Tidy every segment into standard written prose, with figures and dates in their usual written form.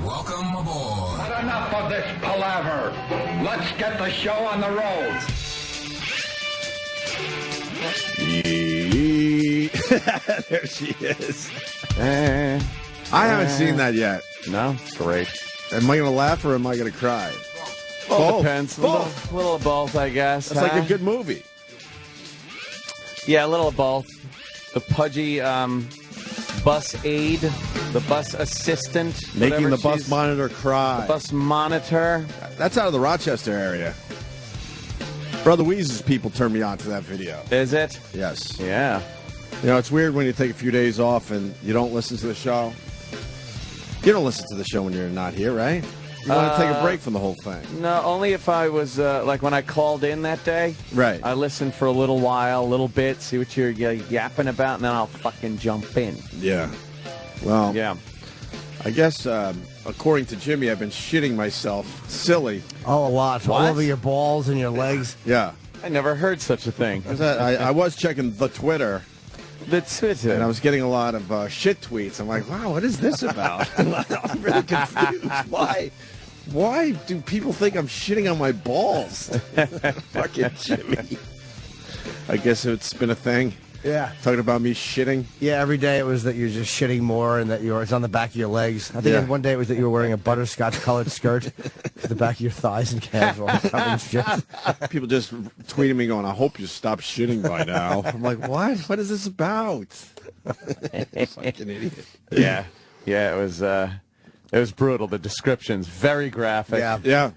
Welcome aboard. But enough of this palaver. Let's get the show on the road. There she is. I haven't seen that yet. No? Great. Am I going to laugh or am I going to cry? Well, depends. A little of both, I guess. It's like a good movie. Yeah, a little of both. The pudgy bus aide, the bus assistant. Making the bus monitor cry. The bus monitor. That's out of the Rochester area. Brother Weeze's people turned me on to that video. Is it? Yes. Yeah. You know, it's weird when you take a few days off and you don't listen to the show. You don't listen to the show when you're not here, right? You want to take a break from the whole thing. No, only if I was, like when I called in that day. Right. I listened for a little while, a little bit, see what you're yapping about, and then I'll fucking jump in. Yeah. Well, yeah. I guess, according to Jimmy, I've been shitting myself silly. Oh, a lot. What? All over your balls and your legs. Yeah. I never heard such a thing. I was checking the Twitter. The Twitter. And I was getting a lot of shit tweets. I'm like, wow, what is this about? I'm really confused. Why do people think I'm shitting on my balls? Fucking Jimmy. I guess it's been a thing. Yeah. Talking about me shitting. Yeah, every day it was that you're just shitting more and that it's on the back of your legs. I think one day it was that you were wearing a butterscotch-colored skirt to the back of your thighs and calves were all covered in shit. People just tweeting me going, I hope you stop shitting by now. I'm like, what? What is this about? Fucking idiot. Yeah. Yeah, it was brutal. The description's very graphic. Yeah.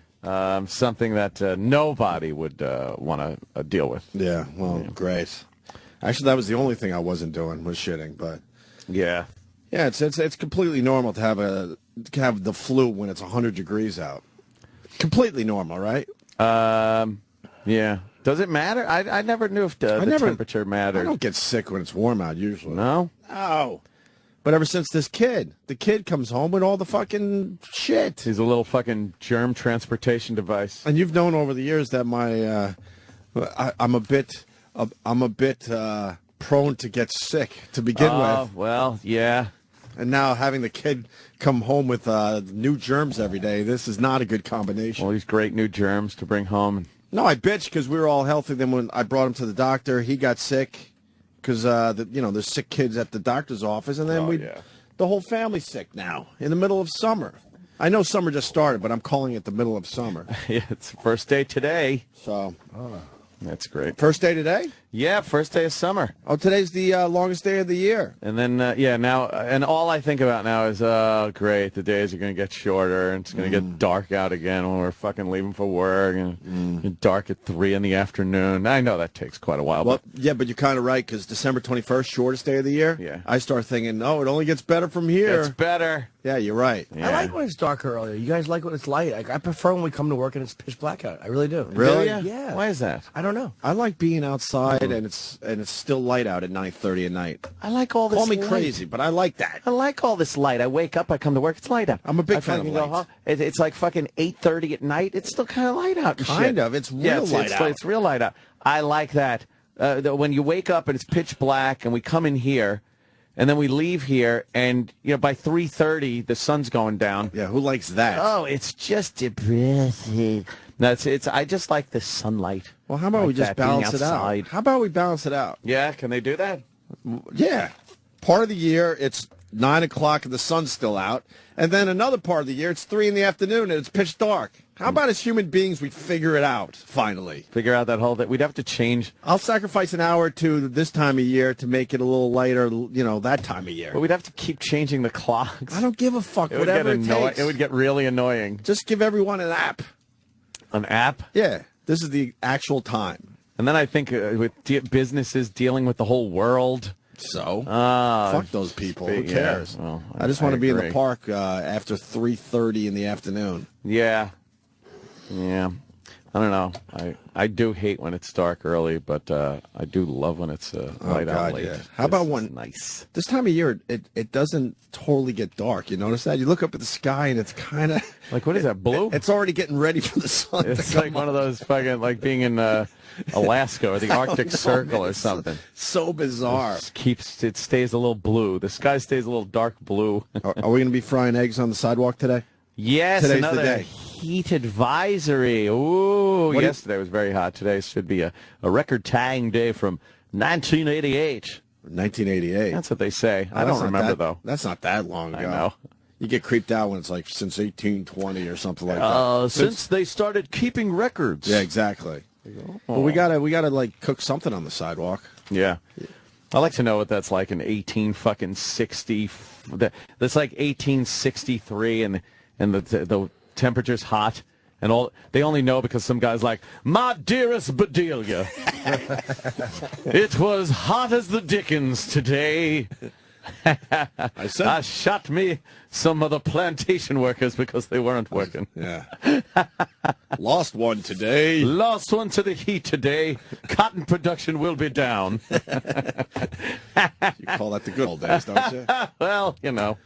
Something that nobody would want to deal with. Yeah, well, great. Actually, that was the only thing I wasn't doing was shitting, but yeah, it's completely normal to have the flu when it's 100 degrees out. Completely normal, right? Yeah. Does it matter? I never knew if the temperature mattered. I don't get sick when it's warm out usually. No. But ever since the kid comes home with all the fucking shit. He's a little fucking germ transportation device. And you've known over the years that I'm a bit prone to get sick to begin with. Well, yeah. And now having the kid come home with new germs every day, this is not a good combination. All these great new germs to bring home. No, I bitched because we were all healthy. Then when I brought him to the doctor, he got sick because there's sick kids at the doctor's office, and then the whole family's sick now in the middle of summer. I know summer just started, but I'm calling it the middle of summer. Yeah, it's the first day today. So. That's great. First day today? Yeah, first day of summer. Oh, today's the longest day of the year. And then, now, and all I think about now is, oh, great, the days are going to get shorter, and it's going to get dark out again when we're fucking leaving for work, and it's dark at 3 in the afternoon. I know that takes quite a while. Well, yeah, but you're kind of right, because December 21st, shortest day of the year. Yeah. I start thinking, no, it only gets better from here. It's better. Yeah, you're right. Yeah. I like when it's darker earlier. You guys like when it's light. I prefer when we come to work and it's pitch black out. I really do. Really? Yeah. Why is that? I don't know. I like being outside and it's still light out at 9:30 at night. I like all this Call me light. crazy, but I like that. I like all this light. I wake up, I come to work, it's light out. I'm a big I fan of fucking go lights. home. It's like fucking 8:30 at night. It's still kind of light out. And Kind shit. of. It's real light out. It's real light out. I like that. When you wake up and it's pitch black and we come in here and then we leave here and by 3:30 the sun's going down. Yeah, who likes that? Oh, it's just depressing. No, it's I just like the sunlight. Well, how about Like we just that, being balance it out? outside. How about we balance it out? Yeah, can they do that? Yeah. Part of the year, it's 9 o'clock and the sun's still out. And then another part of the year, it's 3 in the afternoon and it's pitch dark. How about as human beings, we figure it out, finally? Figure out that whole thing. We'd have to change. I'll sacrifice an hour or two this time of year to make it a little lighter, that time of year. But we'd have to keep changing the clocks. I don't give a fuck, It would whatever get it takes. It would get really annoying. Just give everyone an app. An app? Yeah, this is the actual time. And then I think with businesses dealing with the whole world. So? Fuck those people. Who yeah, cares? well, I just want to be in the agree. park after 3:30 in the afternoon. Yeah. Yeah. I don't know. I do hate when it's dark early, but I do love when it's light out late. Yeah. How about when nice? This time of year, it doesn't totally get dark. You notice that? You look up at the sky and it's kind of Like, what is that, blue? It's already getting ready for the sun. It's to like come one of up. those fucking, like being in Alaska or the Arctic Circle or something. So bizarre. It stays a little blue. The sky stays a little dark blue. Are we going to be frying eggs on the sidewalk today? Yes, Today's another the day. heat advisory. Ooh, yesterday was very hot. Today should be a record-tying day from 1988. 1988. That's what they say. I don't remember, though. That's not that long ago. I know. You get creeped out when it's like since 1820 or something like that. Since they started keeping records. Yeah, exactly. But we gotta like cook something on the sidewalk. Yeah. I like to know what that's like in 1860. That's like 1863, and the temperature's hot, and all they only know because some guy's like, "My dearest Bedelia, it was hot as the dickens today." I shot me some of the plantation workers because they weren't working. Yeah. Lost one today. Lost one to the heat today. Cotton production will be down. You call that the good old days, don't you? Well, you know.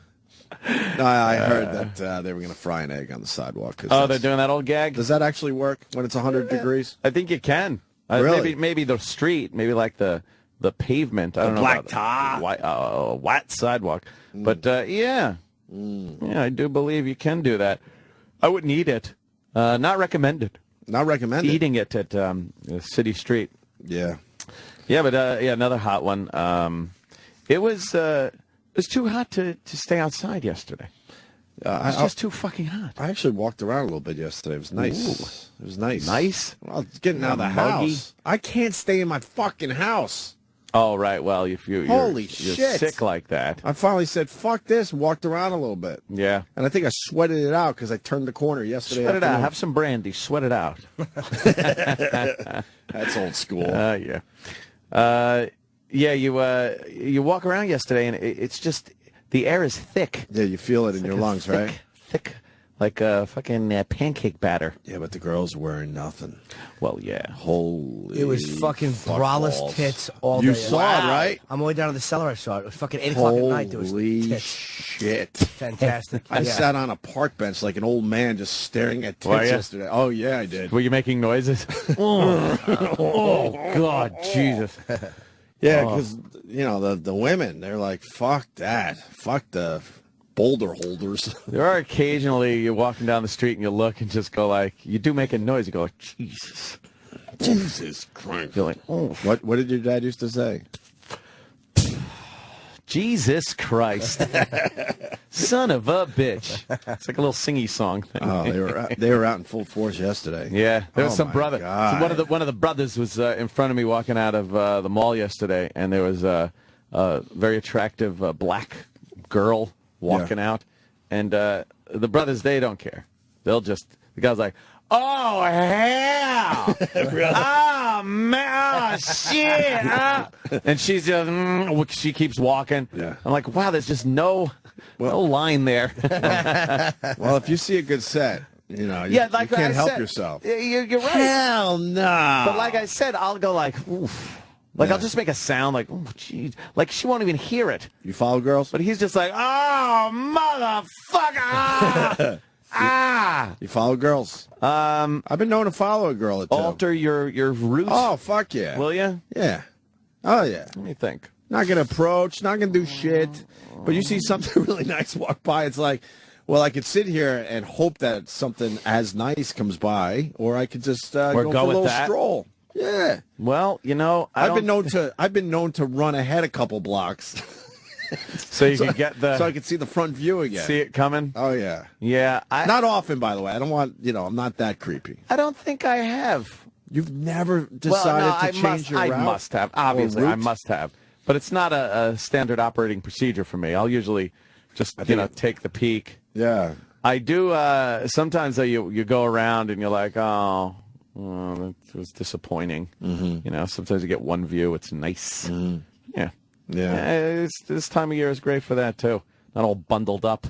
No, I heard that they were going to fry an egg on the sidewalk. They're doing that old gag? Does that actually work when it's 100 degrees? I think it can. Really? Maybe the street, maybe like the pavement. I don't know. Black tar. White sidewalk. But, yeah. Yeah, I do believe you can do that. I wouldn't eat it. Not recommended. Not recommended. Eating it at City Street. Yeah. Yeah, but another hot one. It was too hot to stay outside yesterday. It was just too fucking hot. I actually walked around a little bit yesterday. It was nice. Ooh. It was nice. Nice? Well, it's getting out of the Muggy. house. I can't stay in my fucking house. Oh, right. Well, if you're shit. sick like that. I finally said, fuck this, and walked around a little bit. Yeah. And I think I sweated it out because I turned the corner yesterday. Sweat it out. Have some brandy. Sweat it out. That's old school. Yeah. Yeah, you walk around yesterday, and it's just, the air is thick. Yeah, you feel it in your lungs, thick, right? Thick, like a fucking pancake batter. Yeah, but the girls wearing nothing. Well, yeah. Holy It was fucking braless balls. tits all day. You saw it, right? I'm way down in the cellar. I saw it. It was fucking 8 o'clock at night. There was Holy tits. shit. Fantastic. I Yeah. sat on a park bench like an old man just staring at Were tits ya? yesterday. Oh, yeah, I did. Were you making noises? oh, God, Jesus. Yeah, because, the women, they're like, fuck that. Fuck the boulder holders. There are occasionally you're walking down the street and you look and just go like, you do make a noise. You go like, Jesus. Jesus Christ. You're like, oh. What did your dad used to say? Jesus Christ. Son of a bitch. It's like a little singy song thing. Oh, they were out in full force yesterday. Yeah, there was some brother. God. So one of the brothers was in front of me walking out of the mall yesterday, and there was a very attractive black girl walking out, and the brothers, they don't care. They'll just, the guy's like, oh, hell! Oh, man, oh, shit! And she's just, she keeps walking. Yeah. I'm like, wow, there's just no line there. Well, if you see a good set, you like can't I help said, yourself. You're right. Hell no. But like I said, I'll go like, oof. Like, I'll just make a sound like, oh, jeez. Like, she won't even hear it. You follow girls? But he's just like, oh, motherfucker! You follow girls? I've been known to follow a girl or two. Alter your route? Oh, fuck yeah. Will you? Yeah. Oh, yeah. Let me think. Not going to approach, not going to do shit. But you see something really nice walk by, it's like, well, I could sit here and hope that something as nice comes by, or I could just go for a little stroll. Yeah. Well, I've been known to run ahead a couple blocks. So you can get so I can see the front view again. See it coming? Oh yeah. Yeah. Not often, by the way. I don't want, I'm not that creepy. I don't think I have. You've never decided to change your route? I must have. Obviously, I must have. But it's not a standard operating procedure for me. I'll usually just, take the peek. Yeah. I do. Sometimes though, you go around and you're like, oh, that was disappointing. Mm-hmm. Sometimes you get one view. It's nice. Mm-hmm. Yeah. Yeah. This time of year is great for that too. Not all bundled up.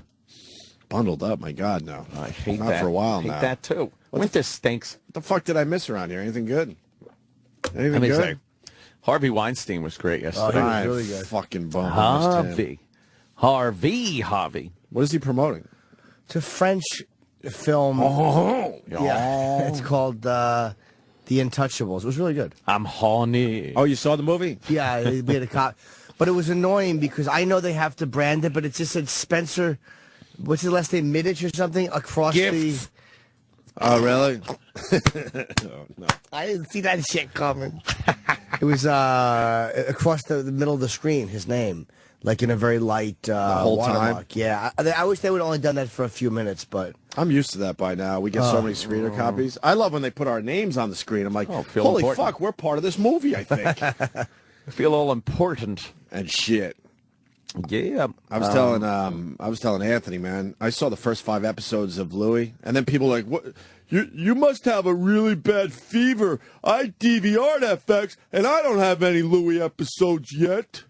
Bundled up? My God, no. I hate Not that. for a while hate now. that too. Winter stinks. What the fuck did I miss around here? Anything good? Anything Let me good? say, Harvey Weinstein was great yesterday. Oh, he was really good. Fucking bum. Harvey. What is he promoting? It's a French film. Oh. Yeah. It's called The Untouchables. It was really good. I'm horny. Oh, you saw the movie? Yeah, we had a cop. But it was annoying because I know they have to brand it, but it just said Spencer What's his last name? Middich or something? Across the... Oh, really? Oh, no. I didn't see that shit coming. It was across the middle of the screen, his name. Like in a very light the whole watermark. time? Yeah. I wish they would have only done that for a few minutes, but... I'm used to that by now. We get so many screener copies. I love when they put our names on the screen. I'm like, holy fuck, we're part of this movie, I think. I feel all important. And shit. Yeah. I was telling Anthony, man, I saw the first 5 episodes of Louie, and then people were like, what? You must have a really bad fever. I DVR'd FX, and I don't have any Louie episodes yet.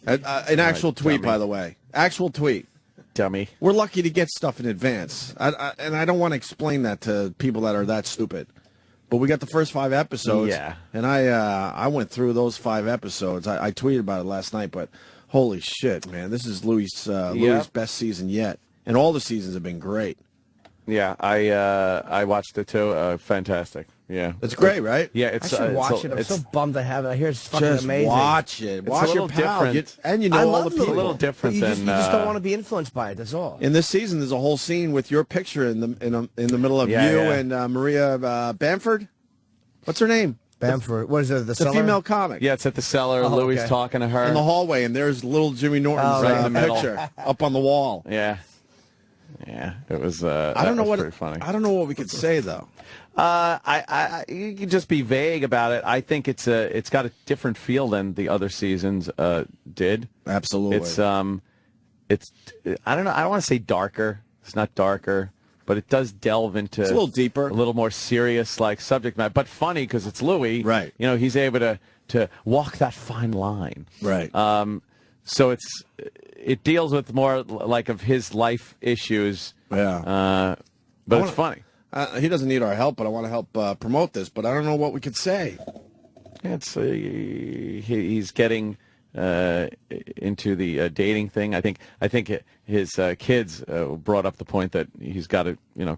An actual tweet, by the way. Actual tweet. Dummy. We're lucky to get stuff in advance. And I don't want to explain that to people that are that stupid. But we got the first 5 episodes. Yeah. And I went through those 5 episodes. I tweeted about it last night, but holy shit, man. This is Louis' best season yet. And all the seasons have been great. Yeah, I watched it too. Fantastic. Yeah, it's great, right? Yeah, it's. I should watch it. I'm so bummed I haven't. I hear it's fucking amazing. Watch it. Watch your pal. And I all love the people. It's a little different you than. You just don't want to be influenced by it. That's all. In this season, there's a whole scene with your picture in the middle of and Maria Bamford. What's her name? Bamford. What is it? The Cellar? female comic. Yeah, it's at the Cellar. Louis talking to her in the hallway, and there's little Jimmy Norton's picture up on the wall. Yeah. Yeah, it was. I don't know what. Pretty funny. I don't know what we could say though. You can just be vague about it. I think it's got a different feel than the other seasons did. Absolutely. It's I don't know. I don't want to say darker. It's not darker, but it does delve into it's a little deeper, a little more serious like subject matter, but funny because it's Louis. Right. You know, he's able to walk that fine line. Right. So it deals with more like of his life issues. Yeah. But it's funny. He doesn't need our help, but I want to help promote this. But I don't know what we could say. It's he's getting into the dating thing. I think his kids brought up the point that he's got to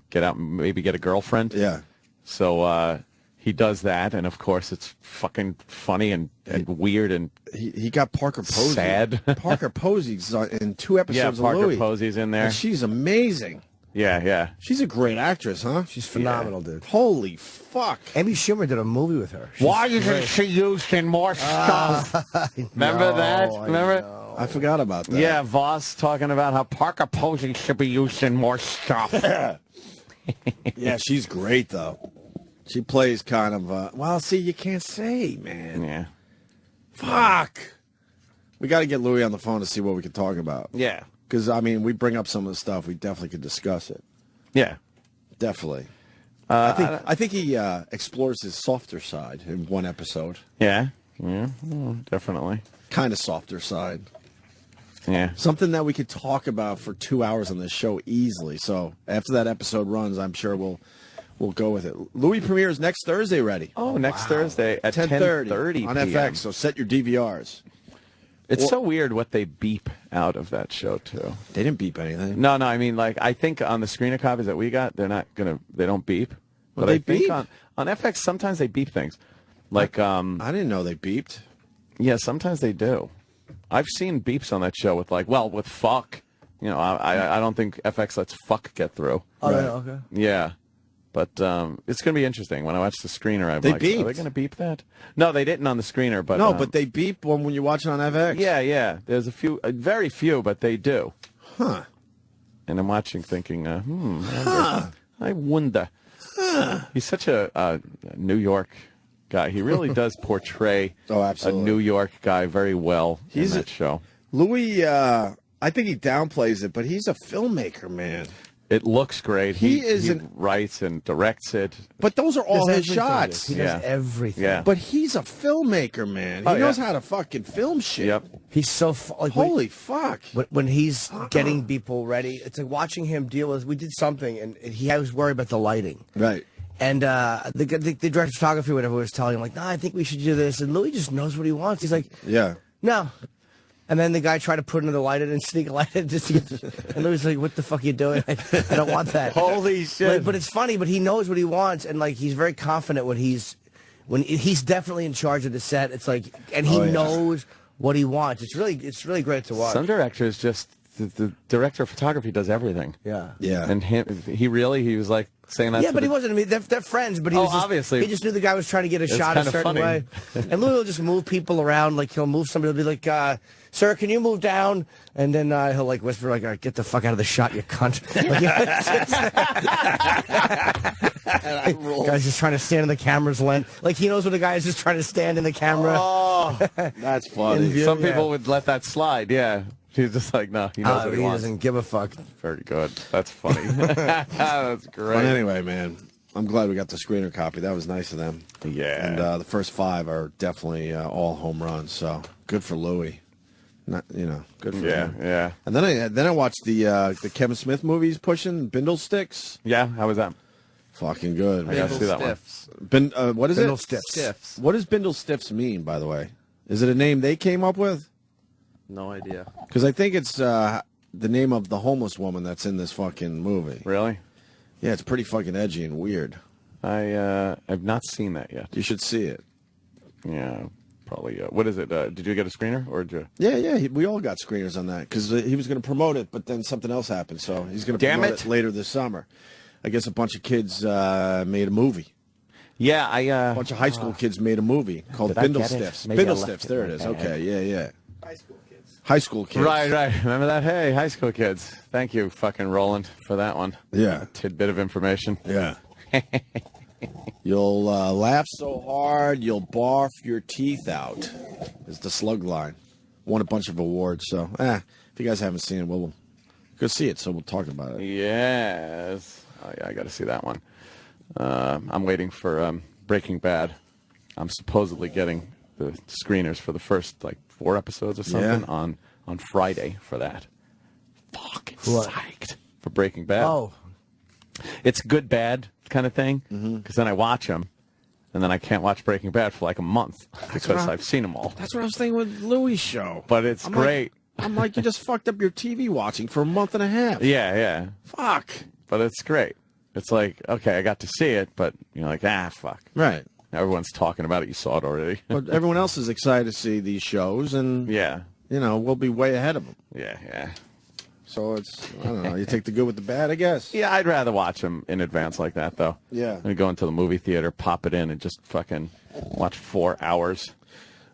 get out and maybe get a girlfriend. Yeah. So he does that, and of course it's fucking funny and weird and he got Parker Posey. Sad. Parker Posey's in 2 episodes of Louis. Parker Posey's in there. And she's amazing. Yeah. She's a great actress, huh? She's phenomenal, dude. Holy fuck. Amy Schumer did a movie with her. Why isn't she using more stuff? Remember that? Remember? I forgot about that. Yeah, Voss talking about how Parker Posey should be using more stuff. Yeah, she's great, though. She plays kind of, well, see, you can't say, man. Yeah. Fuck. We got to get Louis on the phone to see what we can talk about. Yeah. Because, I mean, we bring up some of the stuff. We definitely could discuss it. Yeah. Definitely. I think he explores his softer side in one episode. Yeah. Definitely. Kind of softer side. Yeah. Something that we could talk about for 2 hours on this show easily. So after that episode runs, I'm sure we'll go with it. Louis premieres next Thursday already. Oh, next Thursday at 10:30 on PM. FX. So set your DVRs. It's so weird what they beep out of that show too. They didn't beep anything. No, I mean, like, I think on the screener copies that we got, they don't beep. Well, but they I think beep? on FX sometimes they beep things. Like, I didn't know they beeped. Yeah, sometimes they do. I've seen beeps on that show with fuck. I don't think FX lets fuck get through. Oh, right. Okay. Yeah. But it's going to be interesting. When I watch the screener, I'm like, beeped. are they going to beep that? No, they didn't on the screener. But No, but they beep when you watch it on FX. Yeah. There's a few, very few, but they do. Huh. And I'm watching thinking, I wonder. He's such a New York guy. He really does portray a New York guy very well in that show. Louis, I think he downplays it, but he's a filmmaker, man. It looks great. He writes and directs it. But those are all his shots. He does everything. Yeah. But he's a filmmaker, man. He knows how to fucking film shit. Yep. He's so holy fuck. When he's getting people ready, it's like watching him deal with. We did something, and he was worried about the lighting. Right. And the director of photography, or whatever, was telling him like, "No, I think we should do this." And Louis just knows what he wants. He's like, "Yeah, no." And then the guy tried to put another light in and sneak a light in just to get. And Louis was like, "What the fuck are you doing? I don't want that." Holy shit! But it's funny. But he knows what he wants, and like he's very confident when he's definitely in charge of the set. It's like, and he knows what he wants. It's really great to watch. Some directors just the director of photography does everything. Yeah. Yeah. And he was like saying that. Yeah, but he wasn't. I mean, they're friends, but he was just, obviously. He just knew the guy was trying to get a shot a kinda certain funny. way. And Louis will just move people around. Like, he'll move somebody. He'll be like, sir, can you move down? And then he'll, like, whisper, like, all right, get the fuck out of the shot, you cunt. Guy's just trying to stand in the camera's lens. Like, he knows when the guy is just trying to stand in the camera. Oh, that's funny. Some people would let that slide, yeah. He's just like, no, he knows what he wants. Doesn't give a fuck. Very good. That's funny. That's great. But anyway, man, I'm glad we got the screener copy. That was nice of them. Yeah. And the first 5 are definitely all home runs. So good for Louis. Not, good for him. Yeah. And then I watched the Kevin Smith movies pushing Bindle Sticks. Yeah, how was that? Fucking good. I gotta see that one. What is Bindle it? Stiffs. What does Bindle Stiffs mean, by the way? Is it a name they came up with? No idea. Because I think it's the name of the homeless woman that's in this fucking movie. Really? Yeah, it's pretty fucking edgy and weird. I've not seen that yet. You should see it. Yeah, probably. What is it? Did you get a screener or did you? Yeah. We all got screeners on that because he was going to promote it, but then something else happened, so he's going to promote it later this summer. I guess a bunch of kids made a movie. Yeah, A bunch of high school kids made a movie called Bindle Stiffs. Bindle Stiffs. There it is. Okay. Yeah. High school kids. Right. Remember that? Hey, high school kids. Thank you, fucking Roland, for that one. Yeah. A tidbit of information. Yeah. You'll laugh so hard you'll barf your teeth out. Is the slug line. Won a bunch of awards, so if you guys haven't seen it, we'll go see it. So we'll talk about it. Yes. I got to see that one. I'm waiting for Breaking Bad. I'm supposedly getting the screeners for the first 4 episodes or something on Friday for that. Fucking psyched for Breaking Bad. Oh. It's good, bad kind of thing. Because then I watch them, and then I can't watch Breaking Bad for like a month because I've seen them all. That's what I was thinking with Louis' show. But it's great. I'm like, you just fucked up your TV watching for a month and a half. Yeah. Fuck. But it's great. It's like, okay, I got to see it, but you're like, fuck. Right. Everyone's talking about it. You saw it already. But everyone else is excited to see these shows, and we'll be way ahead of them. Yeah. So it's, I don't know, you take the good with the bad, I guess. Yeah, I'd rather watch them in advance like that, though. Yeah. I'd go into the movie theater, pop it in, and just fucking watch 4 hours.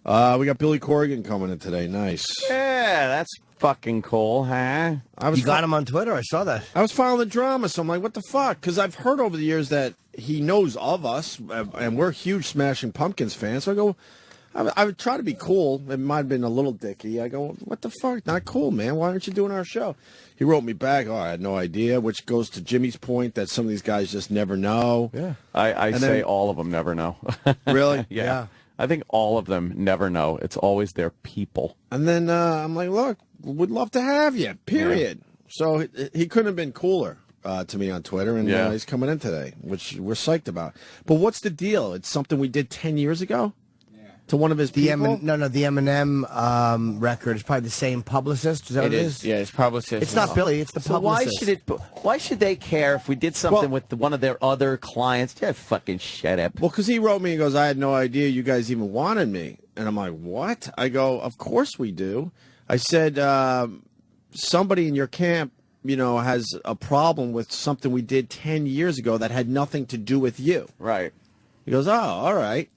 We got Billy Corgan coming in today. Nice. Yeah, that's fucking cool, huh? You got him on Twitter? I saw that. I was following the drama, so I'm like, what the fuck? Because I've heard over the years that he knows of us, and we're huge Smashing Pumpkins fans. So I go, I would try to be cool. It might have been a little dicky. I go, what the fuck? Not cool, man. Why aren't you doing our show? He wrote me back, I had no idea, which goes to Jimmy's point that some of these guys just never know. Yeah. I say all of them never know. Really? Yeah. I think all of them never know. It's always their people. And then I'm like, look, we'd love to have you, period. Yeah. So he couldn't have been cooler to me on Twitter, and he's coming in today, which we're psyched about. But what's the deal? It's something we did 10 years ago? To one of his people? The Eminem record is probably the same publicist. Is that what it is? Yeah, it's publicist. It's not Billy. It's the publicist. Why should they care if we did something with one of their other clients? Yeah, fucking shut up. Well, because he wrote me and goes, I had no idea you guys even wanted me. And I'm like, what? I go, of course we do. I said, somebody in your camp, has a problem with something we did 10 years ago that had nothing to do with you. Right. He goes, oh, all right.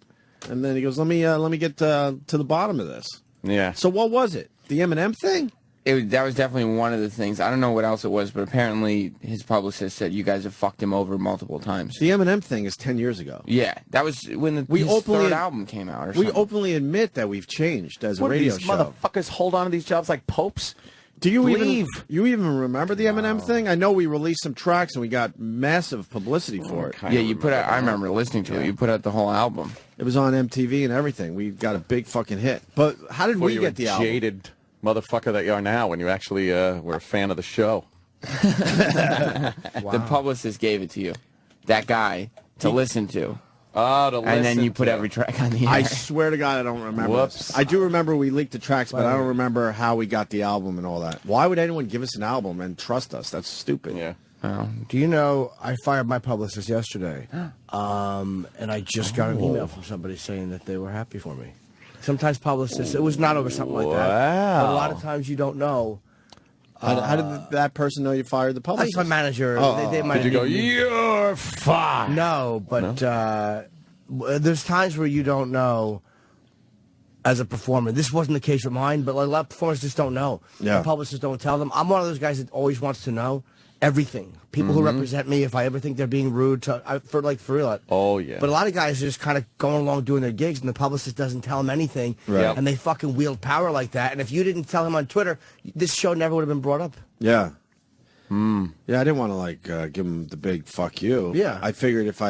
And then he goes, let me get to the bottom of this. Yeah. So what was it? The Eminem thing? That was definitely one of the things. I don't know what else it was, but apparently his publicist said you guys have fucked him over multiple times. The Eminem thing is 10 years ago. Yeah, that was when his third album came out. Or something. We openly admit that we've changed as a radio these show. Motherfuckers hold on to these jobs like popes. Do you Leave. You even remember the Eminem thing? I know we released some tracks and we got massive publicity for it. Yeah, you put out. I remember listening to it. You put out the whole album. It was on MTV and everything. We got a big fucking hit. But how did we get the album? Jaded motherfucker that you are now when you actually were a fan of the show. The publicist gave it to you, that guy, to listen to. Oh, to listen and then you put to. every track on the air. I swear to God, I don't remember. Whoops. I do remember we leaked the tracks, but I don't remember how we got the album and all that. Why would anyone give us an album and trust us? That's stupid. Yeah. Do you know I fired my publicist yesterday, and I just got an email from somebody saying that they were happy for me. Sometimes publicists, it was not over something like that. Wow. But a lot of times you don't know. How did that person know you fired the I publicist? my manager. They might Did you go, have needed me. you're fired? No, but there's times where you don't know as a performer. This wasn't the case with mine, but a lot of performers just don't know. Yeah. The publicists don't tell them. I'm one of those guys that always wants to know everything. People who represent me, if I ever think they're being rude, for real. Oh, yeah. But a lot of guys are just kind of going along doing their gigs, and the publicist doesn't tell them anything, Right. and they fucking wield power like that. And if you didn't tell him on Twitter, this show never would have been brought up. Yeah. Yeah, I didn't want to give him the big fuck you. Yeah. I figured if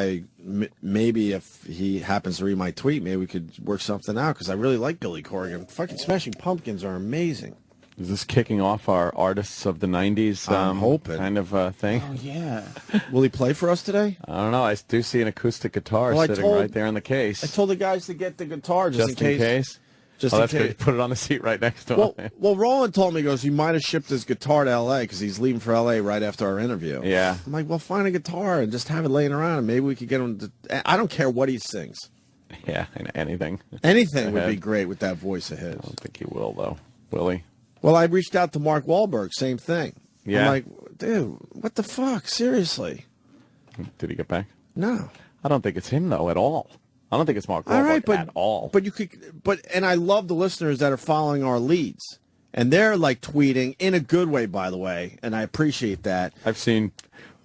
maybe if he happens to read my tweet, maybe we could work something out because I really like Billy Corgan. Fucking Smashing Pumpkins are amazing. Is this kicking off our artists of the 90s I'm hoping. kind of thing? Oh, yeah. Will he play for us today? I don't know. I do see an acoustic guitar Well, I sitting told- right there in the case. I told the guys to get the guitar just in case. Just Oh, in that's good. case. Put it on the seat right next to him. Well, Roland told me, he goes, you might have shipped his guitar to L.A. because he's leaving for L.A. right after our interview. Yeah. I'm like, well, find a guitar and just have it laying around, and maybe we could get him to... I don't care what he sings. Yeah, anything. Anything would Ahead. be great with that voice of his. I don't think he will, though. Will he? Well, I reached out to Mark Wahlberg, same thing. Yeah. I'm like, dude, what the fuck? Seriously? Did he get back? No. I don't think it's him, though, at all. I don't think it's Mark Wahlberg All right, at all. But you could, and I love the listeners that are following our leads, and they're like tweeting in a good way, by the way, and I appreciate that. I've seen,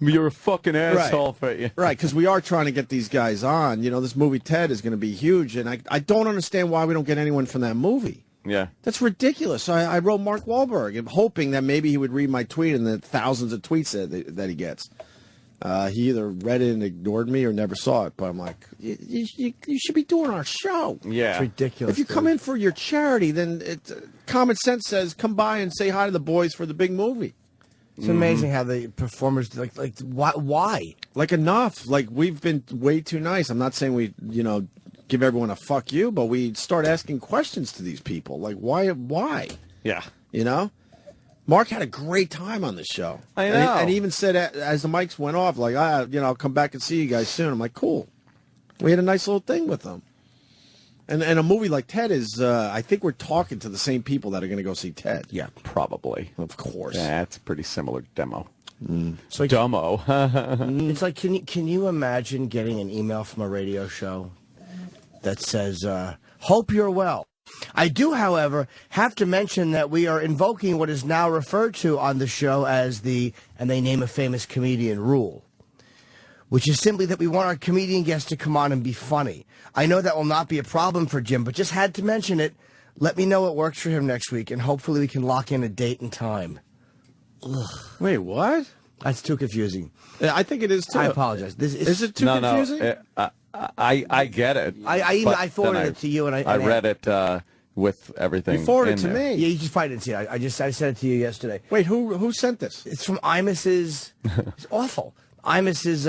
you're a fucking asshole for you. Right, because we are trying to get these guys on. You know, this movie Ted is going to be huge, and I don't understand why we don't get anyone from that movie. Yeah. That's ridiculous. So I wrote Mark Wahlberg, and hoping that maybe he would read my tweet and the thousands of tweets that he gets. He either read it and ignored me or never saw it. But I'm like, you should be doing our show. Yeah. It's ridiculous. If you come in for your charity, then common sense says come by and say hi to the boys for the big movie. It's amazing how the performers like why? Like enough. Like we've been way too nice. I'm not saying we give everyone a fuck you, but we start asking questions to these people. Like why? Yeah. You know? Mark had a great time on the show. I know. And he even said as the mics went off, like, I'll come back and see you guys soon. I'm like, cool. We had a nice little thing with them. And a movie like Ted is, I think we're talking to the same people that are going to go see Ted. Yeah, probably. Of course. Yeah, it's a pretty similar demo. So like, Dumbo. it's like, can you imagine getting an email from a radio show that says, "Hope you're well. I do, however, have to mention that we are invoking what is now referred to on the show as and they name a famous comedian rule, which is simply that we want our comedian guests to come on and be funny. I know that will not be a problem for Jim, but just had to mention it. Let me know what works for him next week, and hopefully we can lock in a date and time." Ugh. Wait, what? That's too confusing. I think it is, too. I apologize. Is it too confusing? I get it. I forwarded it to you, and I read it with everything. You forwarded it in to there. me. Yeah, you just probably didn't see it. I sent it to you yesterday. Wait, who sent this? It's from Imus's. It's awful. Imus's.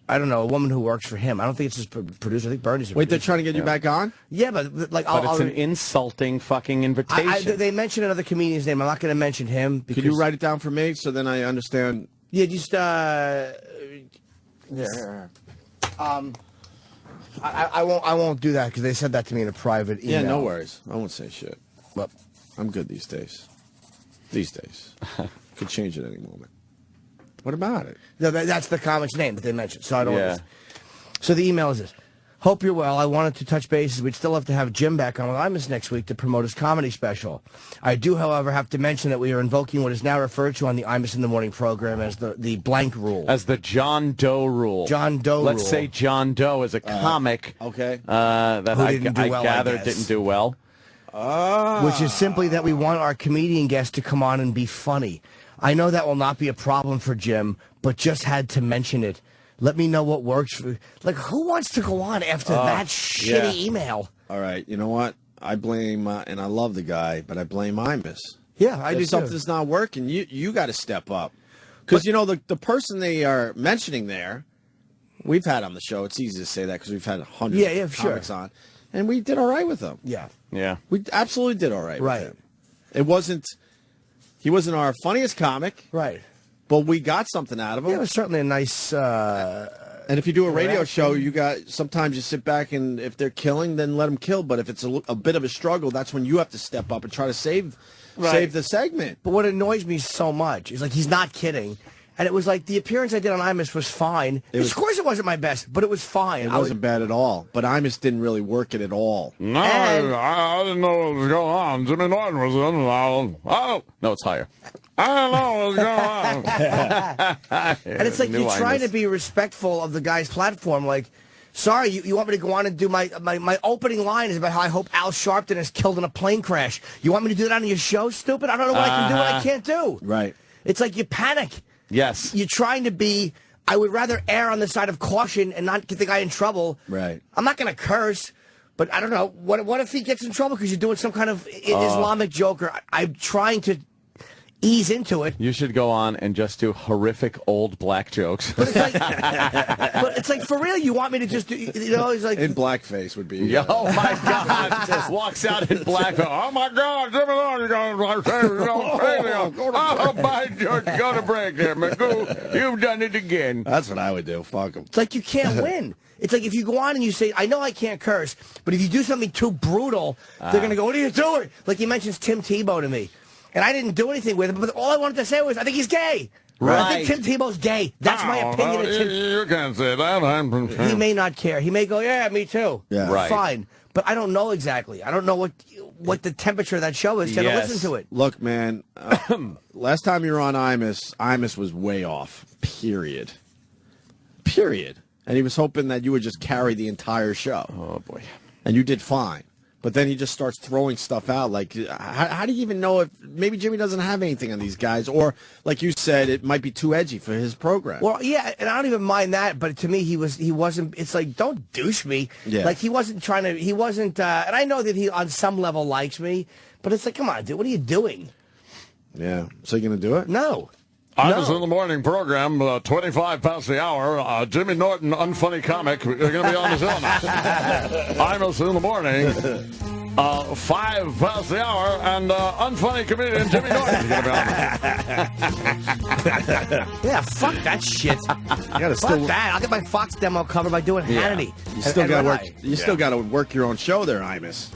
I don't know, a woman who works for him. I don't think it's his producer. I think Bernie's. Wait, they're trying to get you back on? Yeah, but like, But it's an insulting fucking invitation. they mentioned another comedian's name. I'm not going to mention him. Because, Could you write it down for me so then I understand? Yeah, just I won't do that because they said that to me in a private email. Yeah, no worries. I won't say shit. But I'm good these days. These days. Could change at any moment. What about it? no, that's the comic's name that they mentioned. So I don't. Yeah. So the email is this. Hope you're well. I wanted to touch bases. We'd still have to have Jim back on with Imus next week to promote his comedy special. I do, however, have to mention that we are invoking what is now referred to on the Imus in the Morning program as the blank rule. As the John Doe rule. John Doe Let's rule. say John Doe is a comic. Okay. That Who I didn't do well, I gather guess. didn't do well. Which is simply that we want our comedian guests to come on and be funny. I know that will not be a problem for Jim, but just had to mention it. Let me know what works for. Like, who wants to go on after that shitty email? All right. You know what? I blame, and I love the guy, but I blame Imus. Yeah, I do If too. something's not working, you got to step up. Because, the person they are mentioning there, we've had on the show. It's easy to say that because we've had hundreds of comics on. And we did all right with him. Yeah. Yeah. We absolutely did all right Right. with him. He wasn't our funniest comic, Right. but we got something out of him. Yeah, it was certainly a nice. And if you do a radio show, sometimes you sit back and if they're killing, then let them kill. But if it's a bit of a struggle, that's when you have to step up and try to save save the segment. But what annoys me so much is like he's not kidding. And it was like the appearance I did on Imus was fine. Of course it wasn't my best, but it was fine. It wasn't bad at all. But Imus didn't really work it at all. No, I didn't know what was going on. Jimmy Norton was in. Oh, no, it's higher. I don't know what was going on. And it's like you're trying to be respectful of the guy's platform. Like, sorry, you want me to go on and do my opening line is about how I hope Al Sharpton is killed in a plane crash. You want me to do that on your show, stupid? I don't know what I can do, what I can't do. Right. It's like you panic. Yes. You're trying to be, I would rather err on the side of caution and not get the guy in trouble. Right. I'm not going to curse, but I don't know. What if he gets in trouble because you're doing some kind of Islamic joke? Or I'm trying to ease into it. You should go on and just do horrific old black jokes. But it's like for real, you want me to just do, he's like... In blackface would be... Oh, my God. Just walks out in black. Oh, my God. Jimmy Norton, go to break there, Magoo. You've done it again. That's what I would do. Fuck him. It's like you can't win. It's like if you go on and you say, I know I can't curse, but if you do something too brutal, they're going to go, what are you doing? Like he mentions Tim Tebow to me. And I didn't do anything with him, but all I wanted to say was, I think he's gay. Right. I think Tim Tebow's gay. That's my opinion. You can't say that. He may not care. He may go, yeah, me too. Yeah. Right. Fine. But I don't know exactly. I don't know what the temperature of that show is to listen to it. Look, man, last time you were on Imus was way off. Period. And he was hoping that you would just carry the entire show. Oh, boy. And you did fine. But then he just starts throwing stuff out. Like, how do you even know if maybe Jimmy doesn't have anything on these guys? Or, like you said, it might be too edgy for his program. Well, yeah, and I don't even mind that. But to me, he wasn't. It's like, don't douche me. Yeah. Like he wasn't. And I know that he on some level likes me. But it's like, come on, dude, what are you doing? Yeah. So you gonna do it? No. Imus in the morning program, 25 past the hour. Jimmy Norton, unfunny comic. You're going to be on the show now. Imus in the morning, 5 past the hour, and unfunny comedian Jimmy Norton. You're going to be on. Yeah, fuck that shit. Fuck that. I'll get my Fox demo covered by doing Hannity. You still got to work. You still got to work your own show there, Imus.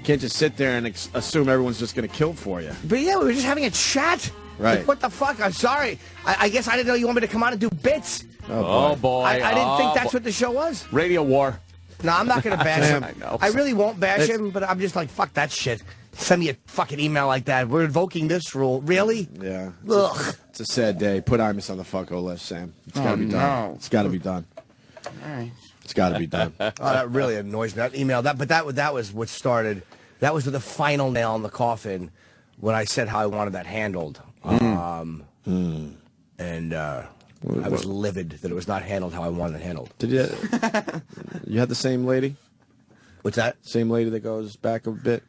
Can't just sit there and assume everyone's just going to kill for you. But yeah, we were just having a chat. Right. Like, what the fuck? I'm sorry. I guess I didn't know you want me to come on and do bits. Oh, boy. I didn't think that's what the show was. Radio war. No, I'm not going to bash him. I know. I really won't bash him, but I'm just like, fuck that shit. Send me a fucking email like that. We're invoking this rule. Really? Yeah. Ugh. It's a sad day. Put Imus on the fucko list, Sam. It's got to be done. It's got to be done. All right. It's got to be done. Oh, that really annoys me. That email, that was what started. That was the final nail in the coffin when I said how I wanted that handled. And I was livid that it was not handled how I wanted it handled. Did you? You had the same lady? What's that? Same lady that goes back a bit?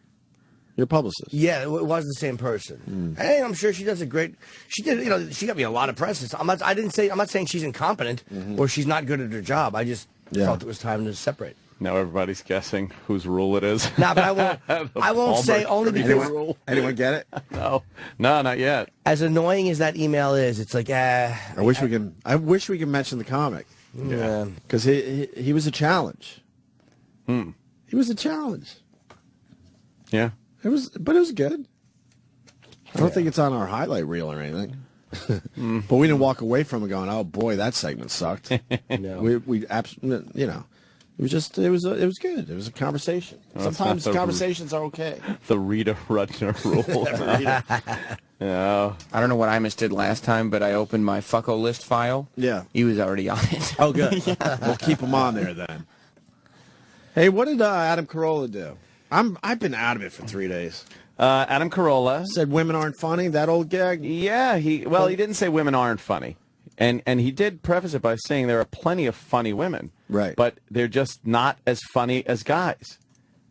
Your publicist? Yeah, it was the same person. Hey, I'm sure she does a great. She did. She got me a lot of press. I'm not saying she's incompetent or she's not good at her job. I just felt it was time to separate. Now everybody's guessing whose rule it is. No, but I won't. I won't say only because. Anyone get it? No, not yet. As annoying as that email is, it's like I wish we can mention the comic. Yeah, because he was a challenge. He was a challenge. Yeah. It was good. I don't think it's on our highlight reel or anything. But we didn't walk away from it going, "Oh boy, that segment sucked." No. We absolutely, it was just it was good. It was a conversation. Sometimes conversations are okay. The Rita Rudner rule. Yeah. I don't know what Imus did last time, but I opened my fucko list file. Yeah. He was already on it. Oh, good. We'll keep him on there then. Hey, what did Adam Carolla do? I've been out of it for 3 days. Adam Carolla said women aren't funny. That old gag. Yeah, he didn't say women aren't funny, and he did preface it by saying there are plenty of funny women, right? But they're just not as funny as guys.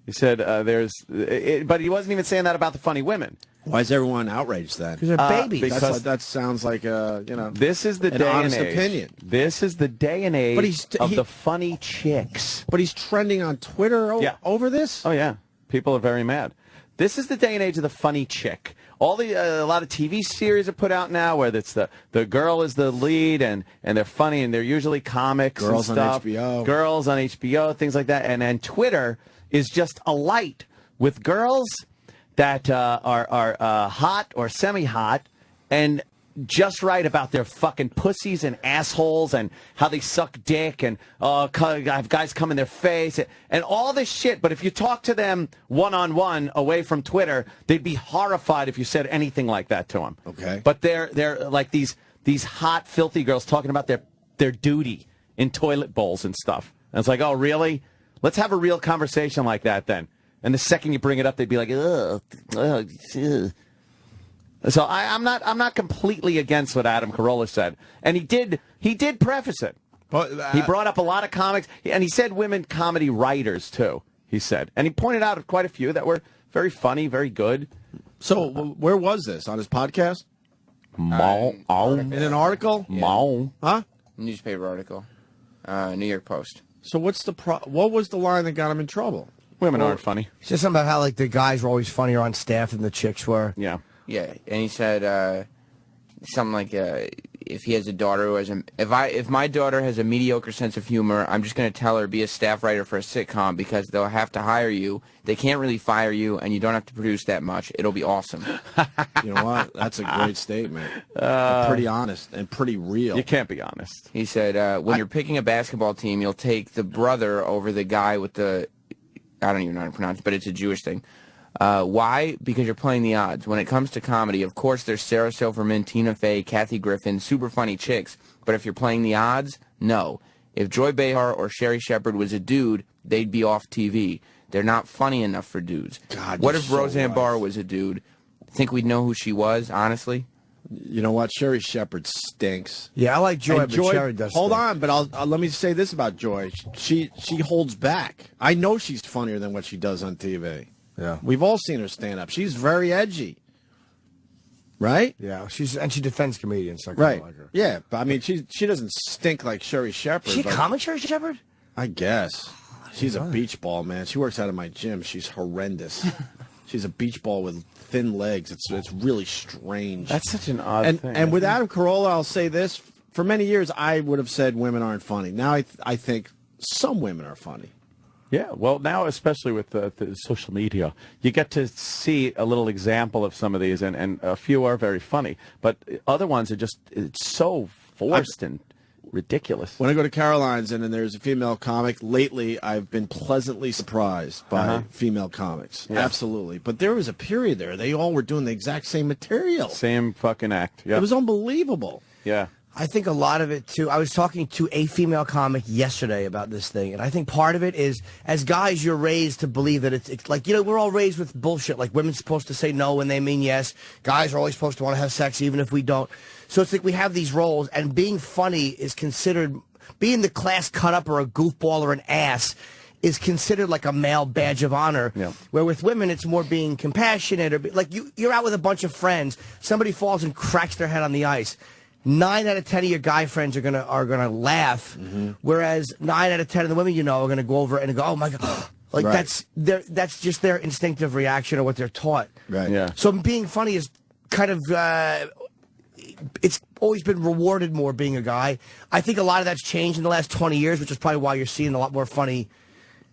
He said but he wasn't even saying that about the funny women. Why is everyone outraged then? Because they're babies. Because that sounds like This is the day and age. Opinion. This is the day and age of the funny chicks. But he's trending on Twitter over this. Oh yeah, people are very mad. This is the day and age of the funny chick. A lot of TV series are put out now where it's the girl is the lead and they're funny and they're usually comics Girls and stuff. on HBO. Girls on HBO, things like that. And then Twitter is just alight with girls that are hot or semi-hot and just right about their fucking pussies and assholes and how they suck dick and have guys come in their face and all this shit. But if you talk to them one-on-one away from Twitter, they'd be horrified if you said anything like that to them. Okay. But they're like these hot, filthy girls talking about their duty in toilet bowls and stuff. And it's like, oh, really? Let's have a real conversation like that then. And the second you bring it up, they'd be like, ugh. So I'm not completely against what Adam Carolla said, and he did preface it. But, he brought up a lot of comics, and he said women comedy writers too. He said, and he pointed out quite a few that were very funny, very good. So where was this, on his podcast? In In an article? Yeah. Huh? Newspaper article, New York Post. So what was the line that got him in trouble? Women aren't funny. It's just something about how like the guys were always funnier on staff than the chicks were. Yeah. Yeah, and he said something like, if he has a daughter who has if my daughter has a mediocre sense of humor, I'm just going to tell her be a staff writer for a sitcom because they'll have to hire you. They can't really fire you, and you don't have to produce that much. It'll be awesome. You know what? That's a great statement. Pretty honest and pretty real. You can't be honest. He said, when you're picking a basketball team, you'll take the brother over the guy with the, I don't even know how to pronounce it, but it's a Jewish thing. Why? Because you're playing the odds. When it comes to comedy, of course, there's Sarah Silverman, Tina Fey, Kathy Griffin, super funny chicks. But if you're playing the odds, no. If Joy Behar or Sherry Shepard was a dude, they'd be off TV. They're not funny enough for dudes. God, what you're if so Roseanne right. Barr was a dude? Think we'd know who she was, honestly? You know what? Sherry Shepard stinks. Yeah, I like Joy, And but Sherry does. Hold stink. on, but I'll let me say this about Joy. She holds back. I know she's funnier than what she does on TV. Yeah, We've all seen her stand up. She's very edgy. Right? yeah. She defends comedians. So I Right. like her. Yeah, but I mean, she doesn't stink like Sherry Shepard. Is she a but comic, Sherry Shepard? I guess. She's a beach ball, man. She works out of my gym. She's horrendous. She's a beach ball with thin legs. It's really strange. That's such an odd thing. And with Adam Carolla, I'll say this. For many years, I would have said women aren't funny. Now I think some women are funny. Yeah, well, now especially with the social media, you get to see a little example of some of these, and a few are very funny, but other ones are just it's so forced and ridiculous. When I go to Caroline's and then there's a female comic, lately I've been pleasantly surprised by female comics. Yeah. Absolutely. But there was a period there. They all were doing the exact same material. Same fucking act. Yeah. It was unbelievable. Yeah. I think a lot of it, too, I was talking to a female comic yesterday about this thing, and I think part of it is, as guys, you're raised to believe that it's like, you know, we're all raised with bullshit, like women's supposed to say no when they mean yes, guys are always supposed to want to have sex even if we don't. So it's like we have these roles, and being funny is considered, being the class cut-up or a goofball or an ass is considered like a male badge of honor, where with women it's more being compassionate, or like you're out with a bunch of friends, somebody falls and cracks their head on the ice. 9 out of 10 of your guy friends are gonna laugh, whereas 9 out of 10 of the women you know are gonna go over and go, oh my god, like that's just their instinctive reaction or what they're taught. Right. Yeah. So being funny is kind of it's always been rewarded more being a guy. I think a lot of that's changed in the last 20 years, which is probably why you're seeing a lot more funny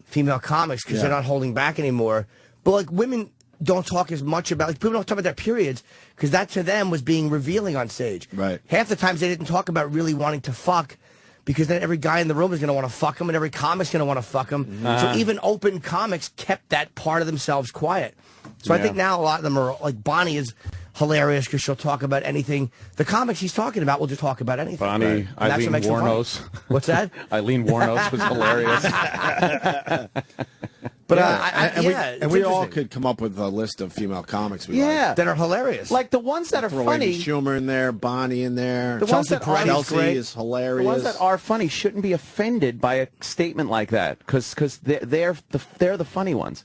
female comics because they're not holding back anymore. But like women don't talk as much about, like people don't talk about their periods because that to them was being revealing on stage. Right. Half the times they didn't talk about really wanting to fuck because then every guy in the room is going to want to fuck them and every comic's going to want to fuck them. So even open comics kept that part of themselves quiet. So I think now a lot of them are, like Bonnie is hilarious because she'll talk about anything. The comics he's talking about will just talk about anything. Bonnie, And that's Eileen what makes them funny. Warnos. What's that? Eileen Warnos was hilarious. But we all could come up with a list of female comics we like. that are hilarious. Like the ones that are Throw funny. Amy Schumer in there, Bonnie in there. The ones that are Chelsea great. is hilarious. The ones that are funny shouldn't be offended by a statement like that because they're the funny ones.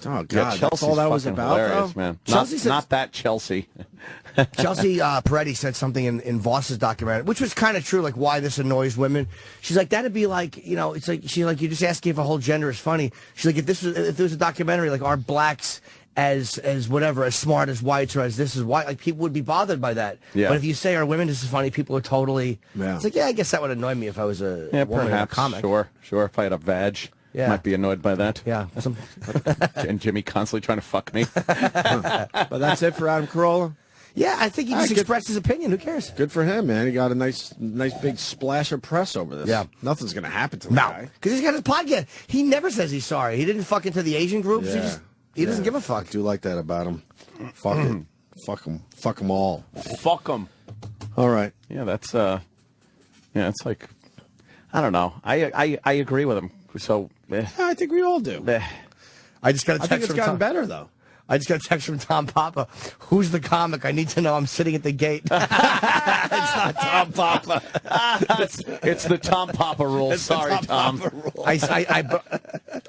Oh God, Yeah, that's Chelsea's all that was fucking about, hilarious, though? man. Chelsea Not, says- not that Chelsea. Chelsea Peretti said something in Voss's documentary, which was kind of true, like why this annoys women. She's like, that'd be like, you know, it's like, she's like, you're just asking if a whole gender is funny. She's like, if there was a documentary, like, are blacks as whatever, as smart as whites or as this is white, like people would be bothered by that. Yeah. But if you say, are women just as funny, people are totally, Yeah. it's like, yeah, I guess that would annoy me if I was a Yeah, woman in a perhaps. comic. Sure. If I had a vag. Yeah. Might be annoyed by that. Yeah. And Jimmy constantly trying to fuck me. But that's it for Adam Carolla. Yeah, I think he just expressed his opinion. Who cares? Good for him, man. He got a nice big splash of press over this. Yeah. Nothing's going to happen to the No, guy. because he's got his podcast. He never says he's sorry. He didn't fuck into the Asian groups. Yeah. He doesn't give a fuck. I do like that about him. Fuck it. Fuck them. Fuck them all. Fuck them. All right. Yeah, that's it's like, I don't know. I agree with him. So I think we all do. I just got a I text think it's from gotten Tom. better, though. I just got a text from Tom Papa. Who's the comic? I need to know. I'm sitting at the gate. It's not Tom Papa. it's the Tom Papa rule. Sorry, Tom.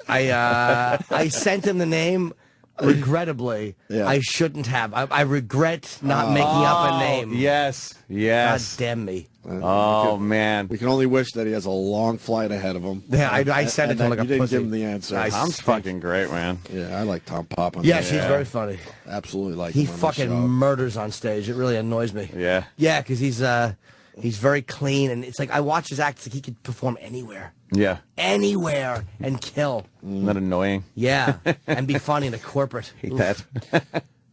I sent him the name. Regrettably, Yeah. I shouldn't have. I regret not making up a name. Yes. God damn me. Oh, man. We can only wish that he has a long flight ahead of him. Yeah, I sent it to him like you a didn't pussy. give him the answer. Tom's fucking great, man. Yeah, I like Tom Papa. Yes, he's very funny. Absolutely like He him on the fucking show. murders on stage. It really annoys me. Yeah. Yeah, because he's very clean, and it's like I watch his act. It's like he could perform anywhere, Yeah. and kill. Isn't that annoying? Yeah, and be funny in a corporate. Hate that.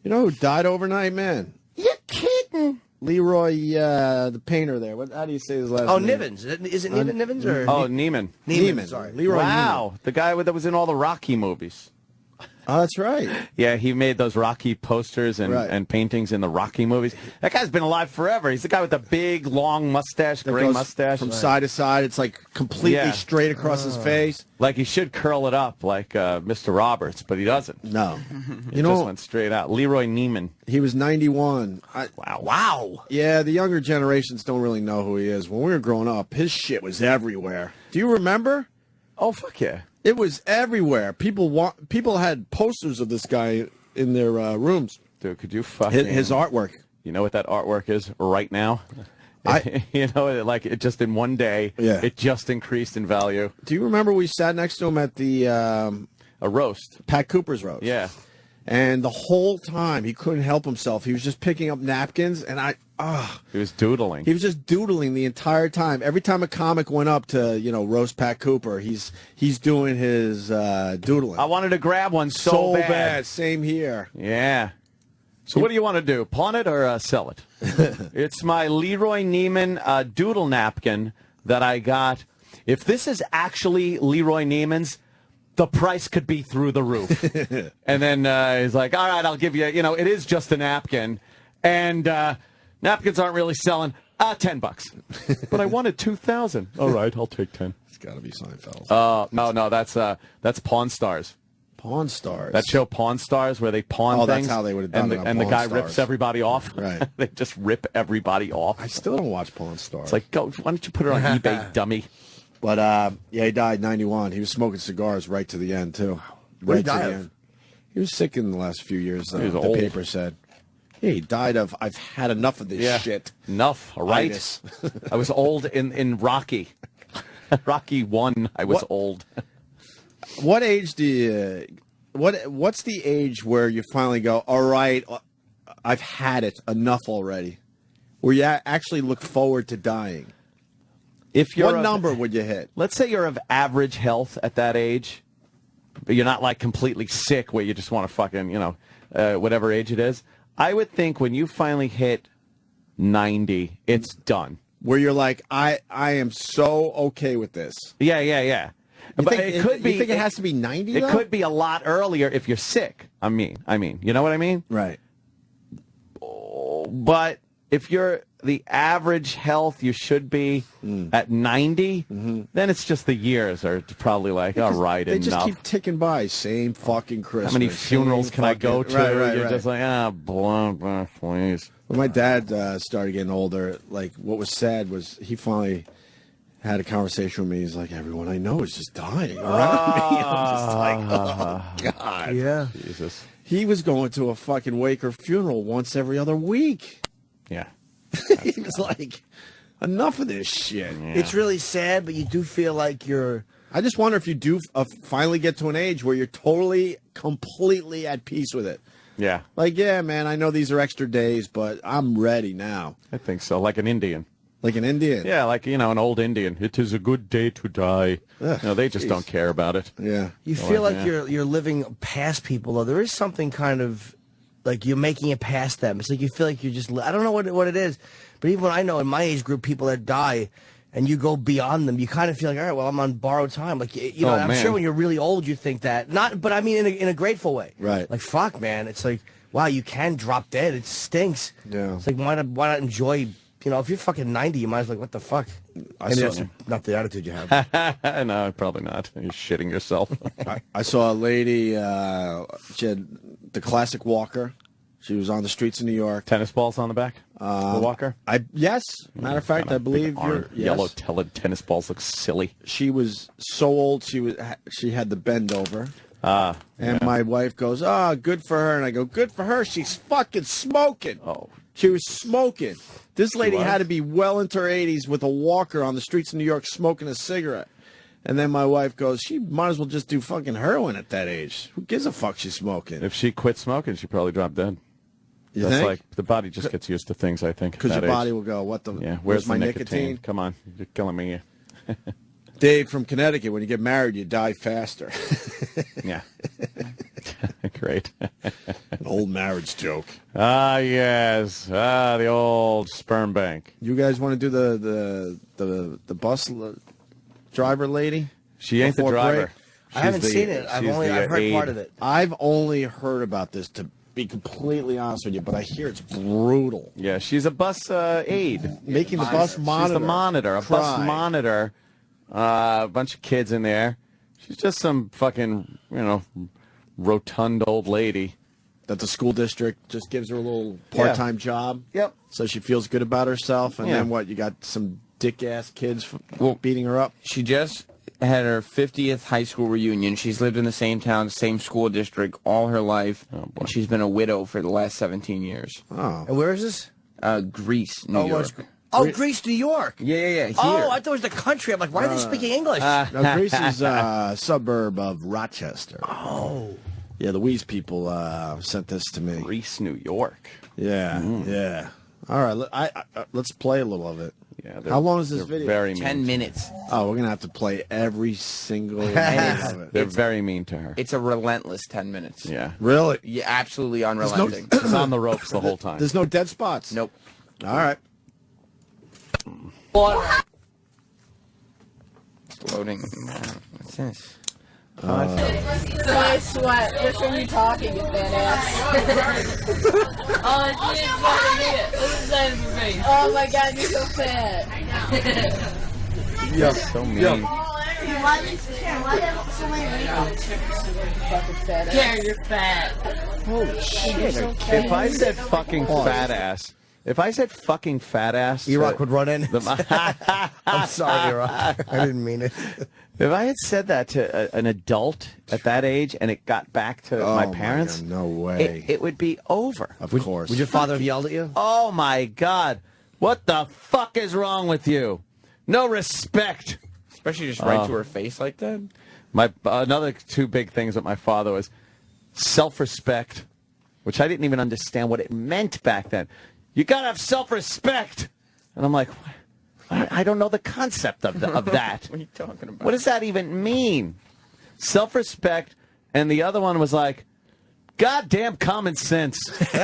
You know who died overnight, man? You're kidding. Leroy, the painter there. How do you say his last Oh, name? Nivens. Is it Nivens or? Oh, Neiman. Neiman. Sorry. Leroy Wow. The guy that was in all the Rocky movies. Oh, that's right. Yeah, he made those Rocky posters and, Right. and paintings in the Rocky movies. That guy's been alive forever. He's the guy with the big, long mustache, That gray goes mustache. from side to side. It's like completely Yeah. straight across his face. Like he should curl it up like Mr. Roberts, but he doesn't. No. It You just know, went straight out. Leroy Neiman. he was 91. Wow. Yeah, the younger generations don't really know who he is. When we were growing up, his shit was everywhere. Do you remember? Oh, fuck yeah. It was everywhere. People had posters of this guy in their rooms. Dude, could you fucking... His artwork. You know what that artwork is right now? You know, like it just in one day, Yeah. it just increased in value. Do you remember we sat next to him at the A roast. Pat Cooper's roast? Yeah. And the whole time he couldn't help himself. He was just picking up napkins, and He was doodling. he was just doodling the entire time. Every time a comic went up to roast Pat Cooper, he's doing his doodling. I wanted to grab one so bad. Same here. Yeah. So what do you want to do? Pawn it or sell it? It's my Leroy Neiman doodle napkin that I got. If this is actually Leroy Neiman's, the price could be through the roof. And then he's like, all right, I'll give you, it is just a napkin. And napkins aren't really selling. $10. But I wanted 2,000. All right, I'll take 10. It's got to be Seinfeld. No, that's Pawn Stars. Pawn Stars. That show Pawn Stars where they pawn Oh, things. that's how they would have done and it the, on and the Pawn guy Stars. rips everybody off. Right. They just rip everybody off. I still don't watch Pawn Stars. It's like, go. Why don't you put it on eBay, dummy? But yeah, he died 91. He was smoking cigars right to the end too. What did he Right to die the of? end. He was sick in the last few years. He was The old. paper said. Yeah, he died of. I've had enough of this shit. Enough, right? Itis. I was old in Rocky. Rocky 1, I was What? old. What age do you? What's the age where you finally go? All right, I've had it enough already. Where you actually look forward to dying. If you're What number would you hit? Let's say you're of average health at that age, but you're not like completely sick where you just want to fucking, whatever age it is. I would think when you finally hit 90, it's done. Where you're like, I am so okay with this. Yeah. You But think, it could be. You think it has to be 90? It though? could be a lot earlier if you're sick. I mean, you know what I mean? Right. But if you're the average health you should be at 90, then it's just the years are probably like, all right, They just enough. keep ticking by. Same fucking Christmas. How many funerals same can I go fucking- to? Right, You're right. just like, blah, blah, please. When my dad started getting older, like what was sad was he finally had a conversation with me. He's like, everyone I know is just dying around me. I'm just like, oh, God. Yeah. Jesus. He was going to a fucking wake or funeral once every other week. Yeah. He was like, enough of this shit. It's really sad, but you do feel like you're. I just wonder if you do finally get to an age where you're totally, completely at peace with it. Yeah, Like, yeah, man, I know these are extra days, but I'm ready now. I think so. Like an Indian. Like an Indian. Yeah, like, an old Indian. It is a good day to die. They just don't care about it. Yeah. You feel like you're living past people, though. There is something kind of like you're making it past them. It's like you feel like you're just, I don't know what it is, but even when I know in my age group people that die and you go beyond them, you kind of feel like, all right, well, I'm on borrowed time. Like, I'm sure when you're really old you think that. But I mean in a grateful way. Right. Like, fuck, man. It's like, wow, you can drop dead. It stinks. Yeah. It's like, why not enjoy, if you're fucking 90, you might as well, what the fuck? That's not the attitude you have. No, probably not. You're shitting yourself. I saw a lady, she had the classic walker. She was on the streets of New York. Tennis balls on the back? The walker? Yes. Matter of fact, I believe yellow tennis balls look silly. She was so old, she had the bend over. And my wife goes, good for her. And I go, good for her. She's fucking smoking. Oh. She was smoking. This lady had to be well into her 80s with a walker on the streets of New York smoking a cigarette. And then my wife goes, she might as well just do fucking heroin at that age. Who gives a fuck she's smoking? If she quit smoking, she'd probably drop dead. You That's think? Like the body just gets used to things, I think. Because your body will go, what the? Yeah, where's my nicotine? Come on, you're killing me. Dave from Connecticut, when you get married, you die faster. Yeah. Great. An old marriage joke. Yes. The old sperm bank. You guys want to do the bus driver lady? She ain't the driver. Break? I haven't seen it. I've heard part of it. I've only heard about this, to be completely honest with you, but I hear it's brutal. Yeah, she's a bus aide. Making the bus monitor. She's the monitor. A bus monitor. A bunch of kids in there. She's just some fucking, rotund old lady. That the school district just gives her a little part-time job. Yep. So she feels good about herself. And then what? You got some dick-ass kids beating her up? She just had her 50th high school reunion. She's lived in the same town, same school district all her life. Oh, boy. And she's been a widow for the last 17 years. Oh. And where is this? Greece, New York. Greece, New York. Yeah. Here. Oh, I thought it was the country. I'm like, why are they speaking English? No, Greece is a suburb of Rochester. Oh. Yeah, the Wheeze people sent this to me. Greece, New York. Yeah, yeah. All right, let's play a little of it. Yeah. How long is this video? Very mean. 10 minutes. Oh, we're going to have to play every single minute of it. They're very mean to her. It's a relentless 10 minutes. Yeah. Really? Yeah, absolutely unrelenting. She's on the ropes the whole time. There's no dead spots? Nope. All right. It's loading. What's this? I sweat. Which one are you talking, you fat ass? Oh, she didn't want to do it. Listen to me. Oh my god, you're so fat. Yeah. So mean. Karen, you're fat. Holy shit. If I said fucking fat ass. If I said fucking fat ass. E-Rock would run in. I'm sorry, E-Rock. I didn't mean it. If I had said that to an adult at that age and it got back to my parents, God, no way. it would be over. Of course. Would your father have yelled at you? Oh, my God. What the fuck is wrong with you? No respect. Especially just right to her face like that. My another two big things with my father was self-respect, which I didn't even understand what it meant back then. You got to have self-respect. And I'm like, I don't know the concept of that. What are you talking about? What does that even mean? Self-respect, and the other one was like, goddamn common sense. And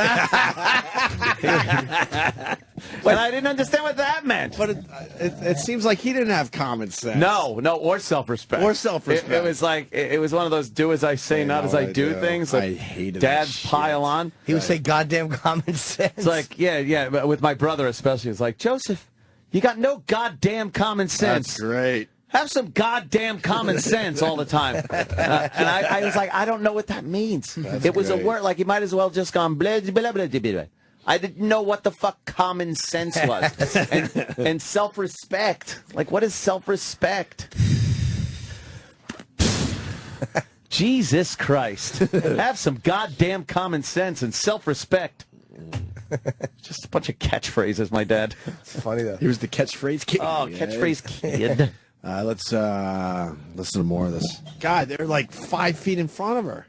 I didn't understand what that meant. But it seems like he didn't have common sense. No, or self-respect. Or self-respect. It was like, it was one of those do as I say, not as I do things. Like I hated dads that shit. pile on. He would say goddamn common sense. It's like, yeah, but with my brother especially, it's like, Joseph, you got no goddamn common sense. That's great. Have some goddamn common sense all the time. And I was like, I don't know what that means. It was great. a word, like you might as well just gone blah, blah, blah, blah, blah. I didn't know what the fuck common sense was. and self-respect. Like, what is self-respect? Jesus Christ. Have some goddamn common sense and self-respect. Just a bunch of catchphrases, my dad. It's funny, though. He was the catchphrase kid. Oh, catchphrase kid. Let's listen to more of this. God, they're like 5 feet in front of her.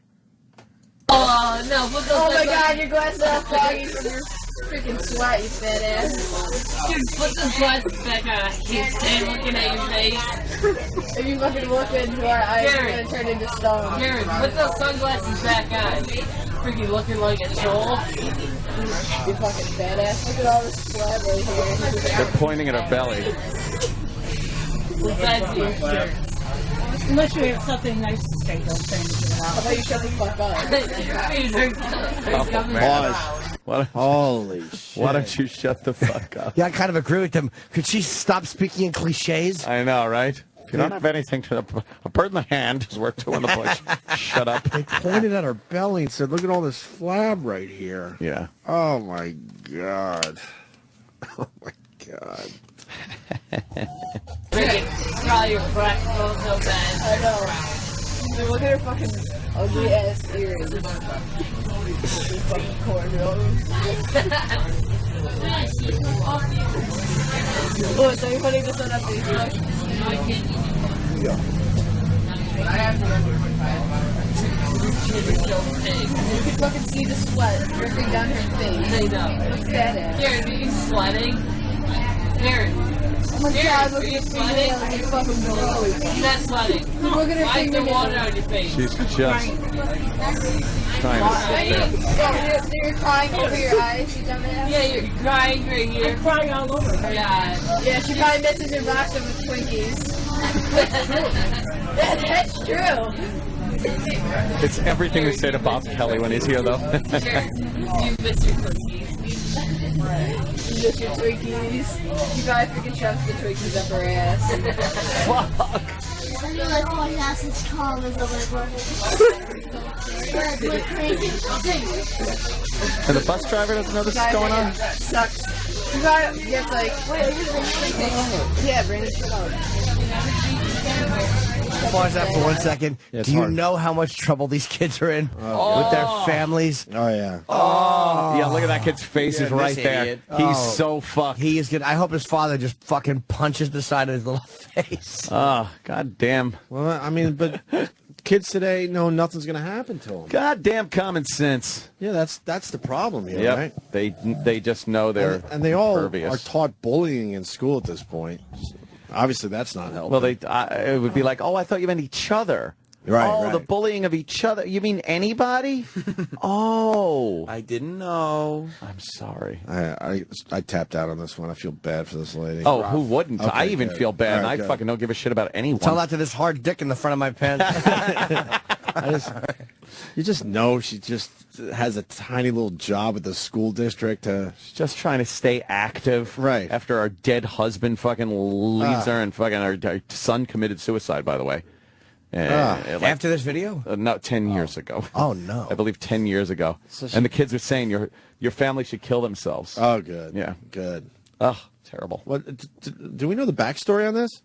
Oh no! Oh my god, your glasses are foggy from your freaking sweat, you fat ass. Dude, put the glasses back on. I can't stand looking at your face. If you fucking look into our eyes, you're gonna turn into stone. Karen, put those sunglasses back on. Freaking looking like a troll. You fucking fat ass. Look at all this sweat right here. They're pointing at her belly. Besides your shirt. Unless you have something nice to say, don't say anything How about about you shut the fuck up? Holy shit. Why don't you shut the fuck up? Yeah, I kind of agree with them. Could she stop speaking in cliches? I know, right? If you don't have anything to... A bird in the hand is worth two in the bush. Shut up. They pointed at her belly and said, look at all this flab right here. Yeah. Oh, my God. Oh, my God. Probably your breath smells so bad. I know. Dude, look at her fucking ugly ass earrings. Fucking cornrows. Oh, so you're putting this on a Facebook? Yeah. You can fucking see the sweat dripping down her face. I know. Look at that ass. Karen, are you sweating? Karen. Oh my God, look at your fingernails and your fucking nose. You're not sweating. Look at her Why is there water fingernails. on your face? She's just trying to sit there. Oh, you're crying over your eyes, you dumbass. Yeah, you're crying right here. it. Crying all over. Yeah. Yeah, she probably misses her box of Twinkies. That's true. It's everything we say to Bob Kelly when he's here, though. Sure. You miss your cookies. You miss your Twinkies. You probably freaking shoves the Twinkies up her ass. Fuck. I realize my ass is calm as a liberal. And the bus driver doesn't know this is going on? Sucks. You got it. It's like, yeah, Brandon, shut up. Pause that for 1 second. Yeah, it's Do you hard. know how much trouble these kids are in with their families? Oh, yeah. Yeah, look at that kid's face is right this there. idiot. He's so fucked. He is good. I hope his father just fucking punches the side of his little face. Oh, goddamn. Well, I mean, but kids today know nothing's going to happen to them. Goddamn common sense. Yeah, that's the problem here, Yep. right? They just know they're And they all impervious. are taught bullying in school at this point. Obviously, that's not helping. Well, it would be like, oh, I thought you meant each other. Right, Oh, right. the bullying of each other. You mean anybody? Oh. I didn't know. I'm sorry. I tapped out on this one. I feel bad for this lady. Oh, who wouldn't? Okay, I even good. feel bad, All and right, I good. fucking don't give a shit about anyone. Tell that to this hard dick in the front of my pants. You just know she just has a tiny little job at the school district. She's just trying to stay active. Right. After our dead husband fucking leaves her, and fucking our son committed suicide, by the way. After this video? No, 10 years ago. Oh, no. I believe 10 years ago. And the kids were saying your family should kill themselves. Oh, good. Yeah. Good. Oh, terrible. What? Do we know the backstory on this?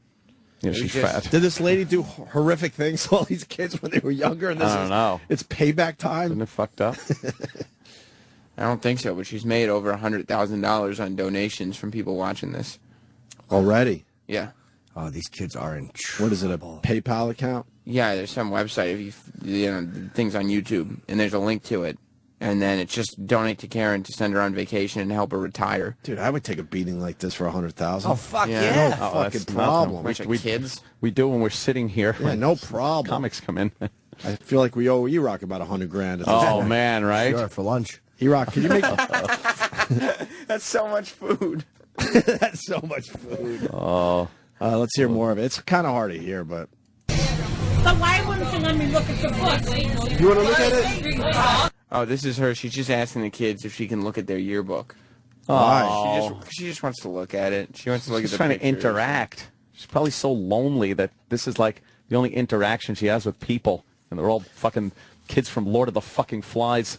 Yeah, she's fat. Did this lady do horrific things to all these kids when they were younger? And this I don't know. It's payback time. Isn't it fucked up? I don't think so, but she's made over $100,000 on donations from people watching this. Already? Yeah. Oh, these kids are in trouble. What is it, a PayPal account? Yeah, there's some website, if you know, things on YouTube, and there's a link to it. And then it's just donate to Karen to send her on vacation and help her retire. Dude, I would take a beating like this for $100,000. Oh, fuck Yeah. yeah. No fucking that's problem. Bunch of kids. We do when we're sitting here. Yeah, no problem. Comics come in. I feel like we owe E-Rock about $100,000 at this Oh, point. man, right? Sure, for lunch. E-Rock, can you make... That's so much food. That's so much food. Oh. Let's hear more of it. It's kind of hard to hear, but... But why wouldn't you let me look at the book? You want to look at it? Oh, this is her. She's just asking the kids if she can look at their yearbook. Why? She just wants to look at it. She wants to look She's at the trying to pictures. interact. She's probably so lonely that this is like the only interaction she has with people. And they're all fucking kids from Lord of the fucking Flies.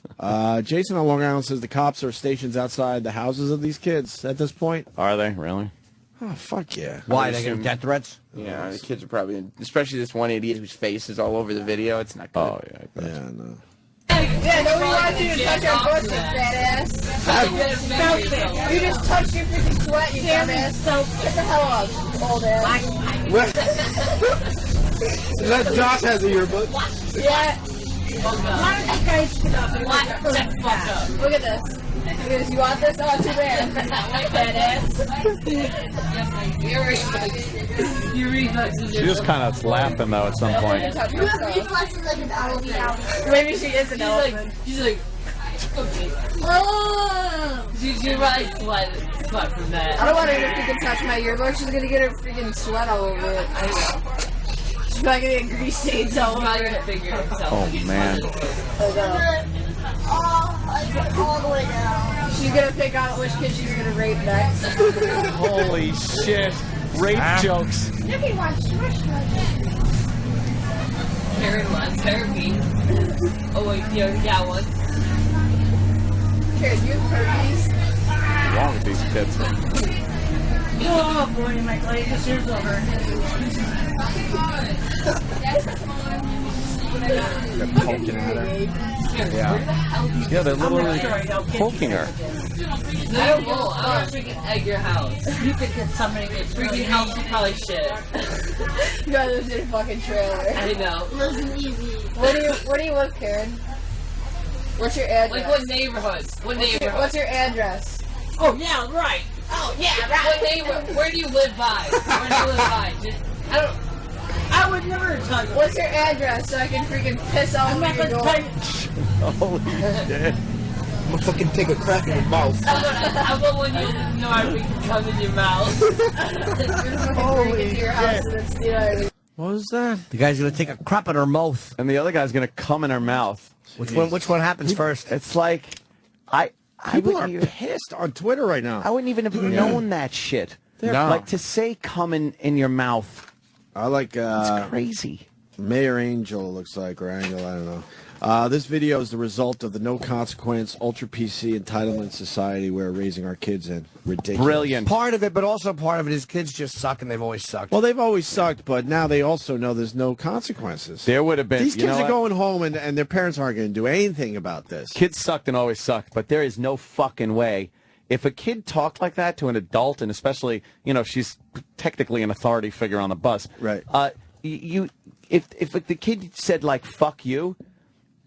Jason on Long Island says the cops are stationed outside the houses of these kids at this point. Are they? Really? Oh, fuck yeah. Why? They get death threats? Yeah, the kids are probably, especially this one idiot whose face is all over the video. It's not good. Oh, yeah. I bet. Yeah, no. Yeah, nobody wants you to touch our pussy, fat ass. You just touched your freaking sweat, you dumbass. So get the hell up, old ass. That Josh has a yearbook. Yeah, Why don't you guys get up and What the fuck up? look at this. Because you want this? Oh, too bad. Badass. Your reflexes. She was kind of laughing though at some point. You have reflexes like an elephant. Maybe she is an elephant. She's like. She probably sweat from that. I don't want her to freaking touch my earbud. She's gonna get her freaking sweat all over it. I know. She's probably gonna get grease stains all over it. Oh man. All the way down. She's gonna pick out which kid she's gonna rape next. Holy shit. Rape jokes. Nobody wants to rush Karen wants therapy. Oh wait, you already got one. Karen, you have herpes? What's wrong with these kids? Oh boy, my glacier year's over. They're poking at her. Yeah, they're literally poking her. No, well, I'm not freaking at your house. You could get somebody to Freaking house is probably shit. You guys live in a fucking trailer. I know. Listen easy. Where do you live, Karen? What's your address? Like what neighborhood? What neighborhood? What's your address? Oh yeah, right. Oh yeah, right. What neighborhood? Where do you live by? Where do you live by? Just, I don't. I would never tell you. What's your address so I can freaking piss off I'm not your gonna door? tell you. Holy shit. I'm gonna fucking take a crack in your mouth. How about when you know I freaking come in your mouth? Holy into your house and then steal everything. What was that? The guy's gonna take a crap in her mouth. And the other guy's gonna come in her mouth. Which one happens first? It's like I People are wouldn't pissed on Twitter right now. I wouldn't even have known that shit. No. Like to say coming in your mouth. I like It's crazy. Mayor Angel looks like, or Angel, I don't know. This video is the result of the no consequence, ultra PC entitlement society we're raising our kids in. Ridiculous. Brilliant. Part of it, but also part of it is kids just suck and they've always sucked. Well, they've always sucked, but now they also know there's no consequences. There would have been. These you kids know are what? going home and their parents aren't going to do anything about this. Kids sucked and always sucked, but there is no fucking way. If a kid talked like that to an adult, and especially, if she's technically an authority figure on the bus, Right. If the kid said like "fuck you,"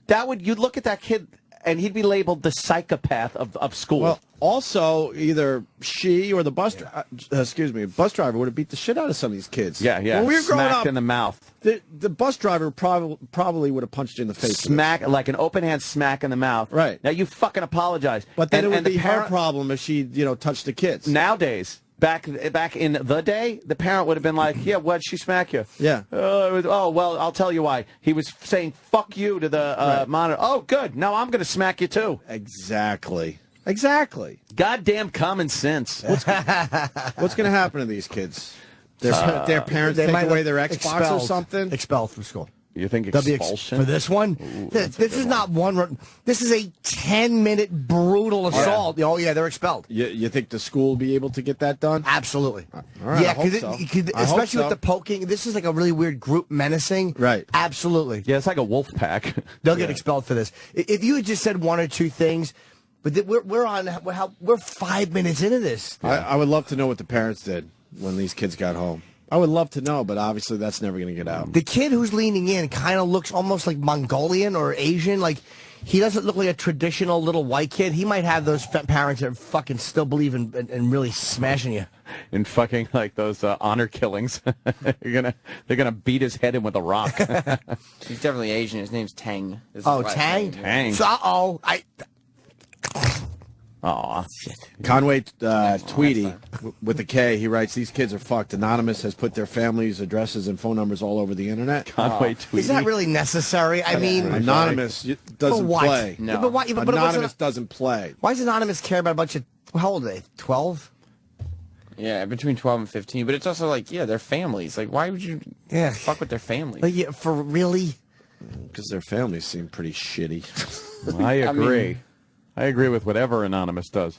you'd look at that kid and he'd be labeled the psychopath of school. Well, also, either she or the bus driver would have beat the shit out of some of these kids. yeah. When we were growing Smacked up, in the mouth. the bus driver probably would have punched you in the face. Smack, like an open hand smack in the mouth. Right. Now you fucking apologize. But then And- it would and the be her parent- problem if she, touched the kids. Nowadays, back in the day, the parent would have been like, "Yeah, what'd she smack you?" Yeah. Oh, well, I'll tell you why. He was saying "fuck you" to the monitor. Oh, good. Now I'm going to smack you too. Exactly. Goddamn common sense. What's going to happen to these kids? Their parents take away their Xbox or something? Expelled from school. You think They'll be expulsion? for this one? This is not one. This is a 10-minute brutal assault. Oh yeah, they're expelled. You think the school will be able to get that done? Absolutely. All right, yeah, I hope so. especially with the poking. This is like a really weird group menacing. Right. Absolutely. Yeah, it's like a wolf pack. They'll get expelled for this. If you had just said one or two things, but we're 5 minutes into this. I would love to know what the parents did when these kids got home. I would love to know, but obviously that's never going to get out. The kid who's leaning in kind of looks almost like Mongolian or Asian. Like, he doesn't look like a traditional little white kid. He might have those parents that fucking still believe in really smashing you. In fucking like those honor killings, they're gonna beat his head in with a rock. He's definitely Asian. His name's Tang. This is Oh, his last Tang? name. Tang. So, Aw, Conway Tweedy with the K, he writes, "These kids are fucked. Anonymous has put their families' addresses and phone numbers all over the internet." Conway Tweedy. is that really necessary? I mean, Anonymous doesn't For what? play. No. But why, but Anonymous doesn't play. why does Anonymous care about a bunch of, how old are they? 12? Yeah, between 12 and 15. But it's also like, they're families. Like, why would you fuck with their families? Like, yeah, for really? Because their families seem pretty shitty. I agree. mean- I agree with whatever Anonymous does.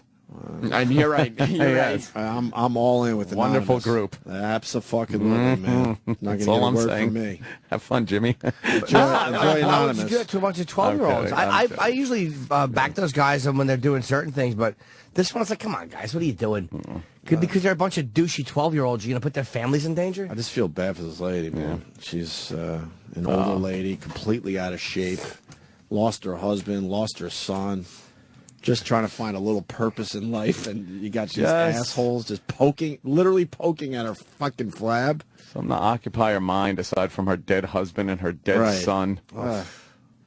You're right. You're right. I'm all in with Anonymous. Wonderful group. Absolutely, man. Not That's gonna all get a I'm word saying. from me. Have fun, Jimmy. Enjoy I would Anonymous. do it to a bunch of 12-year-olds. I'm kidding. I usually back those guys when they're doing certain things, but this one's like, come on, guys, what are you doing? Because they're a bunch of douchey 12-year-olds, you're going to put their families in danger? I just feel bad for this lady, man. She's an older lady, completely out of shape. Lost her husband, lost her son. Just trying to find a little purpose in life, and you got these assholes just literally poking at her fucking flab. Something to occupy her mind aside from her dead husband and her dead son.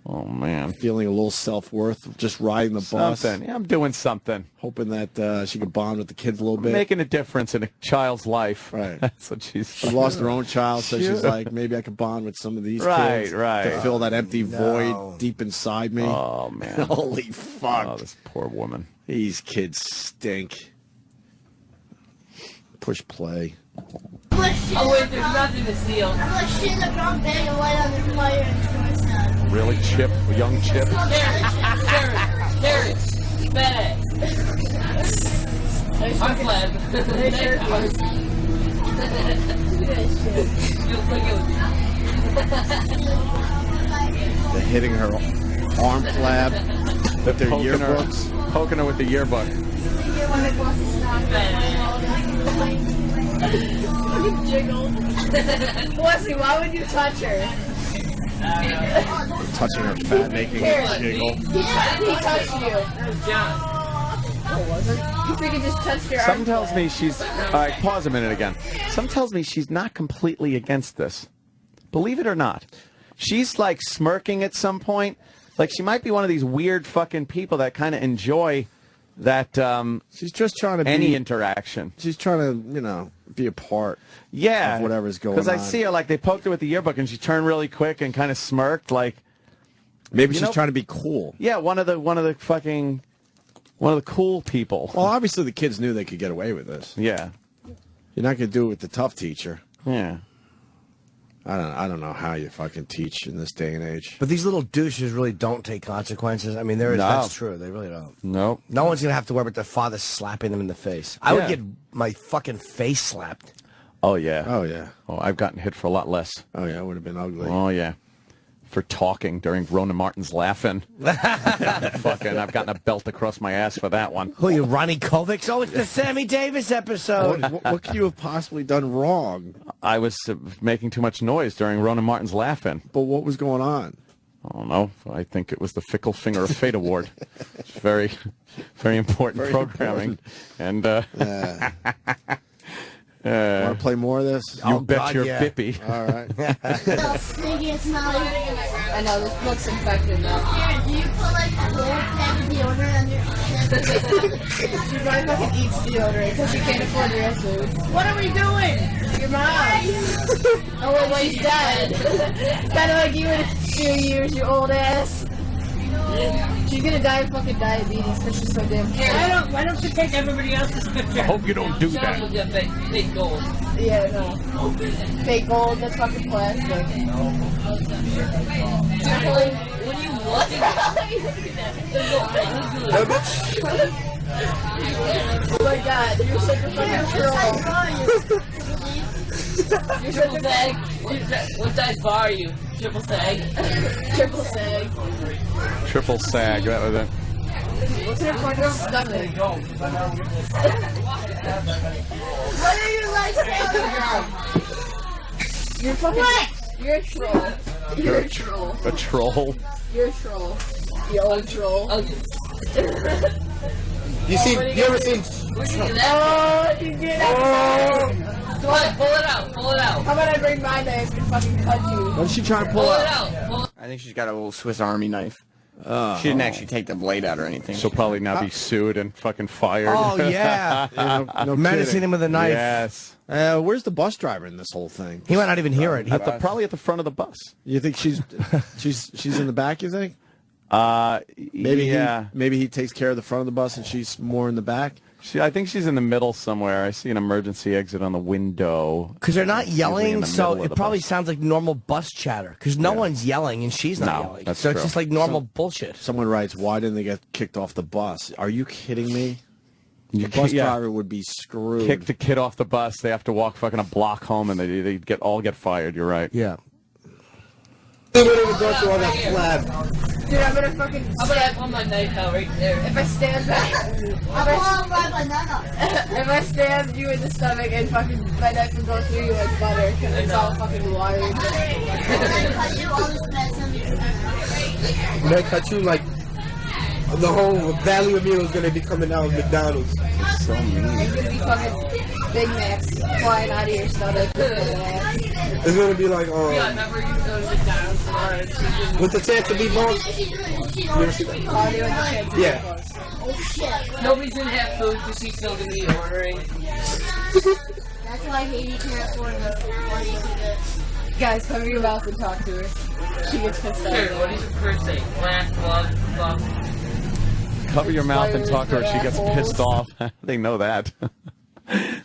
Oh, man. Feeling a little self-worth, just riding the bus. Something. Yeah, I'm doing something. Hoping that she could bond with the kids a little bit. Making a difference in a child's life. Right. That's what she's She lost her own child, so she's like, maybe I could bond with some of these kids. To fill that empty void deep inside me. Oh, man. Holy fuck. Oh, this poor woman. These kids stink. Push play. Oh, wait, there's nothing to steal. I'm gonna shit in a brown bag and light on the fire and it's gonna sound. Really, Chip? Young Chip? Carrots. FedEx. I'm glad. They're hitting her arm flab with their yearbooks. Poking her with the yearbook. Jiggle. Wesley, why would you touch her? Touching her fat, making her jiggle. He touched you. Oh, was it? You freaking just touched your arm. Something tells me she's... All right, pause a minute again. Something tells me she's not completely against this. Believe it or not. She's, like, smirking at some point. Like, she might be one of these weird fucking people that kind of enjoy that... she's just trying to any interaction. She's trying to, you know, be a part of whatever's going on. Because I see her, like, they poked her with the yearbook, and she turned really quick and kind of smirked, like... Maybe she's trying to be cool. Yeah, one of the cool people. Well, obviously the kids knew they could get away with this. Yeah. You're not going to do it with the tough teacher. Yeah. I don't know how you fucking teach in this day and age. But these little douches really don't take consequences. I mean, that's true. They really don't. Nope. No one's going to have to worry about their father slapping them in the face. I would get my fucking face slapped. Oh, yeah. Oh, yeah. Oh, I've gotten hit for a lot less. Oh, yeah, it would have been ugly. Oh, yeah. For talking during Rona Martin's laughing. Fucking, I've gotten a belt across my ass for that one. Who are you, Ronnie Kovacs? Oh, it's the Sammy Davis episode. What could you have possibly done wrong? I was making too much noise during Rona Martin's laughing. But what was going on? I don't know. I think it was the Fickle Finger of Fate Award. It's very, very important programming. And, want to play more of this? You bet your bippy. All right. I know, this looks infected now. Here, do you put like a little pack of deodorant on your She probably fucking eats deodorant because she can't afford real food. What are we doing? Your mom. Oh, wait, she's dead. Kind of like you in a few years, you old ass. She's gonna die of fucking diabetes because she's so damn cute. Why don't you take everybody else's picture? I hope you don't do that. Fake gold. Yeah, no. Fake gold, that's fucking plastic. What are you looking at? Oh my god, you're such a fucking troll. Triple sag. What size bar are you? Triple sag. Triple sag. Triple sag, that was it. What's her fucking stomach? What are you like saying? You're fucking... You're a troll. You're a troll. A troll? You're a troll. You old troll. You ever seen... Oh, you get it. Come on, pull it out. Pull it out. How about I bring my knife and fucking cut you? What is she trying to pull Pull it out? out. I think she's got a little Swiss Army knife. She didn't actually take the blade out or anything. She'll probably now be sued and fucking fired. Oh, yeah. No Menacing kidding. him with a knife. Yes. Where's the bus driver in this whole thing? He might not even hear it. Probably at the front of the bus. You think she's in the back? You think? Yeah. Maybe he takes care of the front of the bus and she's more in the back. I think she's in the middle somewhere. I see an emergency exit on the window. Because they're not yelling, so middle of it the probably bus. sounds like normal bus chatter. Because no one's yelling and she's not yelling. That's so true. it's just like normal bullshit. Someone writes, "Why didn't they get kicked off the bus?" Are you kidding me? The bus driver would be screwed. Kick the kid off the bus. They have to walk fucking a block home, and they get fired. You're right. Yeah. Dude, I'm gonna fucking I'm gonna pull my knife out right there. if I stand back, if I stab you in the stomach and fucking my knife will go through you like butter because it's all fucking wired. I'm gonna cut you all this medicine. They cut you like The whole value meal is gonna be coming out of McDonald's. It's so mean. It's gonna be fucking Big Macs flying out of your stomach. It's gonna be like, Yeah, I remember you go to McDonald's tomorrow. with the chance to be bones. You ever see that? Yeah. Nobody's gonna have food because she's still gonna be ordering. That's why Haiti can't afford this. Guys, cover your mouth and talk to her. She gets pissed off. Here, what did you first say? Laugh, love. Cover your mouth and talk to her. She gets pissed off. They know that.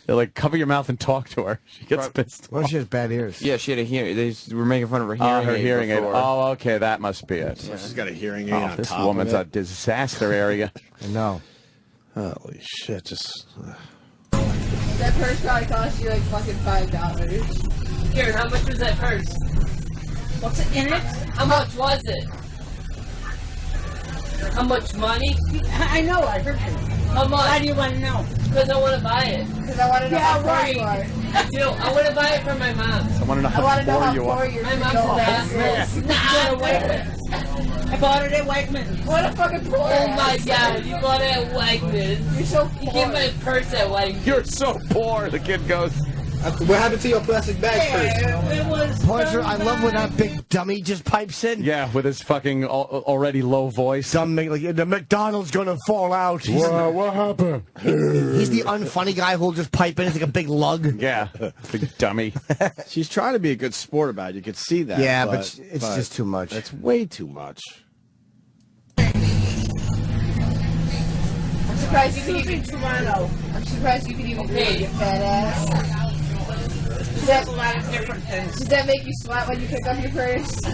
They're like, cover your mouth and talk to her. She gets pissed Well, off. she has bad ears. Yeah, she had a hearing. They were making fun of her hearing Oh, her aid hearing aid. before. Oh, okay, that must be it. She's got a hearing aid Oh, on this top woman's of a it. disaster area. I know. Holy shit! Just That purse probably cost you like fucking $5. Here, how much was that purse? What's in it? How much was it? How much money? I know, I heard you. How much? Why do you want to know? Because I want to buy it. Because I want to know how poor you are. I do. I want to buy it for my mom. I want to know I want to know how how poor you poor are. your My mom's freaking a ass bad is. Nah, wait. I bought it at Wegmans. What a fucking poor Oh my ass. god, you bought it at Wegmans. You're so You poor. get my purse at Wegmans. You're so poor, the kid goes. What happened to your plastic bag purse? It was. Pointer, I love when that big dummy just pipes in. Yeah, with his fucking already low voice. Dumb, like, the McDonald's gonna fall out. What happened? He's the unfunny guy who'll just pipe in. He's like a big lug. Yeah, big dummy. she's trying to be a good sport about it. You could see that. Yeah, but it's just too much. It's way too much. I'm surprised you can even Toronto. I'm surprised you can even do it, you fat ass. There's a lot of different things. Does that make you sweat when you pick up your purse?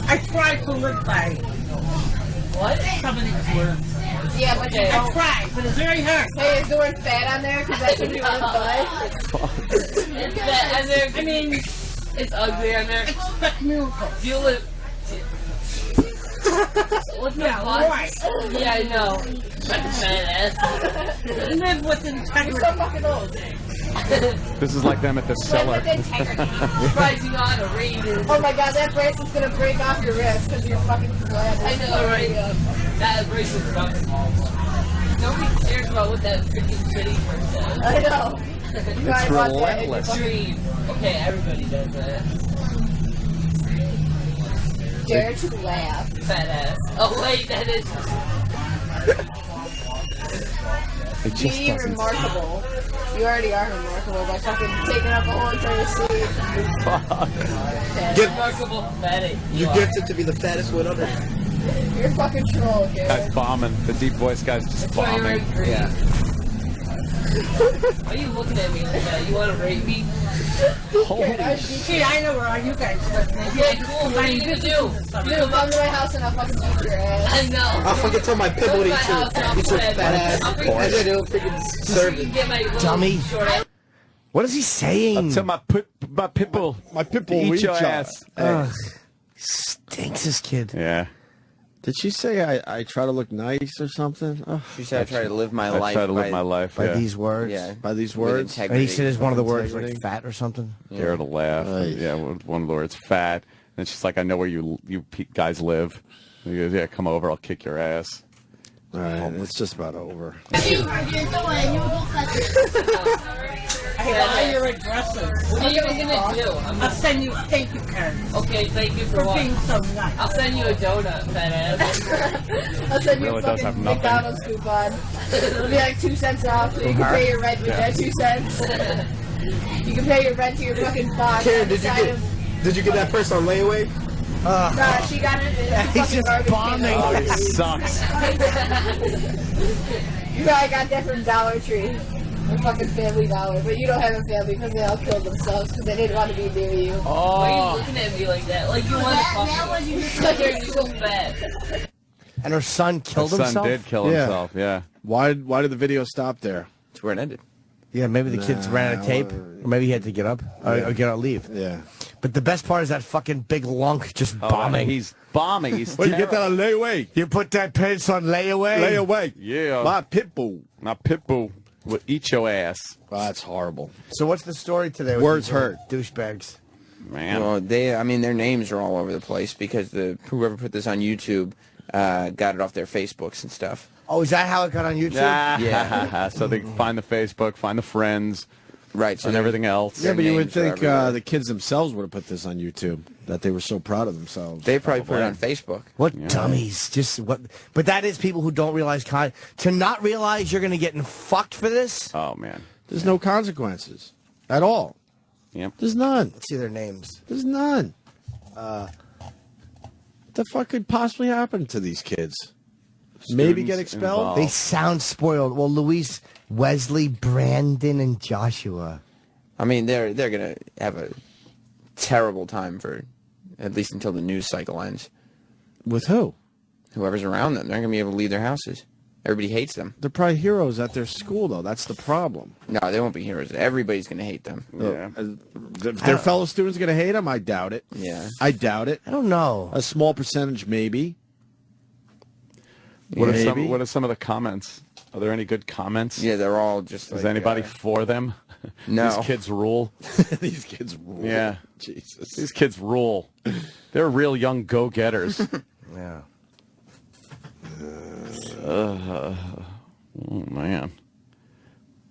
I tried to live by What? some of these words. Yeah, but you I don't. tried, but it's very hard. Hey, is the word fat on there? Because that's what you want to buy. It's bad. And there, I mean, it's ugly on there. expect miracles. Do you live? What's the Yeah, cost? right. Yeah, I know. Fat ass. Live with You're integrity. so fucking old. This is like them at the Live cellar. with integrity. Surprised you know how to read it. Oh my god, that bracelet's gonna break off your wrist because you're fucking flat. I know, right? That bracelet sucks. Nobody cares about what that freaking shitty person says. I know. You guys want that in your relentless. fucking Dream. Okay, everybody does that. dare to laugh. Fat ass. Oh wait, that is. It just Be doesn't. remarkable. You already are remarkable by fucking taking up a whole entire seat. Get- Remarkable fatty. You gifted to be the fattest one under. You're a fucking troll, kid. Guy's bombing. The deep voice guy's just That's why you're bombing. in green. Yeah. Why are you looking at me like that? You want to rape me? Holy See, I know where all you guys live. Maybe Yeah, cool. What are you gonna do? Dude, come to my house and I'll fucking beat your ass. I know. I'll fucking tell my pit bull to Go to my house and I'll eat your put fat it- ass. I'll bring And it- then he'll freaking serve You it. get my little Dummy. short ass. What is he saying? Tell my pit bull. My pit bull Eat will your eat ya. ass. Ugh. Stinks, this kid. Yeah. Did she say I try to look nice or something? Ugh. She said I try to live my I life. try to live by- my life. By Yeah. these words. Yeah. By these with words? And he said it's one of the words Integrity. like fat or something. Dare to laugh. Right. Yeah, one of the words, fat. And she's like, I know where you guys live. And he goes, yeah, come over. I'll kick your ass. All right, it's just about over. I got all your addresses. What are you gonna do? I'll send you thank you cards Okay, thank you for for what? being so nice. I'll send you a donut, fat ass. I'll send you Really a does have fucking nothing. McDonald's coupon. It'll be like 2 cents off, so you can pay your rent with that 2 cents. You can pay your rent to your fucking box. Karen, on the side of- did you get that purse on layaway? Nah, she got it. He's just bombing. Oh, it sucks. You probably got that from Dollar Tree. Or fucking Family Dollar. But you don't have a family because they all killed themselves because they didn't want to be near you. Why Oh. are you looking at me like that? Like you want to fuck me? Like you're so fat. And her son Her killed son himself? did kill Yeah. himself, yeah. Why did the video stop there? That's where it ended. Yeah, maybe the kids ran out of tape. Or maybe he had to get up. Or get out, leave. Yeah. But the best part is that fucking big lunk just Oh, bombing. he's bombing. He's Well, you get that on layaway. You put that pants on layaway? Layaway. Yeah. My pit bull. My pit bull will eat your ass. Oh, that's horrible. So what's the story today? With Words these hurt. Douchebags. Man. Well, their names are all over the place because whoever put this on YouTube got it off their Facebooks and stuff. Oh, is that how it got on YouTube? Yeah. So they find the Facebook, find the friends, right, and everything else. Yeah, but you would think the kids themselves would have put this on YouTube, that they were so proud of themselves. They probably put it on Facebook. What dummies? Just what? But that is people who don't realize to not realize you're going to get fucked for this. Oh man, there's no consequences at all. Yep. There's none. Let's see their names. There's none. What the fuck could possibly happen to these kids? Maybe get expelled? involved. They sound spoiled. Well, Luis, Wesley, Brandon, and Joshua. I mean, they're gonna have a terrible time for at least until the news cycle ends. With who? Whoever's around them. They're not gonna be able to leave their houses. Everybody hates them. They're probably heroes at their school, though. That's the problem. No, they won't be heroes. Everybody's gonna hate them. Yeah. Their fellow students going to hate them? I doubt it. Yeah. I doubt it. I don't know. A small percentage, maybe. What Maybe. are some of the comments? Are there any good comments? Yeah, they're all just. Is anybody for them? No. These kids rule. These kids rule. Yeah. Jesus. These kids rule. They're real young go-getters. Yeah. Oh man.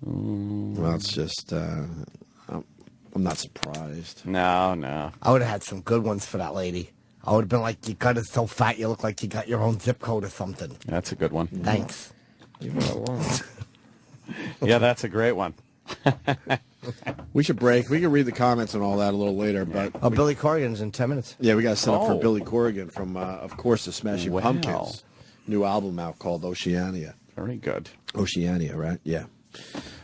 Well, it's just. I'm not surprised. No. I would have had some good ones for that lady. I would have been like, you got it so fat you look like you got your own zip code or something. That's a good one. Thanks. Yeah, that's a great one. We should break. We can read the comments and all that a little later, but Oh, Billy Corgan's in 10 minutes. yeah, we got to set up for Oh. Billy Corgan from, of course, the Smashing Wow. Pumpkins. New album out called Oceania. Very good. Oceania, right? Yeah.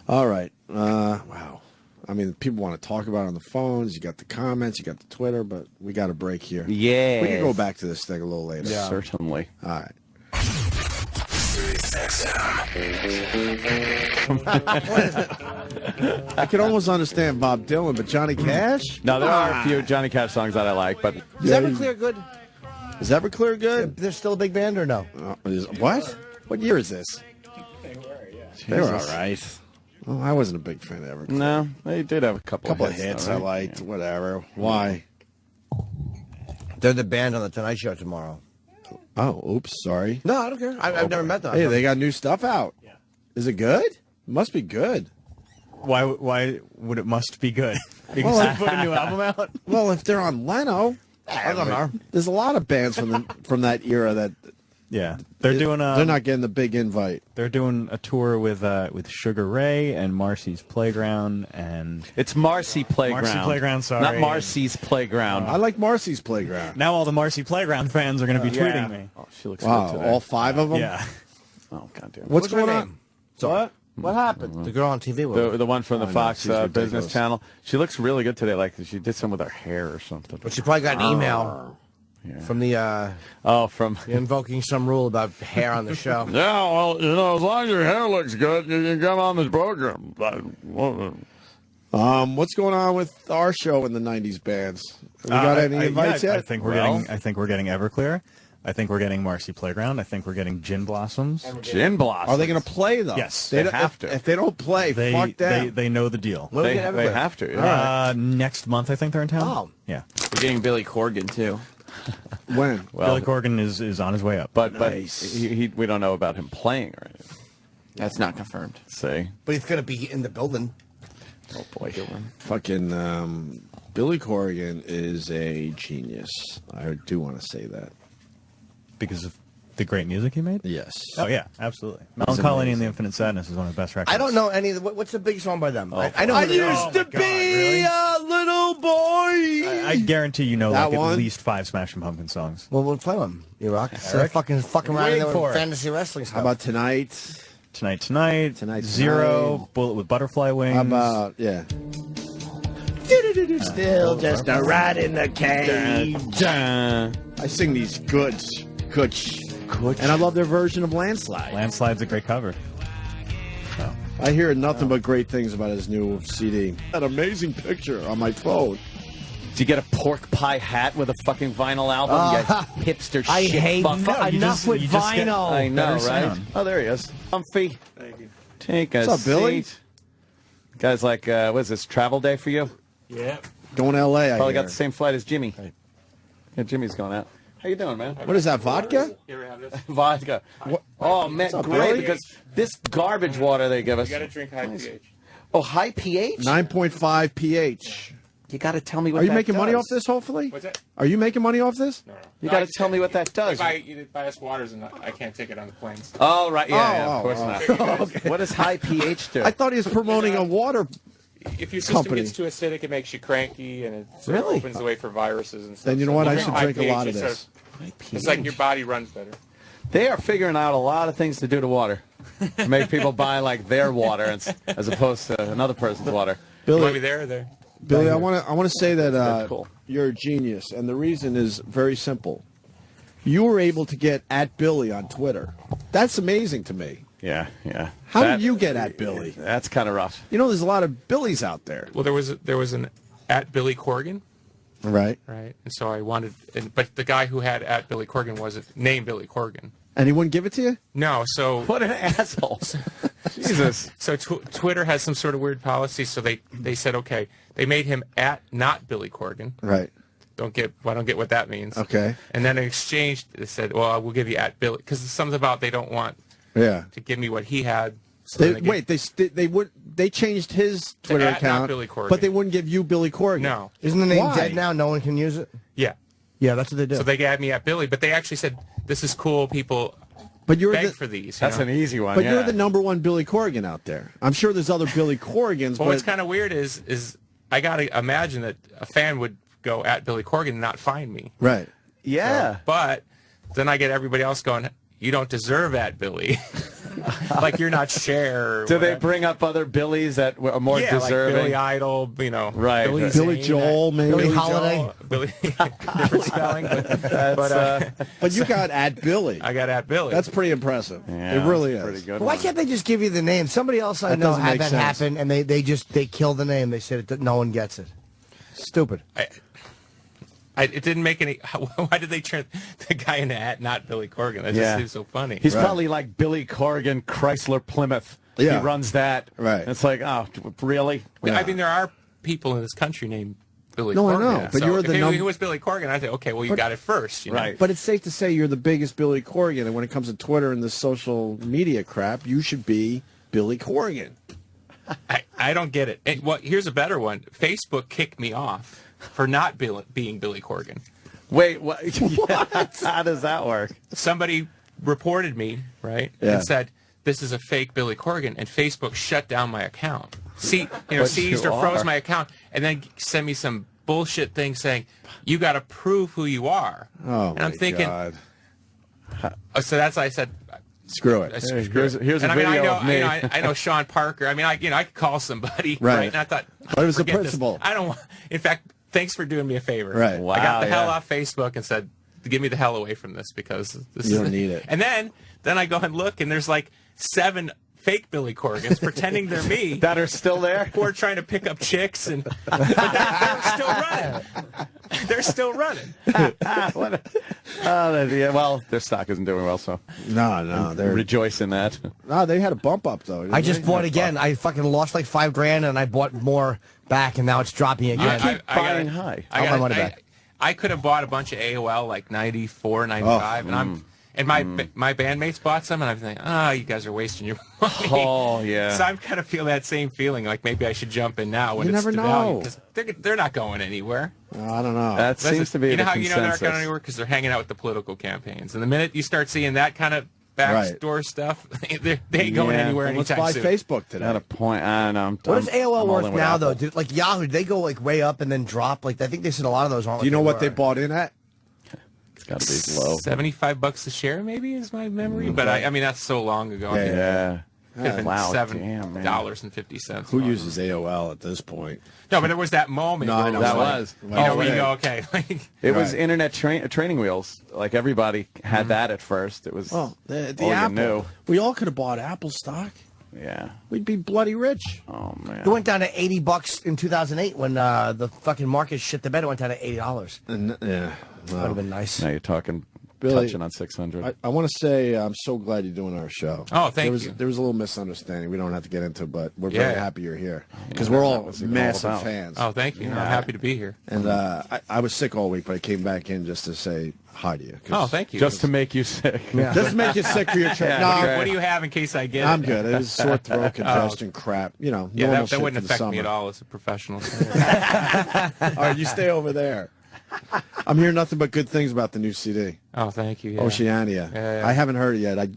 All right. Wow. I mean, people want to talk about it on the phones. You got the comments, you got the Twitter, but we got a break here. Yeah. We can go back to this thing a little later. Certainly. All right. I can almost understand Bob Dylan, but Johnny Cash? No, there are a few Johnny Cash songs that I like, but Is Everclear good? Is Everclear good? They're still a big band or no? What? What year is this? They were all Jesus. right. Well, I wasn't a big fan of Everclear. no, they did have a couple Couple of hits. hits though, I right? liked, whatever. Why? They're the band on the Tonight Show tomorrow. Oh, oops, sorry. No, I don't care. I've never met them. Hey, they got new stuff out. Yeah. Is it good? It must be good. Why would it must be good? Because Well, they put a new album out? Well, if they're on Leno, I don't know. there's a lot of bands from that era that Yeah. They're doing they're not getting the big invite. They're doing a tour with Sugar Ray and Marcy's Playground and It's Marcy Playground. Marcy Playground, sorry. Not Marcy's Playground. I like Marcy's Playground. now all the Marcy Playground fans are going to be tweeting me. Oh, she looks Wow, good today. all 5 of them? Yeah. Oh, goddamn. What's her going name? on? So, what happened? The girl on TV with The one from the I know, Fox she's ridiculous. Business Channel. She looks really good today. Like she did some with her hair or something. But she probably got an email from the From invoking some rule about hair on the show. Yeah, well, as long as your hair looks good, you can come on this program. What's going on with our show in the '90s bands? We got any invites yet? I think we're getting Everclear. I think we're getting Marcy Playground. I think we're getting Gin Blossoms. Gin Blossoms. Are they going to play though? Yes. they They have to. If they don't play, fuck them. They know the deal. When we They get Everclear? have to. Yeah. Next month, I think they're in town. Oh. Yeah. We're getting Billy Corgan too. When? Billy Corgan is on his way up. But Nice. we don't know about him playing or anything. That's not confirmed. See? But he's going to be in the building. Oh boy. Fucking Billy Corgan is a genius. I do want to say that. Because of the great music he made? Yes. Oh, yeah, absolutely. Melancholy and amazing. the Infinite Sadness is one of the best records. I don't know any of the. What's the big song by them? I know. I who they are. used to be a little boy. I guarantee you know That like one? at least 5 Smashing Pumpkin songs. Well, we'll play them. You rock. So fucking around Waiting there for with it. fantasy wrestling stuff. How about Tonight? Tonight, Zero, Zero, Bullet with Butterfly Wings. How about, yeah. Still just a rat in the cage. I sing these goods. And I love their version of Landslide. Landslide's a great cover. So, I hear nothing but great things about his new CD. An amazing picture on my phone. Did you get a pork pie hat with a fucking vinyl album? You hipster I shit hate fuck. enough with vinyl. I know, Better right? sound. Oh, there he is. Comfy. Thank you. Take a What's up, Billy? seat. Guys, like, what is this, travel day for you? yeah. Going to L.A. Probably I got hear. the same flight as Jimmy. Yeah, Jimmy's going out. How you doing, man? What is that, vodka? Vodka. Oh, man, up, great, Billy? because this garbage water they give us. You got to drink high pH. Oh, high pH? 9.5 pH. You got to tell me what Are you that making money does. off this, hopefully? What's that? Are you making money off this? No. You got to tell me what that does. If I buy us waters, and I can't take it on the planes. Oh, right, yeah, Oh, of course oh, not. okay. What does high pH do? I thought he was promoting a water. If your system Company. gets too acidic, it makes you cranky, and it Really? opens the way for viruses and stuff. Then you know So what? if I you should high drink a pH, lot of it sort this. It's like your body runs better. They are figuring out a lot of things to do to water. To make people buy, like, their water as opposed to another person's water. You want me Billy, there or there? Billy, I want to say that Cool. you're a genius, and the reason is very simple. You were able to get at Billy on Twitter. That's amazing to me. Yeah, yeah. How did you get at Billy? That's kind of rough. You know, there's a lot of Billies out there. Well, there was an at Billy Corgan, Right. right? And so I wanted, but the guy who had at Billy Corgan wasn't named Billy Corgan. And he wouldn't give it to you? No, so What an asshole. Jesus. so Twitter has some sort of weird policy. So they said, okay, they made him at not Billy Corgan. Right. I don't get what that means. Okay. And then in exchange, they said, well, I will give you at Billy, because it's something about they don't want Yeah. to give me what he had. So then They changed his Twitter at not account, Billy Corgan. but they wouldn't give you Billy Corgan. No. Isn't the name Why? dead now? No one can use it? Yeah. Yeah, that's what they do. So they got me at Billy, but they actually said, this is cool. People But you're beg the, for these. That's an easy one, but yeah. you're the #1 Billy Corgan out there. I'm sure there's other Billy Corgans, Well, but what's kind of weird is I got to imagine that a fan would go at Billy Corgan and not find me. right. Yeah. But then I get everybody else going, you don't deserve at Billy. Like you're not Cher. Or Do they whatever. bring up other Billies that are more yeah, deserving? like Billy Idol, you know. Right. Billy, Right. Billy Zane, Joel, maybe. Billy Billy Holiday. Joel, Billy, different spelling. But you got at Billy. I got at Billy. That's pretty impressive. Yeah, it really is. Pretty good. Why one. can't they just give you the name? Somebody else I That know doesn't had make that sense. happen, and they kill the name. They said no one gets it. Stupid. It didn't make any. Why did they turn the guy into at not Billy Corgan? That just seems so funny. He's probably like Billy Corgan, Chrysler Plymouth. Yeah. He runs that. Right. It's like, oh, really? I mean, there are people in this country named Billy No, I Corgan. know, but so you're if the it was Billy Corgan, I'd say, okay, well, you got it first. You know? Right. But it's safe to say you're the biggest Billy Corgan, and when it comes to Twitter and the social media crap, you should be Billy Corgan. I don't get it. And, well, here's a better one. Facebook kicked me off for not being Billy Corgan. Wait, what? How does that work? Somebody reported me, right, Yeah. and said, this is a fake Billy Corgan, and Facebook shut down my account. Seized you or froze are. my account, and then sent me some bullshit thing saying, you got to prove who you are. Oh, and I'm my thinking, God. So that's why I said, Screw it. Here's a and I mean, video I know, of me. I know Sean Parker. I mean, I could call somebody, Right. right? And I thought, But it was the forget this. principle. I don't want. In fact, thanks for doing me a favor. Right. Wow, I got the hell yeah. off Facebook and said, "Give me the hell away from this because this You is don't need it. And then I go and look, and there's like 7 fake Billy Corgans pretending they're me. That are still there? Who are trying to pick up chicks, and but they're still running. They're still running. Yeah, well, their stock isn't doing well, so No, they're rejoice in that. no. They had a bump up though. didn't I just they? bought again. I fucking lost like $5,000, and I bought more back, and now it's dropping again. keep buying high. I got my money back. I could have bought a bunch of AOL like 94, 95, and my bandmates bought some, and I'm thinking, you guys are wasting your money. Oh, yeah. So I'm kind of feeling that same feeling, like maybe I should jump in now when You it's never devalued, know. 'cause they're not going anywhere. I don't know. That seems to be you know the how you know they're not consensus. going anywhere because they're hanging out with the political campaigns, and the minute you start seeing that kind of backdoor stuff, they ain't going Yeah. anywhere Well, let's anytime buy soon. Facebook today. At a point, I don't know. What is AOL I'm all worth in with now, Apple. though? Dude, like Yahoo, they go like way up and then drop. Like I think they said a lot of those aren't. Do you know what they were. bought in at? It's got to be low. $75 a share, maybe is my memory, but I mean that's so long ago. I think Yeah. it could have been Wow, damn, man. $7.50. Who uses AOL at this point? No, but there was that moment. No, where I it know. was That like, was. You know, where you go, okay. It was Right. internet training wheels. Like everybody had that at first. It was Oh, the all you Apple. knew. We all could have bought Apple stock. Yeah. We'd be bloody rich. Oh man. It went down to $80 in 2008 when the fucking market shit the bed. It went down to $80. And, yeah. That would have been nice. Now you're talking Billy, touching on 600. I want to say I'm so glad you're doing our show. Oh, thank you. There was a little misunderstanding. We don't have to get into, but we're Yeah. very happy you're here because we're all was even massive all about. fans. Oh, thank you. No, I'm happy to be here. And I was sick all week, but I came back in just to say hi to you. Oh, thank you. Just to make you sick. Yeah. Just to make you sick for your trip. Yeah, No, okay. What do you have in case I get I'm it? good. It was sore throat, congestion, crap. You know, Yeah, normal that shit wouldn't for the affect me summer. at all as a professional. All right, you stay over there. I'm hearing nothing but good things about the new CD, Oh, thank you. Yeah. Oceania. Yeah. I haven't heard it yet. I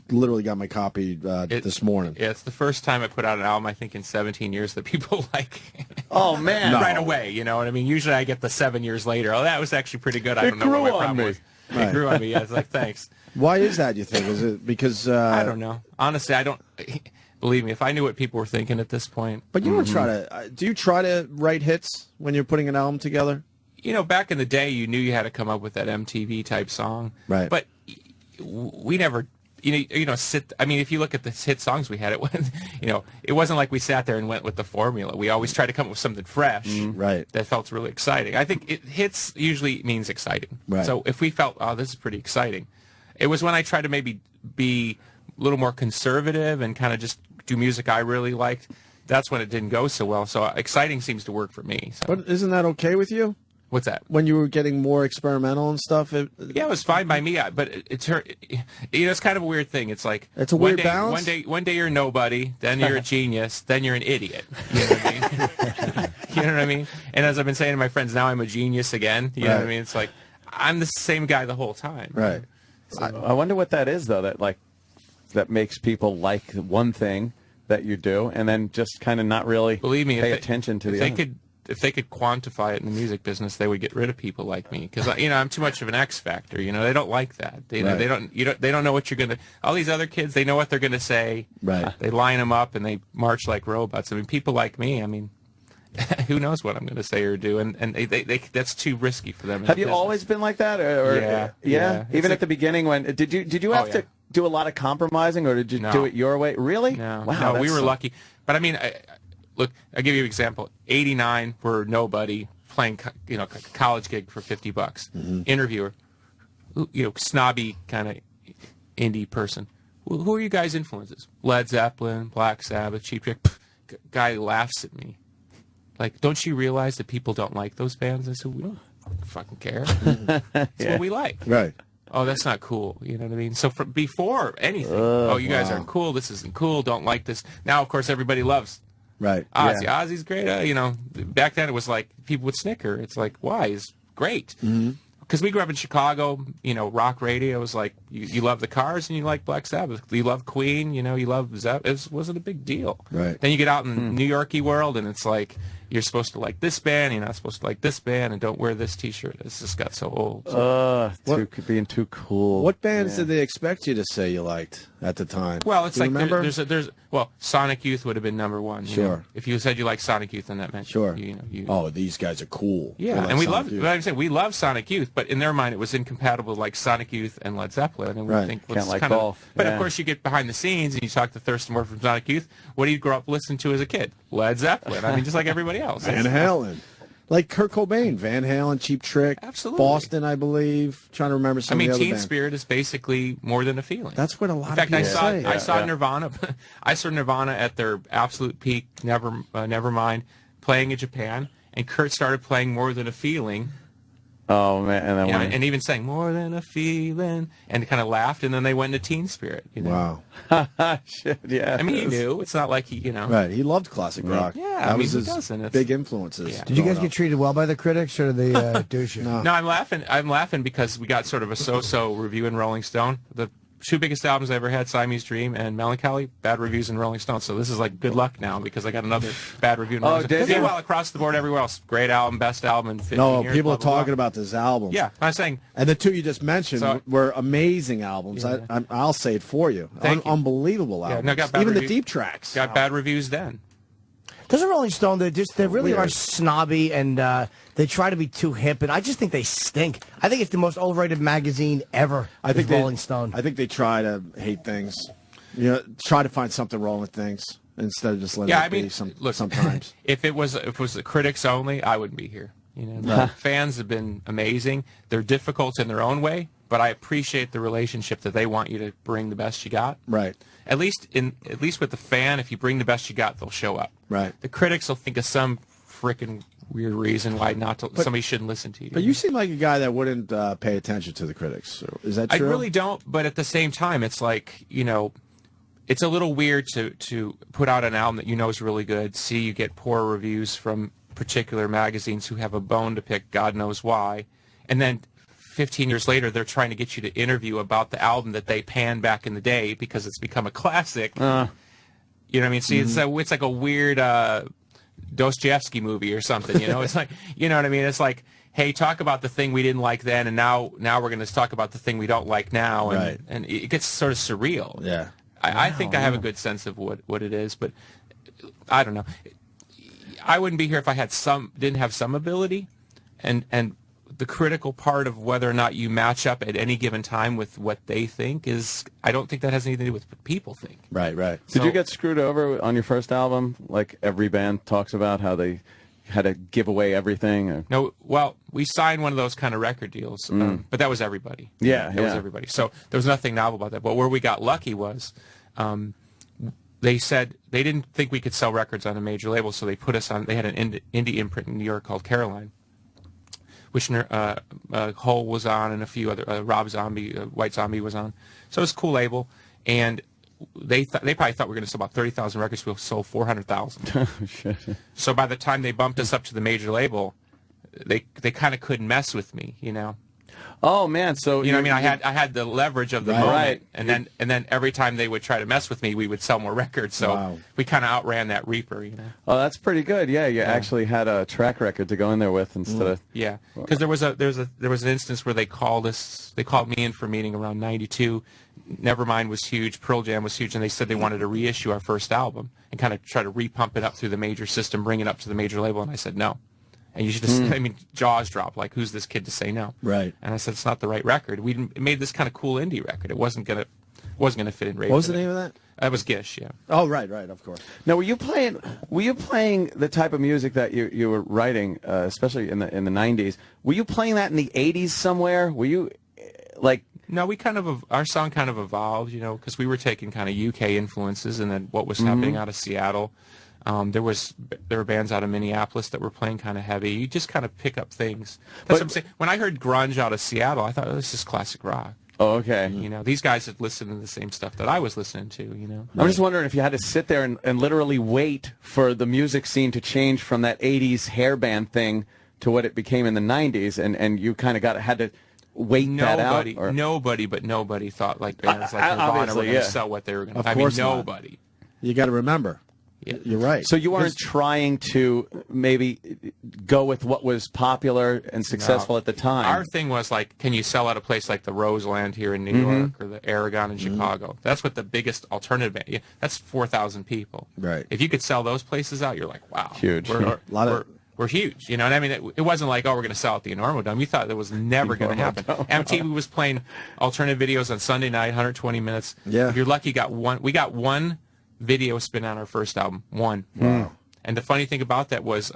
literally got my copy this morning. Yeah, it's the first time I put out an album, I think, in 17 years that people like. Oh, man. No. Right away, you know what I mean? Usually I get the 7 years later. Oh, that was actually pretty good. I It don't know what grew my on problem me. was. Right. It grew on me. Yeah, it's like, thanks. Why is that, you think? Is it because... I don't know. Honestly, I don't... Believe me, if I knew what people were thinking at this point... But you don't try to... do you try to write hits when you're putting an album together? You know, back in the day, you knew you had to come up with that MTV type song. Right. But we never... sit. I mean, if you look at the hit songs we had, it wasn't like we sat there and went with the formula. We always tried to come up with something fresh, Right. that felt really exciting. I think hits usually means exciting. Right. So if we felt, oh, this is pretty exciting, it was when I tried to maybe be a little more conservative and kind of just do music I really liked. That's when it didn't go so well. So exciting seems to work for me. So. But isn't that okay with you? What's that? When you were getting more experimental and stuff? Yeah, it was fine by me. But it's it's kind of a weird thing. It's like It's a weird balance? One day you're nobody, then you're a genius, then you're an idiot. You know what I mean? You know what I mean? And as I've been saying to my friends, now I'm a genius again. You know what I mean? It's like I'm the same guy the whole time. Right. I wonder what that is, though, that makes people like one thing that you do and then just kind of not really Believe me, pay attention to the other. If they could quantify it in the music business, they would get rid of people like me because I'm too much of an X factor. You know, they don't like that. They don't know what you're gonna. All these other kids, they know what they're gonna say. Right. They line them up and they march like robots. I mean, people like me. I mean, who knows what I'm gonna say or do? And they that's too risky for them. Have you always been like that? Or Yeah. Even at the beginning, when did you have to do a lot of compromising, or did you do it your way? Really? No. Wow. No, we were lucky. But I mean, look, I'll give you an example. 89, we're nobody playing, a college gig for $50. Interviewer, snobby kind of indie person. Who are you guys' influences? Led Zeppelin, Black Sabbath, Cheap Trick. Guy laughs at me. Like, don't you realize that people don't like those bands? I said, we don't fucking care. That's what we like. Right. Oh, that's not cool. You know what I mean? So before anything, you guys aren't cool. This isn't cool. Don't like this. Now, of course, everybody loves Right. Ozzy. Yeah. Ozzy's great. Back then it was like people would snicker. It's like, why? He's great. Because we grew up in Chicago. Rock radio was like, you love the Cars and you like Black Sabbath. You love Queen. You love Zeppelin. It wasn't a big deal. Right. Then you get out in the New Yorkie world and it's like, you're supposed to like this band, you're not supposed to like this band, and don't wear this T-shirt. It's just got so old. Being too cool. What bands did they expect you to say you liked at the time? Well, it's Do you like remember? there's Sonic Youth would have been number one. Sure. If you said you like Sonic Youth, then that meant Sure. You Oh, these guys are cool. Yeah, They like and we Sonic love. Youth. Like I'm saying, we love Sonic Youth, but in their mind, it was incompatible with like Sonic Youth and Led Zeppelin, and we Right. think Can't like kind of. both. But Yeah. of course, you get behind the scenes and you talk to Thurston Moore from Sonic Youth. What do you grow up listening to as a kid? Led Zeppelin. I mean, just like everybody else. Van Halen. Like Kurt Cobain, Van Halen, Cheap Trick, Absolutely. Boston, I believe. Trying to remember some of the other Teen bands. Spirit is basically more than a feeling. That's what a lot In fact, of people say. I saw Nirvana. I saw Nirvana at their absolute peak. Nevermind, playing in Japan, and Kurt started playing More Than a Feeling. Oh man, and then And even sang More Than a Feeling, and kind of laughed, and then they went into Teen Spirit. Wow. Shit, yeah. I mean, he knew. It's not like he. Right. He loved classic rock. Yeah, that I mean, was who his doesn't? It's- big influences. Yeah. Did you guys growing get treated well by the critics, or did they douche you? No. No, I'm laughing. I'm laughing because we got sort of a so-so review in Rolling Stone. The two biggest albums I ever had, Siamese Dream and Melancholy, bad reviews in Rolling Stone. So this is like good luck now because I got another bad review in Rolling Stone. did you? Meanwhile, across the board, everywhere else, great album, best album in 15 No, years. people blah, are blah, blah. talking about this album. Yeah, I'm saying. And the two you just mentioned So- were amazing albums. Yeah. I'll say it for you. Thank you. Unbelievable Yeah, albums. no, got bad Even the reviews. deep tracks. Got bad reviews then. Doesn't Rolling Stone? They really Weird. are snobby, and they try to be too hip, and I just think they stink. I think it's the most overrated magazine ever. I think Rolling Stone. I think they try to hate things. Try to find something wrong with things instead of just letting Yeah, it I mean, be look, sometimes. if it was the critics only, I wouldn't be here. The fans have been amazing. They're difficult in their own way, but I appreciate the relationship that they want you to bring the best you got. Right. At least with the fan, if you bring the best you got, they'll show up. Right. The critics will think of some frickin' weird reason why somebody shouldn't listen to you. But you seem like a guy that wouldn't pay attention to the critics. Is that true? I really don't, but at the same time, it's like, it's a little weird to put out an album that you know is really good, see you get poor reviews from particular magazines who have a bone to pick, God knows why, and then 15 years later they're trying to get you to interview about the album that they panned back in the day because it's become a classic. You know what I mean? See, it's like a weird Dostoevsky movie or something, It's like, you know what I mean? It's like, hey, talk about the thing we didn't like then, and now we're going to talk about the thing we don't like now, and it gets sort of surreal. Yeah. I think I have a good sense of what it is, but I don't know. I wouldn't be here if I didn't have some ability, and the critical part of whether or not you match up at any given time with what they think is, I don't think that has anything to do with what people think. Right. Did you get screwed over on your first album? Like every band talks about how they had to give away everything? Or? No, well, we signed one of those kind of record deals, but that was everybody. Yeah, that was everybody. So there was nothing novel about that. But where we got lucky was they said they didn't think we could sell records on a major label, so they put us on. They had an indie imprint in New York called Caroline, which Hole was on, and a few other Rob Zombie, White Zombie was on. So it was a cool label, and they probably thought we were going to sell about 30,000 records. We sold 400,000. So by the time they bumped us up to the major label, they kind of couldn't mess with me, Oh man, so I mean, I had the leverage of the moment, and then every time they would try to mess with me, we would sell more records. So we kind of outran that Reaper, Oh, that's pretty good. Yeah, you actually had a track record to go in there with instead of because there was an instance where they called me in for a meeting around '92. Nevermind was huge, Pearl Jam was huge, and they said they wanted to reissue our first album and kind of try to repump it up through the major system, bring it up to the major label, and I said no. And you should just, I mean, jaws drop, like, who's this kid to say no? Right. And I said, it's not the right record. We made this kind of cool indie record. It wasn't gonna fit in radio. What was the name of that? That was Gish, yeah. Oh, right, of course. Now, were you playing the type of music that you were writing, especially in the 90s? Were you playing that in the 80s somewhere? Were you, like... No, our song kind of evolved, because we were taking kind of UK influences and then what was happening out of Seattle. There were bands out of Minneapolis that were playing kind of heavy. You just kind of pick up things. That's what I'm saying. When I heard grunge out of Seattle, I thought, oh, this is classic rock. Oh, okay. These guys had listened to the same stuff that I was listening to, I'm just wondering if you had to sit there and literally wait for the music scene to change from that 80s hair band thing to what it became in the 90s, and you kind of had to wait that out? Nobody thought like bands like Nirvana were going to sell what they were going to. I mean, nobody. You got to remember. Yeah. You're right. So you weren't trying to maybe go with what was popular and successful at the time. Our thing was like, can you sell out a place like the Roseland here in New York or the Aragon in Chicago? That's what the biggest alternative band. Yeah, that's 4,000 people. Right. If you could sell those places out, you're like, wow, huge. We're huge. You know what I mean? It wasn't like, oh, we're going to sell at the Enormo Dome. You thought that was never going to happen. MTV was playing alternative videos on Sunday night, 120 minutes. Yeah. If you're lucky, we got one video spin on our first album. One. Wow. And the funny thing about that was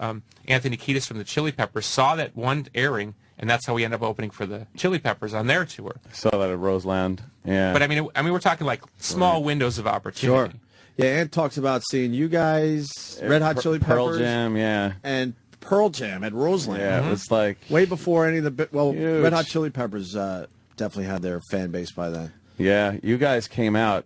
Anthony Kiedis from the Chili Peppers saw that one airing, and that's how we ended up opening for the Chili Peppers on their tour. I saw that at Roseland. Yeah. But I mean, we're talking like small windows of opportunity. Sure. Yeah, and talks about seeing you guys, Red Hot Chili Peppers, Pearl Jam, and Pearl Jam at Roseland. Yeah, it was like way before any of the huge. Red Hot Chili Peppers definitely had their fan base by then. Yeah, you guys came out.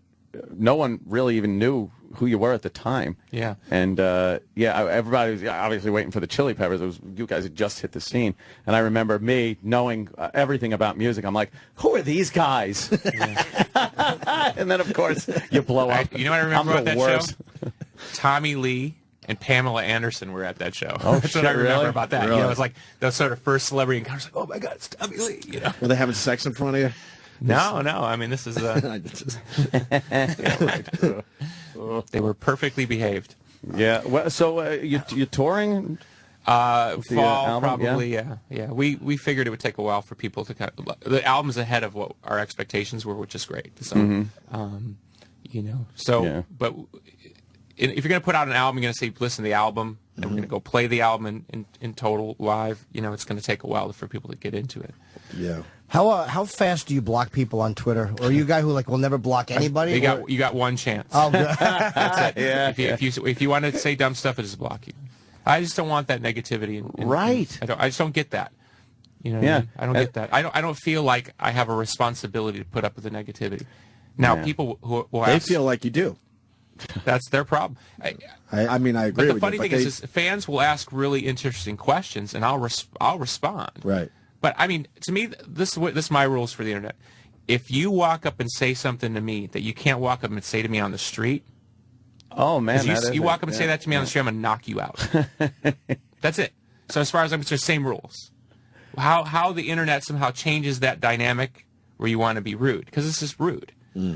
No one really even knew who you were at the time. Yeah. And, everybody was obviously waiting for the Chili Peppers. You guys had just hit the scene. And I remember me knowing everything about music. I'm like, who are these guys? And then, of course, you blow up. You know what I remember about that show? Tommy Lee and Pamela Anderson were at that show. Oh, That's what I remember really? about that. Really? It was like the sort of first celebrity encounters. Like, oh, my God, it's Tommy Lee. Were they having sex in front of you? No. I mean, this is yeah, right. They were perfectly behaved. Yeah. Well, so you're touring? Fall, album? probably. Yeah. We figured it would take a while for people to kind of, the album's ahead of what our expectations were, which is great. So, but if you're going to put out an album, you're going to say, listen, the album and we're going to go play the album in total live, you know, it's going to take a while for people to get into it. Yeah. How fast do you block people on Twitter? Or are you a guy who will never block anybody? You got one chance. Oh, good. That's it. Yeah. If you want to say dumb stuff, I just block you. I just don't want that negativity. Right. I just don't get that. You know. Yeah. What I mean? I don't get that. I don't feel like I have a responsibility to put up with the negativity. Now, people who will they ask, feel like you do. That's their problem. I mean, I agree but the with funny you. thing is fans will ask really interesting questions, and I'll respond. Right. But I mean, to me, this is my rules for the internet. If you walk up and say something to me that you can't walk up and say to me on the street, oh man, you walk up and say that to me on the street, I'm gonna knock you out. That's it. So as far as I'm concerned, same rules. How the internet somehow changes that dynamic where you want to be rude, because this is rude.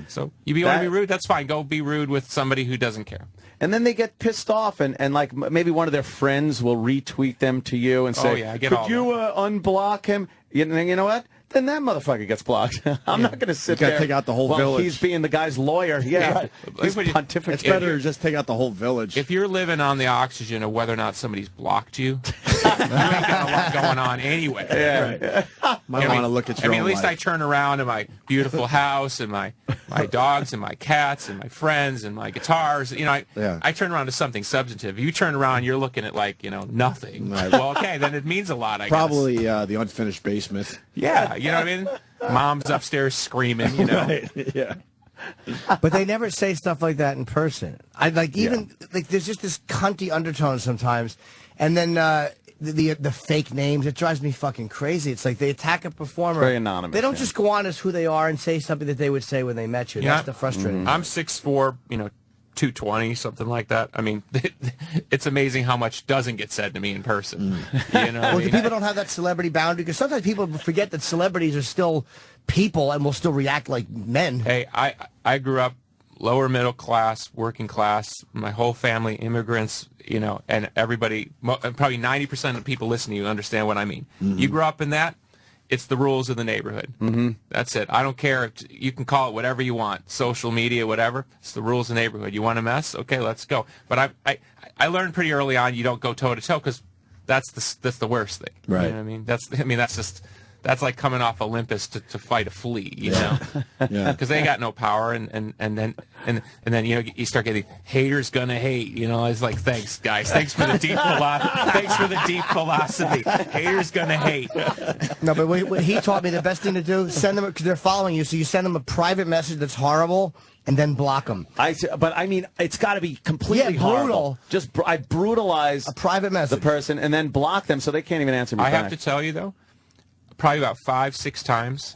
So you want to be rude, that's fine. Go be rude with somebody who doesn't care. And then they get pissed off, and like maybe one of their friends will retweet them to you and say, oh, yeah, I get could all you unblock him? You know what? Then that motherfucker gets blocked. I'm not going to sit there. You got to take out the whole village. He's being the guy's lawyer. Yeah, right. He's pontificating. It's better to just take out the whole village. If you're living on the oxygen of whether or not somebody's blocked you, you ain't got a lot going on anyway. Yeah. Right. Might want to look at your own at least life. I turn around in my beautiful house and my dogs and my cats and my friends and my guitars. You know, I turn around to something substantive. You turn around, you're looking at like, you know, nothing. Right. Well, okay, then it means a lot, I guess. Probably the unfinished basement. Yeah, you know what I mean? Mom's upstairs screaming, you know. Right. Yeah. But they never say stuff like that in person. I like like there's just this cunty undertone sometimes, and then the fake names. It drives me fucking crazy. It's like they attack a performer. Very anonymous. They don't just go on as who they are and say something that they would say when they met you. That's the frustrating. I'm 6'4", you know, 220, something like that. I mean, it's amazing how much doesn't get said to me in person. You know, well, people don't have that celebrity boundary, because sometimes people forget that celebrities are still people and will still react like men. Hey, I grew up lower middle class, working class, my whole family, immigrants, you know, and everybody, probably 90% of the people listening to you understand what I mean. You grew up in that, it's the rules of the neighborhood. That's it. I don't care. You can call it whatever you want, social media, whatever. It's the rules of the neighborhood. You want to mess? Okay, let's go. But I learned pretty early on you don't go toe-to-toe, because that's the worst thing. Right. You know what I mean? That's like coming off Olympus to fight a flea, you know, because they got no power, and then you know you start getting haters gonna hate, you know. It's like, thanks guys, thanks for the deep philosophy. Haters gonna hate. No, but what he taught me the best thing to do: send them, because they're following you, so you send them a private message that's horrible, and then block them. But I mean, it's got to be completely brutal. horrible. Just I brutalize a private message, the person, and then block them so they can't even answer me I back. have to tell you though, probably about 5-6 times,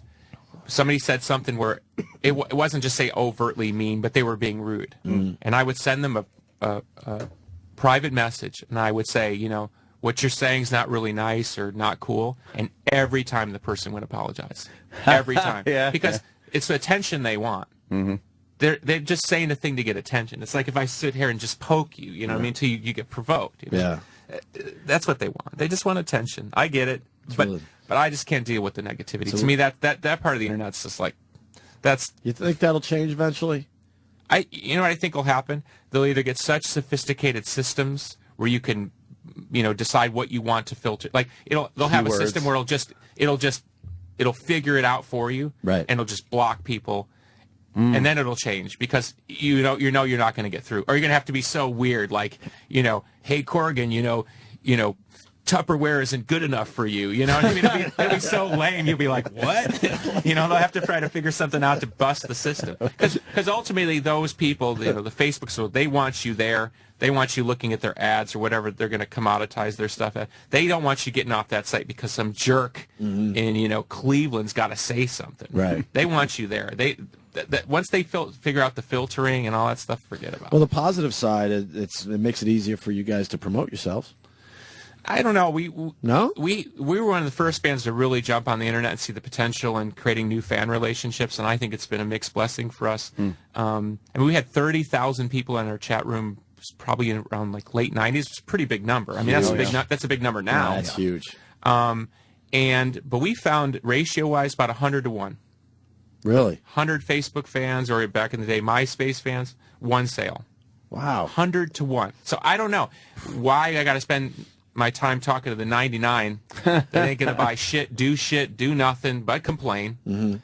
somebody said something where it wasn't just say overtly mean, but they were being rude, and I would send them a private message, and I would say, you know, what you're saying is not really nice or not cool, and every time the person would apologize, every time, because it's the attention they want. They're just saying a thing to get attention. It's like if I sit here and just poke you, you know what I mean, until you get provoked. You know? That's what they want. They just want attention. I get it, but I just can't deal with the negativity. To me, that part of the internet's just like, that's. You think that'll change eventually? You know what I think will happen? They'll either get such sophisticated systems where you can, you know, decide what you want to filter. Like they'll have a system where it'll figure it out for you, right? And it'll just block people. And then it'll change, because you know you're not going to get through, or you're going to have to be so weird, like, you know, hey Corgan, you know, Tupperware isn't good enough for you. You know what I mean? It'll be so lame. You'll be like, what? You know, they'll have to try to figure something out to bust the system, because ultimately those people, you know, the Facebook, so they want you there. They want you looking at their ads or whatever they're going to commoditize their stuff at. They don't want you getting off that site because some jerk in, you know, Cleveland's got to say something. Right. They want you there. Once they figure out the filtering and all that stuff, forget about it. Well, the positive side, it makes it easier for you guys to promote yourselves. I don't know. We were one of the first bands to really jump on the internet and see the potential in creating new fan relationships, and I think it's been a mixed blessing for us. And we had 30,000 people in our chat room, probably around like late 90s. It's a pretty big number. I mean, that's a big number now. Yeah, that's huge. But we found ratio-wise about 100 to 1. Really? 100 Facebook fans, or back in the day, MySpace fans, 1 sale. Wow. 100 to 1. So I don't know why I got to spend my time talking to the 99 that ain't going to buy shit, do nothing but complain,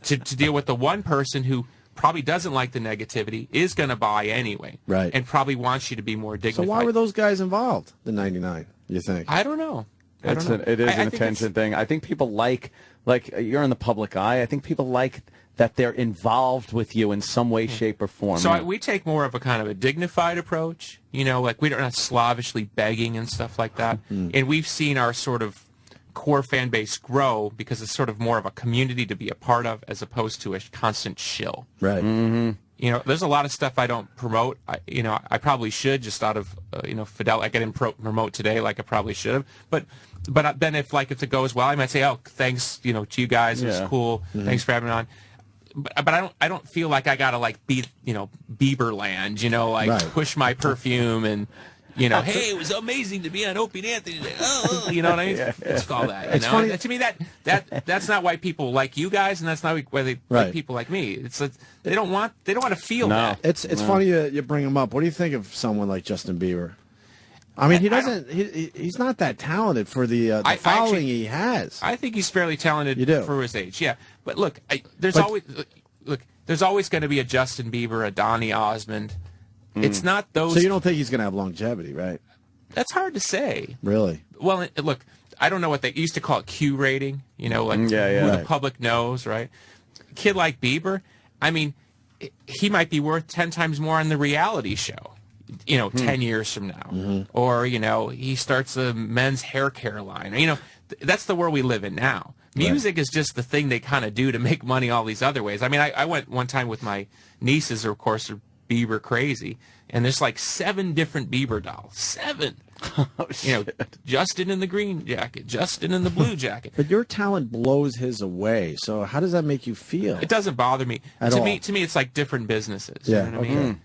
to deal with the one person who probably doesn't like the negativity, is going to buy anyway, right, and probably wants you to be more dignified. So why were those guys involved, the 99, you think? I don't know. It is an attention thing. I think people like you're in the public eye. I think people like that they're involved with you in some way, shape, or form. So we take more of a kind of a dignified approach, you know, like we're not slavishly begging and stuff like that. And we've seen our sort of core fan base grow because it's sort of more of a community to be a part of as opposed to a constant shill. Right. You know, there's a lot of stuff I don't promote. I probably should, just out of fidelity. I didn't promote today like I probably should have. But then if it goes well, I might say, oh, thanks, to you guys. It was cool. Thanks for having me on. But I don't feel like I gotta be Bieberland, push my perfume and hey, it was amazing to be on Opie and Anthony today. Oh, you know what I mean? Let's call that. It's funny. To me, that's not why people like you guys, and that's not why they like people like me. It's they don't want to feel that. It's funny you bring him up. What do you think of someone like Justin Bieber? I mean, he's not that talented for the following he has. I think he's fairly talented for his age. Yeah, but look, there's always going to be a Justin Bieber, a Donny Osmond. It's not those. So you don't think he's going to have longevity, right? That's hard to say. Really? Well, look, I don't know what they used to call it, Q rating. Who the public knows, right? A kid like Bieber, I mean, he might be worth 10 times more on the reality show. 10 years from now, or he starts a men's hair care line. That's the world we live in now. Music is just the thing they kind of do to make money all these other ways. I mean, I went one time with my nieces, of course, are Bieber crazy, and there's like 7 different Bieber dolls. 7. Justin in the green jacket, Justin in the blue jacket. But your talent blows his away. So how does that make you feel? It doesn't bother me. To me, it's like different businesses. Yeah. You know what I mean?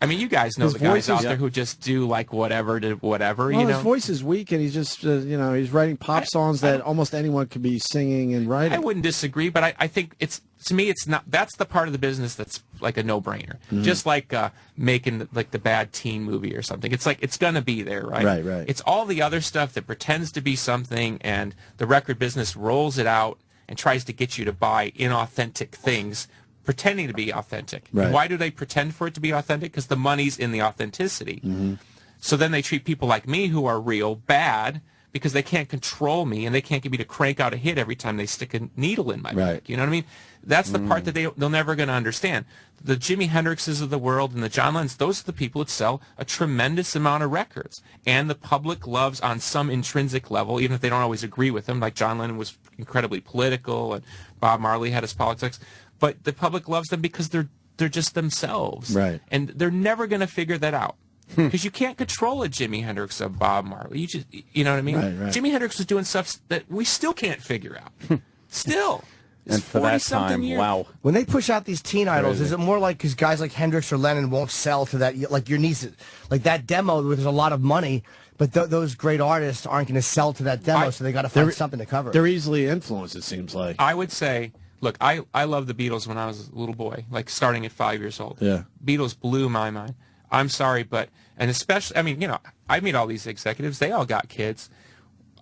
I mean, you guys know the guys out there who just do whatever to whatever. Well, his voice is weak, and he's just he's writing pop songs that almost anyone could be singing and writing. I wouldn't disagree, but I think to me it's not. That's the part of the business that's like a no-brainer. Just like making the bad teen movie or something. It's like it's gonna be there, right? Right. It's all the other stuff that pretends to be something, and the record business rolls it out and tries to get you to buy inauthentic things, pretending to be authentic. Right. And why do they pretend for it to be authentic? Because the money's in the authenticity. So then they treat people like me who are real bad because they can't control me and they can't get me to crank out a hit every time they stick a needle in my back. You know what I mean? That's the part that they're never going to understand. The Jimi Hendrixes of the world and the John Lennons, those are the people that sell a tremendous amount of records. And the public loves on some intrinsic level, even if they don't always agree with them. Like John Lennon was incredibly political and Bob Marley had his politics. But the public loves them because they're just themselves. Right. And they're never going to figure that out. Because you can't control a Jimi Hendrix or Bob Marley. You know what I mean? Right. Jimi Hendrix was doing stuff that we still can't figure out. Still. And for that time, wow. When they push out these teen idols, is it more like because guys like Hendrix or Lennon won't sell to that, like your nieces, like that demo where there's a lot of money, but those great artists aren't going to sell to that demo, so they got to find something to cover it. They're easily influenced, it seems like. I would say, look, I loved the Beatles when I was a little boy, like starting at 5 years old. Yeah. Beatles blew my mind. I'm sorry, and especially, I mean, I meet all these executives. They all got kids.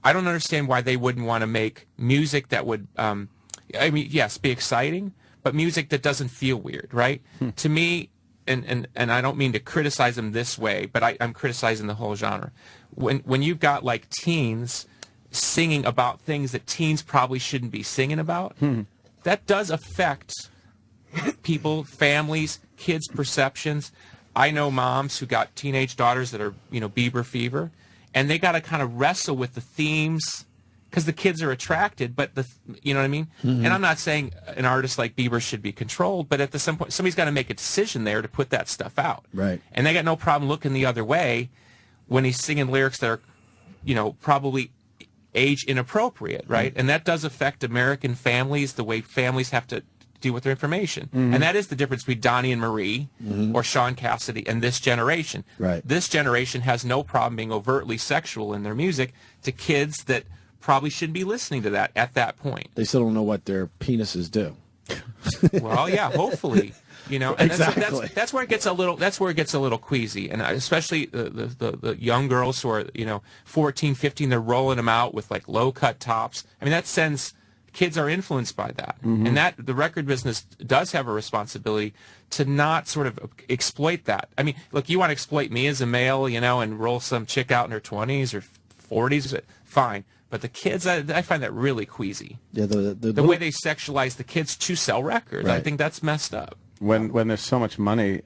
I don't understand why they wouldn't want to make music that would, yes, be exciting, but music that doesn't feel weird, right? To me, and I don't mean to criticize them this way, but I'm criticizing the whole genre. When you've got like teens singing about things that teens probably shouldn't be singing about, that does affect people, families, kids' perceptions. I know moms who got teenage daughters that are, Bieber fever, and they got to kind of wrestle with the themes because the kids are attracted, but you know what I mean? And I'm not saying an artist like Bieber should be controlled, but at some point, somebody's got to make a decision there to put that stuff out. Right. And they got no problem looking the other way when he's singing lyrics that are, probably age inappropriate, right? And that does affect American families, the way families have to deal with their information. And that is the difference between Donnie and Marie or Sean Cassidy and this generation. Right. This generation has no problem being overtly sexual in their music to kids that probably shouldn't be listening to that at that point. They still don't know what their penises do. Well, yeah, hopefully. You know, and Exactly. that's where it gets a little queasy, and especially the young girls who are 14, 15, they're rolling them out with like low cut tops. I mean, that sends kids are influenced by that, and that the record business does have a responsibility to not sort of exploit that. I mean, look, you want to exploit me as a male, and roll some chick out in her 20s or 40s, fine. But the kids, I find that really queasy. Yeah, the way they sexualize the kids to sell records, Right. I think that's messed up. When there's so much money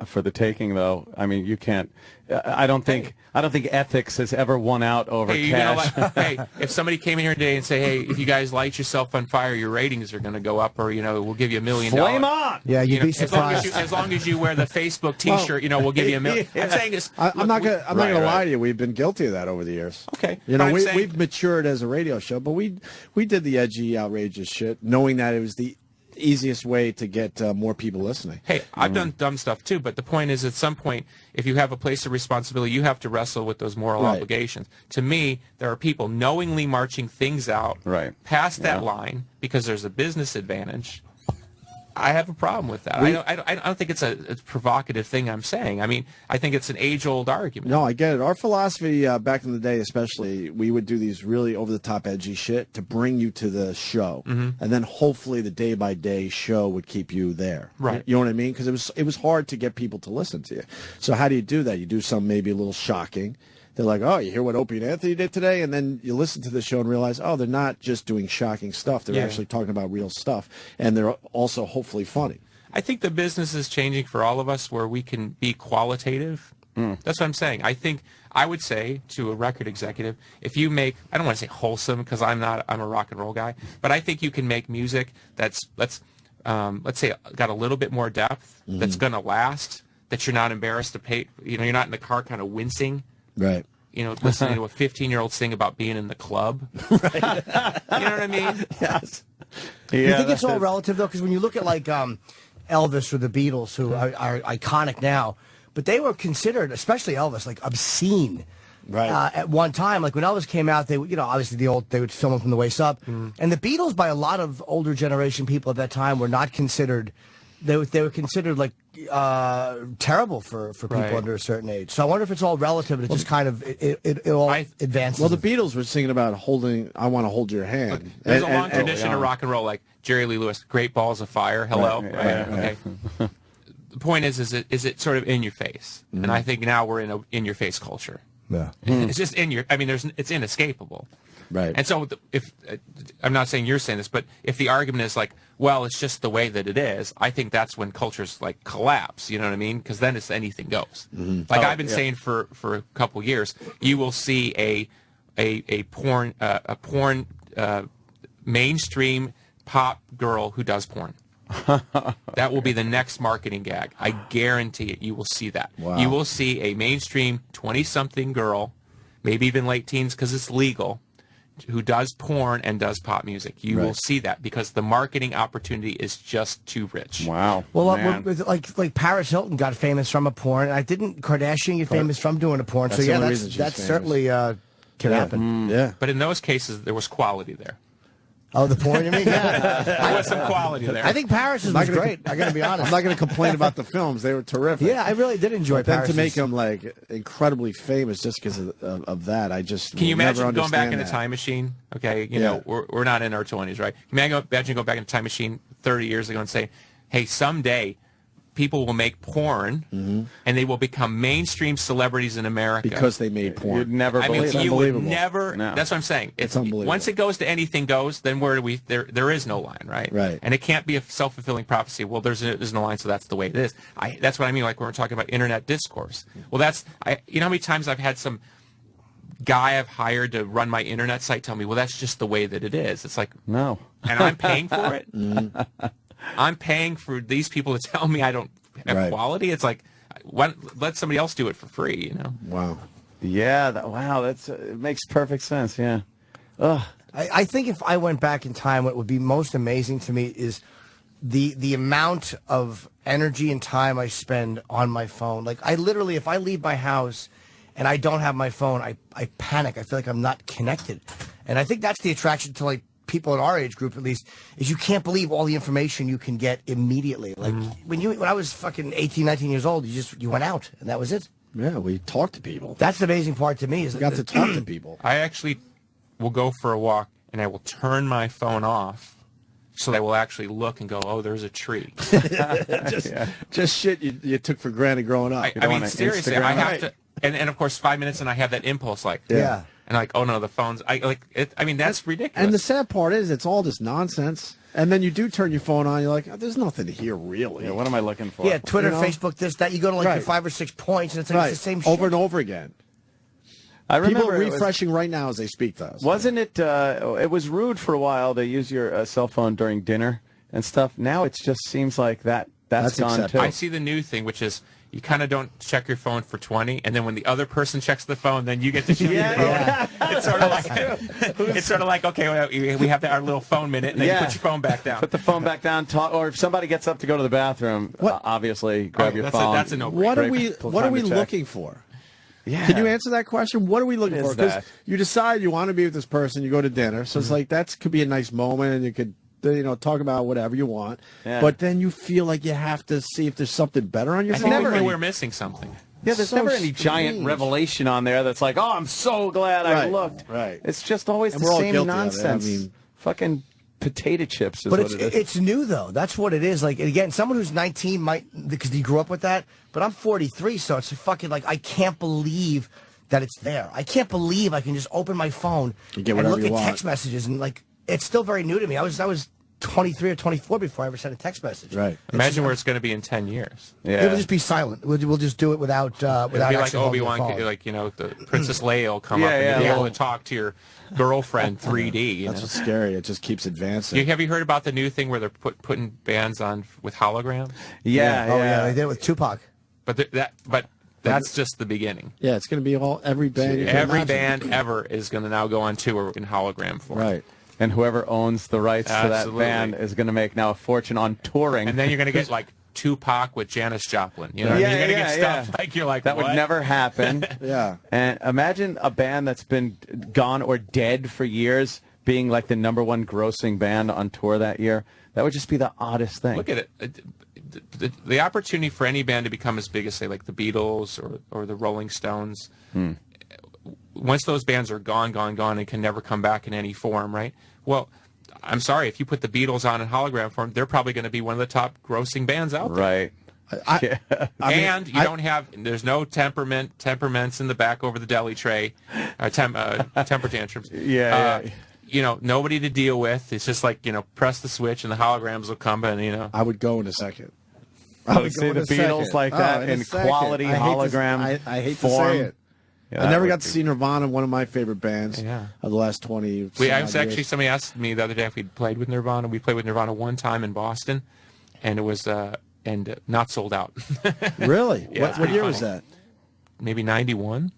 for the taking, though, I mean, you can't. I don't think ethics has ever won out over cash. Hey, if somebody came in here today and say, hey, if you guys light yourself on fire, your ratings are going to go up, or we'll give you $1 million. Flame on! Yeah, you'd be surprised. As long as you wear the Facebook T-shirt, we'll give you $1 million. I'm saying this. I'm not gonna lie to you. We've been guilty of that over the years. Okay, we've matured as a radio show, but we did the edgy, outrageous shit, knowing that it was the easiest way to get more people listening. Hey, I've done dumb stuff too, but the point is, at some point, if you have a place of responsibility, you have to wrestle with those moral obligations. To me, there are people knowingly marching things out past that line because there's a business advantage. I have a problem with that. I don't think it's a provocative thing I'm saying. I mean, I think it's an age-old argument. No, I get it. Our philosophy back in the day, especially, we would do these really over-the-top edgy shit to bring you to the show. And then hopefully the day-by-day show would keep you there. Right. You know what I mean? Because it was hard to get people to listen to you. So how do you do that? You do something maybe a little shocking. They're like, oh, you hear what Opie and Anthony did today? And then you listen to the show and realize, oh, they're not just doing shocking stuff. They're actually talking about real stuff. And they're also hopefully funny. I think the business is changing for all of us where we can be qualitative. That's what I'm saying. I would say to a record executive, if you make, I don't want to say wholesome because I'm a rock and roll guy, but I think you can make music that's, let's say, got a little bit more depth, that's going to last, that you're not embarrassed to pay, you're not in the car kind of wincing. Right. Listening to a 15-year-old sing about being in the club. Right. You know what I mean? Yes. You think it's all relative, though? Because when you look at, like, Elvis or the Beatles, who are iconic now, but they were considered, especially Elvis, like, obscene. Right. At one time, like when Elvis came out, they obviously they would film him from the waist up. And the Beatles, by a lot of older generation people at that time, were not considered. They were considered like terrible for people under a certain age. So I wonder if it's all relative. And it just kind of it all advances. Well, the Beatles were singing about I want to hold your hand. Look, there's a long tradition of rock and roll, like Jerry Lee Lewis, Great Balls of Fire. Hello. Okay. The point is it sort of in your face, and I think now we're in your face culture. Yeah. It's just in your. I mean, it's inescapable. Right. And so if I'm not saying you're saying this, but if the argument is like, well, it's just the way that it is, I think that's when cultures like collapse. You know what I mean? Because then it's anything goes. Like I've been saying for a couple years, you will see a porn mainstream pop girl who does porn. That will be the next marketing gag. I guarantee it. You will see that. Wow. You will see a mainstream 20-something girl, maybe even late teens because it's legal, who does porn and does pop music. You will see that because the marketing opportunity is just too rich. Wow. Well, like Paris Hilton got famous from a porn. I didn't Kardashian get famous from doing a porn. That's so yeah, that's certainly can happen. Yeah. But in those cases, there was quality there. Oh, the porn, you mean? Yeah. There was some quality there. I think Paris was great. I got to be honest. I'm not going to complain about the films. They were terrific. Yeah, I really did enjoy Paris. Then to make them like incredibly famous just because of that, I just can you imagine never going back in a that. time machine? Okay, you know we're not in our 20s, right? Can you imagine going back in a time machine 30 years ago and say, hey, someday people will make porn and they will become mainstream celebrities in America because they made porn. You'd never believe it. You would never. No. That's what I'm saying. It's unbelievable. Once it goes to anything goes, then where do we? There is no line, right? Right. And it can't be a self-fulfilling prophecy. Well, there's no line, so that's the way it is. That's what I mean. Like when we're talking about internet discourse. Well, you know how many times I've had some guy I've hired to run my internet site tell me, well, that's just the way that it is. It's like no, and I'm paying for it. I'm paying for these people to tell me I don't have quality. It's like, let somebody else do it for free, you know? Wow. Yeah, it makes perfect sense, yeah. Ugh. I think if I went back in time, what would be most amazing to me is the amount of energy and time I spend on my phone. Like, I literally, if I leave my house and I don't have my phone, I panic. I feel like I'm not connected. And I think that's the attraction to, like, people in our age group at least, is you can't believe all the information you can get immediately. Like when I was fucking 18, 19 years old, you went out and that was it. Yeah, we talked to people. That's the amazing part to me. Is we got to talk to people. I actually will go for a walk and I will turn my phone off so I will actually look and go, oh, there's a tree. just shit you took for granted growing up. I mean, seriously, I have to, and of course 5 minutes and I have that impulse like, yeah. And like, oh no, the phone's, I mean, that's ridiculous. And the sad part is it's all just nonsense. And then you do turn your phone on, you're like, oh, there's nothing here really. Yeah, what am I looking for? Yeah, Twitter, Facebook, this, that. You go to like your 5 or 6 points, and it's like it's the same shit. Over and over again. I remember people are refreshing right now as they speak to us. Wasn't it? It was rude for a while to use your cell phone during dinner and stuff. Now it just seems like that's gone too. I see the new thing, which is you kind of don't check your phone for 20, and then when the other person checks the phone, then you get to check your phone. Yeah. It's sort of like okay, well, we have our little phone minute, and then you put your phone back down. Put the phone back down. Or if somebody gets up to go to the bathroom, obviously grab your phone. That's a no-brainer. What are we looking for? Yeah. Can you answer that question? What are we looking for? Because that? you decide you want to be with this person, you go to dinner, so it's like that could be a nice moment, and you could talk about whatever you want. Yeah. But then you feel like you have to see if there's something better on your phone. I think we're missing something. Yeah, there's never any giant revelation on there that's like, oh, I'm so glad I looked. Right. It's just always And the we're all same guilty of it. nonsense. I mean, fucking potato chips is But what it is. it's new though. That's what it is. Like again, someone who's 19 might because he grew up with that. But I'm 43, so it's fucking like I can't believe that it's there. I can't believe I can just open my phone and look at text messages and like it's still very new to me. I was 23 or 24 before I ever sent a text message. Right. Imagine where it's going to be in 10 years. Yeah. It will just be silent. We'll just do it without It'll be like Obi-Wan, like the Princess Leia will come up and you'll be able to talk to your girlfriend 3D. That's what's scary. It just keeps advancing. Have you heard about the new thing where they're putting bands on with holograms? Yeah. They did it with Tupac. But that's just the beginning. Yeah, it's going to be every band. Every band ever is going to now go on tour in hologram form. Right. And whoever owns the rights to that band is going to make now a fortune on touring. And then you're going to get like Tupac with Janis Joplin. You know, what I mean? You're going to get stuff like you're like that what? would never happen. Yeah. And imagine a band that's been gone or dead for years being like the #1 grossing band on tour that year. That would just be the oddest thing. Look at it. The opportunity for any band to become as big as, say, like the Beatles or the Rolling Stones, once those bands are gone and can never come back in any form, right? Well, I'm sorry, if you put the Beatles on in hologram form, they're probably going to be one of the top grossing bands out there. Right. There's no temperaments in the back over the deli tray, temper tantrums. Nobody to deal with. It's just like, press the switch and the holograms will come and, I would go in a second. I would see the Beatles like that in quality hologram I hate form. to say it. Yeah, I never got to see Nirvana, one of my favorite bands of the last 20 years. Somebody asked me the other day if we'd played with Nirvana. We played with Nirvana one time in Boston, and it was not sold out. Really? Yeah, what year was that? Maybe 91.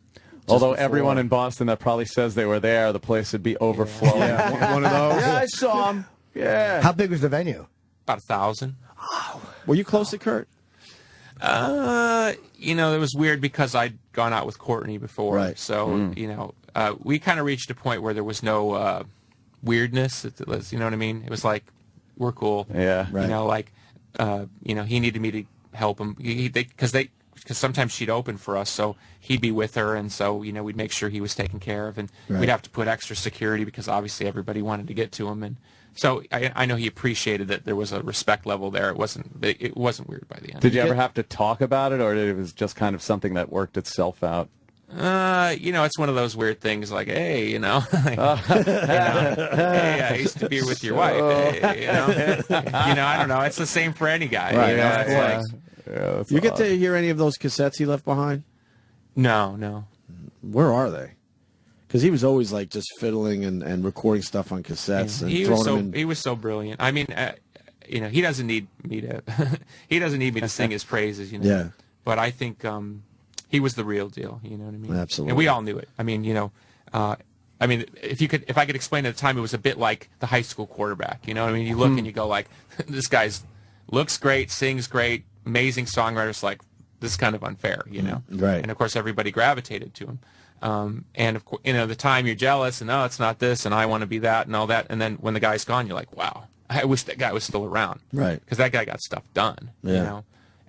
Although everyone in Boston that probably says they were there, the place would be overflowing. Yeah, one of those. Yeah, I saw them. Yeah. How big was the venue? About 1,000. Were you close to Kurt? It was weird because I'd gone out with Courtney before. Right. So, we kind of reached a point where there was no weirdness. You know what I mean? It was like, we're cool. Yeah. Right. He needed me to help him. Because sometimes she'd open for us, so he'd be with her, and so, we'd make sure he was taken care of, and we'd have to put extra security because obviously everybody wanted to get to him, and so I know he appreciated that there was a respect level there. It wasn't weird by the end. Did you ever have to talk about it, or it was just kind of something that worked itself out? It's one of those weird things like, hey, hey, I used to be with your wife. Hey, I don't know. It's the same for any guy. Right. You get to hear any of those cassettes he left behind? No. Where are they? Because he was always like just fiddling and recording stuff on cassettes and throwing them in. He was so brilliant. I mean, he doesn't need me to to sing his praises, Yeah. But I think he was the real deal. You know what I mean? Absolutely. And we all knew it. I mean, if I could explain at the time, it was a bit like the high school quarterback. You know what I mean? You look and you go like, this guy's looks great, sings great, amazing songwriter. It's like, this is kind of unfair, Right. And of course, everybody gravitated to him. And of course, the time you're jealous and oh, it's not this, and I want to be that, and all that. And then when the guy's gone, you're like, wow, I wish that guy was still around, right? Because that guy got stuff done, Yeah.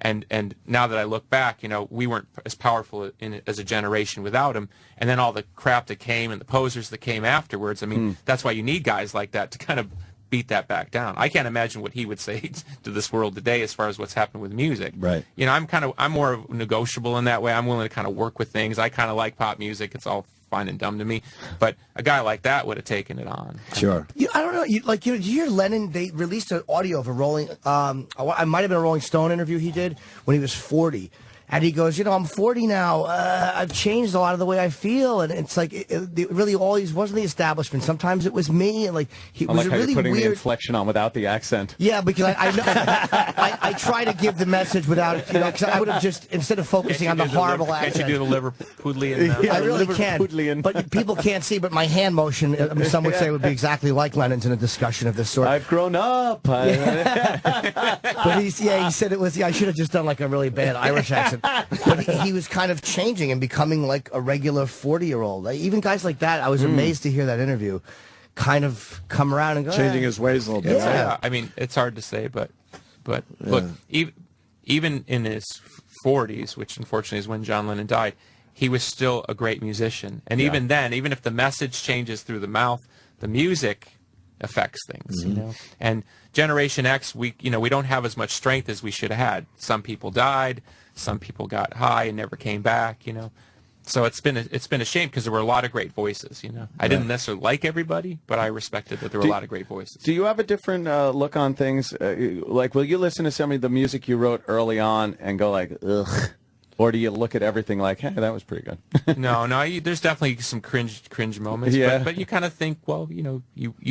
And now that I look back, we weren't as powerful as a generation without him. And then all the crap that came and the posers that came afterwards. I mean, that's why you need guys like that to kind of beat that back down. I can't imagine what he would say to this world today as far as what's happened with music. Right. I'm more negotiable in that way. I'm willing to kind of work with things. I kind of like pop music. It's all fine and dumb to me. But a guy like that would have taken it on. Sure. I don't know. Did you hear Lennon? They released an audio of a Rolling. I might have been a Rolling Stone interview he did when he was 40. And he goes, I'm 40 now. I've changed a lot of the way I feel, and it's like it really always wasn't the establishment. Sometimes it was me, and he was like how really you're putting weird. the inflection on without the accent. Yeah, because I try to give the message without because I would have just instead of focusing on the horrible accent. Can't you do the Liverpudlian? I really can, but people can't see. But my hand motion, some would say, would be exactly like Lennon's in a discussion of this sort. I've grown up. But he said it was. I should have just done like a really bad Irish accent. But he was kind of changing and becoming like a regular 40-year-old. Even guys like that, I was amazed to hear that interview, kind of come around and go changing his ways a little bit. Yeah, I mean it's hard to say, but look, even in his 40s, which unfortunately is when John Lennon died, he was still a great musician. And even then, even if the message changes through the mouth, the music affects things, And Generation X, we don't have as much strength as we should have had. Some people died. Some people got high and never came back, So it's been a shame because there were a lot of great voices, I didn't necessarily like everybody, but I respected that there were a lot of great voices. Do you have a different look on things? Like, will you listen to some of the music you wrote early on and go like, ugh? Or do you look at everything like, hey, that was pretty good? No, there's definitely some cringe moments. Yeah. But you kind of think, well, you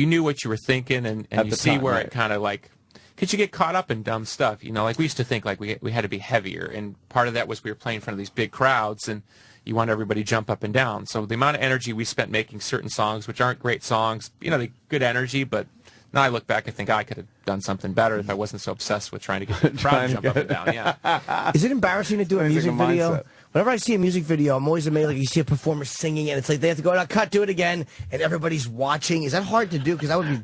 knew what you were thinking, and you see time, where right. it kind of like, because you get caught up in dumb stuff. Like we used to think like we had to be heavier, and part of that was we were playing in front of these big crowds, and you want everybody to jump up and down. So the amount of energy we spent making certain songs, which aren't great songs, they good energy, but now I look back and think I could have done something better if I wasn't so obsessed with trying to get the crowd to jump up and down. Yeah. Is it embarrassing to do a music video? Whenever I see a music video, I'm always amazed. Like you see a performer singing, and it's like they have to go, cut, do it again, and everybody's watching. Is that hard to do? Because I would be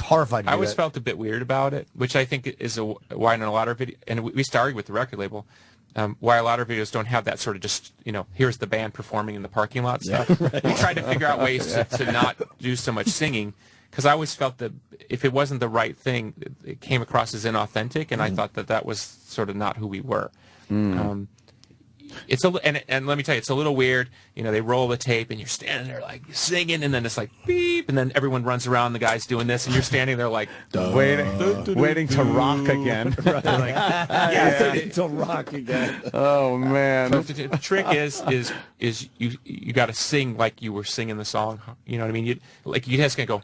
horrified to do I always that. felt a bit weird about it, which I think is why in a lot of videos, and we started with the record label, why a lot of videos don't have that sort of just, here's the band performing in the parking lot stuff. Right. We tried to figure out ways to not do so much singing, because I always felt that if it wasn't the right thing, it came across as inauthentic, and I thought that was sort of not who we were. It's and let me tell you, it's a little weird. They roll the tape, and you're standing there like singing, and then it's like beep, and then everyone runs around. The guy's doing this, and you're standing there like waiting to rock again. Right. Like, waiting to rock again. Oh man! So the trick is you got to sing like you were singing the song. You know what I mean? You just gonna go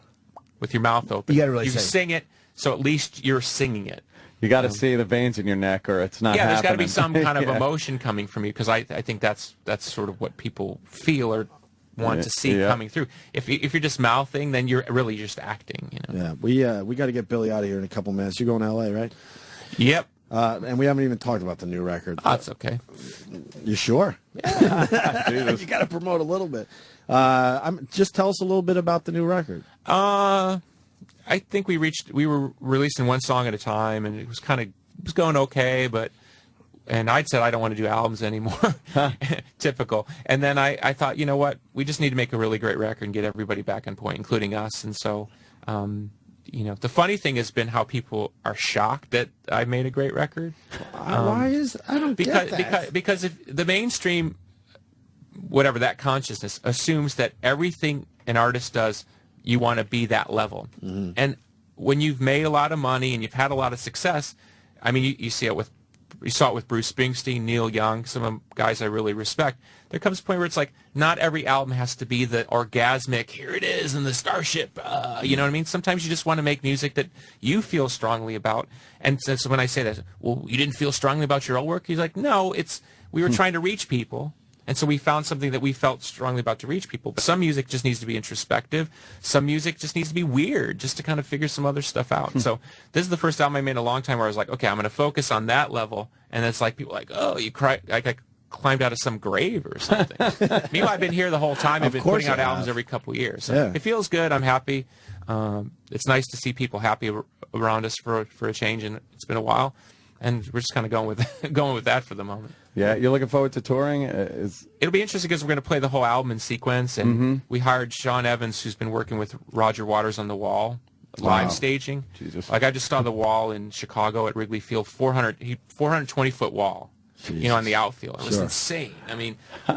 with your mouth open. You got to really sing it, so at least you're singing it. You got to see the veins in your neck, or it's not. Yeah, there's got to happening. be some kind of emotion coming from you, because I think that's sort of what people feel or want to see coming through. If you're just mouthing, then you're really just acting. Yeah, we got to get Billy out of here in a couple minutes. You're going to L.A., right? Yep. And we haven't even talked about the new record. Oh, that's okay. You sure? Yeah. You got to promote a little bit. Just tell us a little bit about the new record. I think we were releasing one song at a time, and it was going okay, and I'd said I don't want to do albums anymore. Typical. And then I thought, you know what, we just need to make a really great record and get everybody back on point, including us. And so, the funny thing has been how people are shocked that I made a great record. Why is I don't get that. Because if the mainstream, whatever that consciousness assumes that everything an artist does, you want to be that level. And when you've made a lot of money and you've had a lot of success, I mean, you saw it with Bruce Springsteen, Neil Young, some of the guys I really respect. There comes a point where it's like, not every album has to be the orgasmic, here it is, in the starship, you know what I mean? Sometimes you just want to make music that you feel strongly about. And so when I say that, well, you didn't feel strongly about your old work? He's like, no, we were trying to reach people. And so we found something that we felt strongly about to reach people. But some music just needs to be introspective. Some music just needs to be weird, just to kind of figure some other stuff out. So this is the first album I made in a long time where I was like, okay, I'm going to focus on that level. And it's like people are like, oh, you cry. I climbed out of some grave or something. Meanwhile, I've been here the whole time. I've been putting out albums every couple of years. So it feels good. I'm happy. It's nice to see people happy around us for a change, and it's been a while. And we're just kind of going with that for the moment. Yeah, you're looking forward to touring? It'll be interesting because we're going to play the whole album in sequence, and we hired Sean Evans, who's been working with Roger Waters on The Wall, live staging. Jesus. Like I just saw The Wall in Chicago at Wrigley Field, 420-foot wall, Jesus. On the outfield. It was insane. I mean,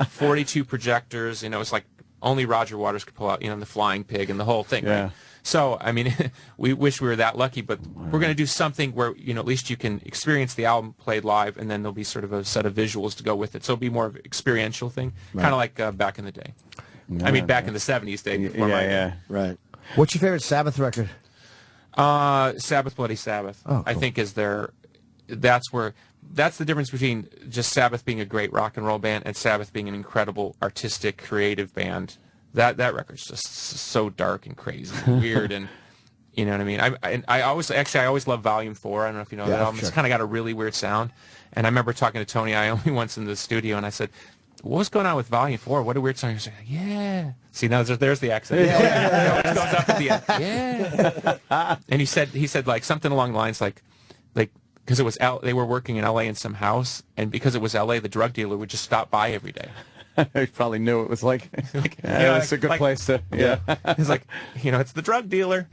42 projectors. It's like only Roger Waters could pull out, the Flying Pig and the whole thing. Yeah. Right? So, I mean, we wish we were that lucky, but we're going to do something where, at least you can experience the album played live, and then there'll be sort of a set of visuals to go with it. So it'll be more of an experiential thing, kind of like back in the day. I mean, back in the 70s day. Before Right. What's your favorite Sabbath record? Sabbath Bloody Sabbath, cool. I think is that's the difference between just Sabbath being a great rock and roll band and Sabbath being an incredible artistic, creative band. That record's just so dark and crazy and weird, and you know what I mean. I always love Volume 4. I don't know if you know that album. Sure. It's kind of got a really weird sound. And I remember talking to Tony Iommi once in the studio, and I said, "What's going on with Volume 4? What a weird song." He was like, "Yeah." See, now there's the accent. It always goes up at the end. Yeah. And he said like something along the lines like because it was they were working in L.A. in some house, and because it was L.A., the drug dealer would just stop by every day. He probably knew it was like it's a good place to. Yeah. He's like, it's the drug dealer.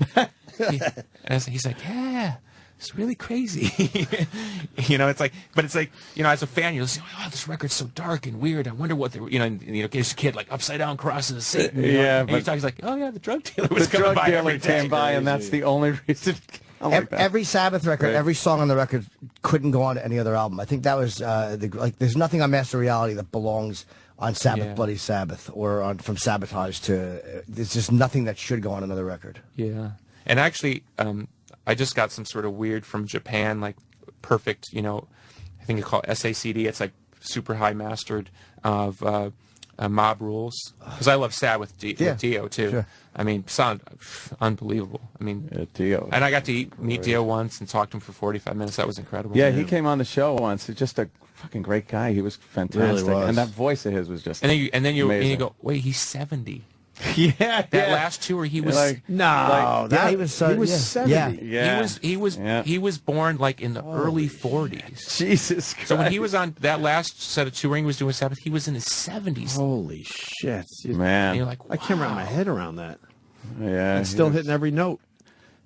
He's like, yeah, it's really crazy. It's like, but it's like, as a fan, you'll say, oh, this record's so dark and weird. I wonder what they're, there's a kid like upside down crosses the Satan. Yeah, but he's like, oh yeah, the drug dealer was coming by every day. Came by, and that's the only reason. Every Sabbath record, every song on the record couldn't go on to any other album. I think that was there's nothing on Master Reality that belongs on Sabbath Bloody Sabbath or from Sabotage to there's just nothing that should go on another record. Yeah. And actually I just got some sort of weird from Japan, like perfect, I think it's called SACD. It's like super high mastered of Mob Rules, because I love Sad with Dio too. Sure. I mean, sound unbelievable. I mean, Dio. And I got to meet Dio once and talk to him for 45 minutes. That was incredible. Yeah, he came on the show once. He's just a fucking great guy. He was fantastic, really was. And that voice of his was just. And then you go, wait, he's 70. Yeah, that last tour he was he was 70. Yeah. He was born like in the early 40s. Jesus Christ. So when he was on that last set of touring he was doing Sabbath, he was in his 70s. Holy shit, man! And you're like, wow. I can't wrap my head around that. Yeah, and still hitting every note.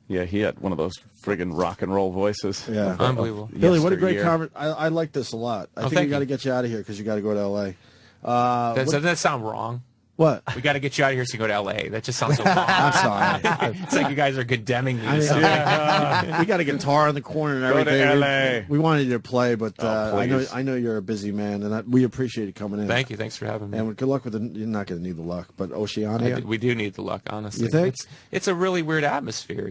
Yeah, he had one of those friggin' rock and roll voices. Yeah, unbelievable. Billy, what a great conversation! I like this a lot. I think we got to get you out of here because you got to go to L.A. Doesn't that sound wrong? What? We got to get you out of here so you go to L.A. That just sounds so wrong. I'm sorry. It's like you guys are condemning me. We got a guitar in the corner and everything. Go to L.A. We wanted you to play, but I know you're a busy man, and we appreciate you coming in. Thank you. Thanks for having me. And good luck with you're not going to need the luck, but Oceania. We do need the luck, honestly. You think? It's a really weird atmosphere,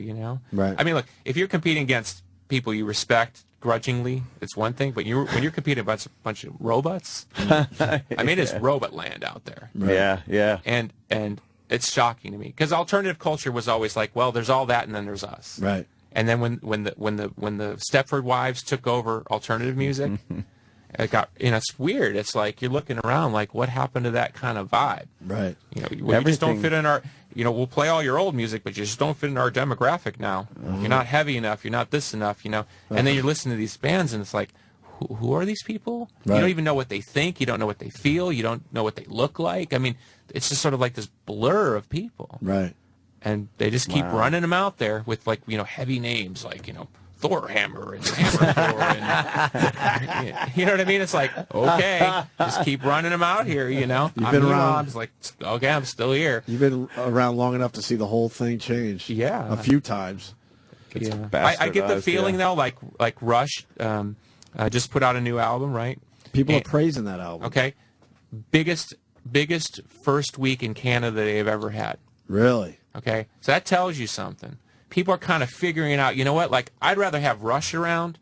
Right. I mean, look, if you're competing against people you respect grudgingly, it's one thing, but when you're competing against a bunch of robots, I mean, it's robot land out there. Right. Yeah. And it's shocking to me because alternative culture was always like, well, there's all that, and then there's us. Right. And then when the Stepford Wives took over alternative music, it got it's weird. It's like you're looking around like, what happened to that kind of vibe? Right. You just don't fit in our. We'll play all your old music, but you just don't fit in our demographic now. You're not heavy enough. You're not this enough. And then you're listening to these bands, and it's like, who are these people? Right. You don't even know what they think. You don't know what they feel. You don't know what they look like. I mean, it's just sort of like this blur of people. Right. And they just keep running them out there with heavy names like Thor Hammer and Hammer Thor, and you know what I mean? It's like, okay, just keep running them out here. You've been around. It's like, okay, I'm still here. You've been around long enough to see the whole thing change. Yeah, a few times. Yeah. I get the feeling though, like Rush just put out a new album, right? People are praising that album. Okay, biggest first week in Canada they've ever had. Really? Okay, so that tells you something. People are kind of figuring it out. You know what? Like, I'd rather have Rush around.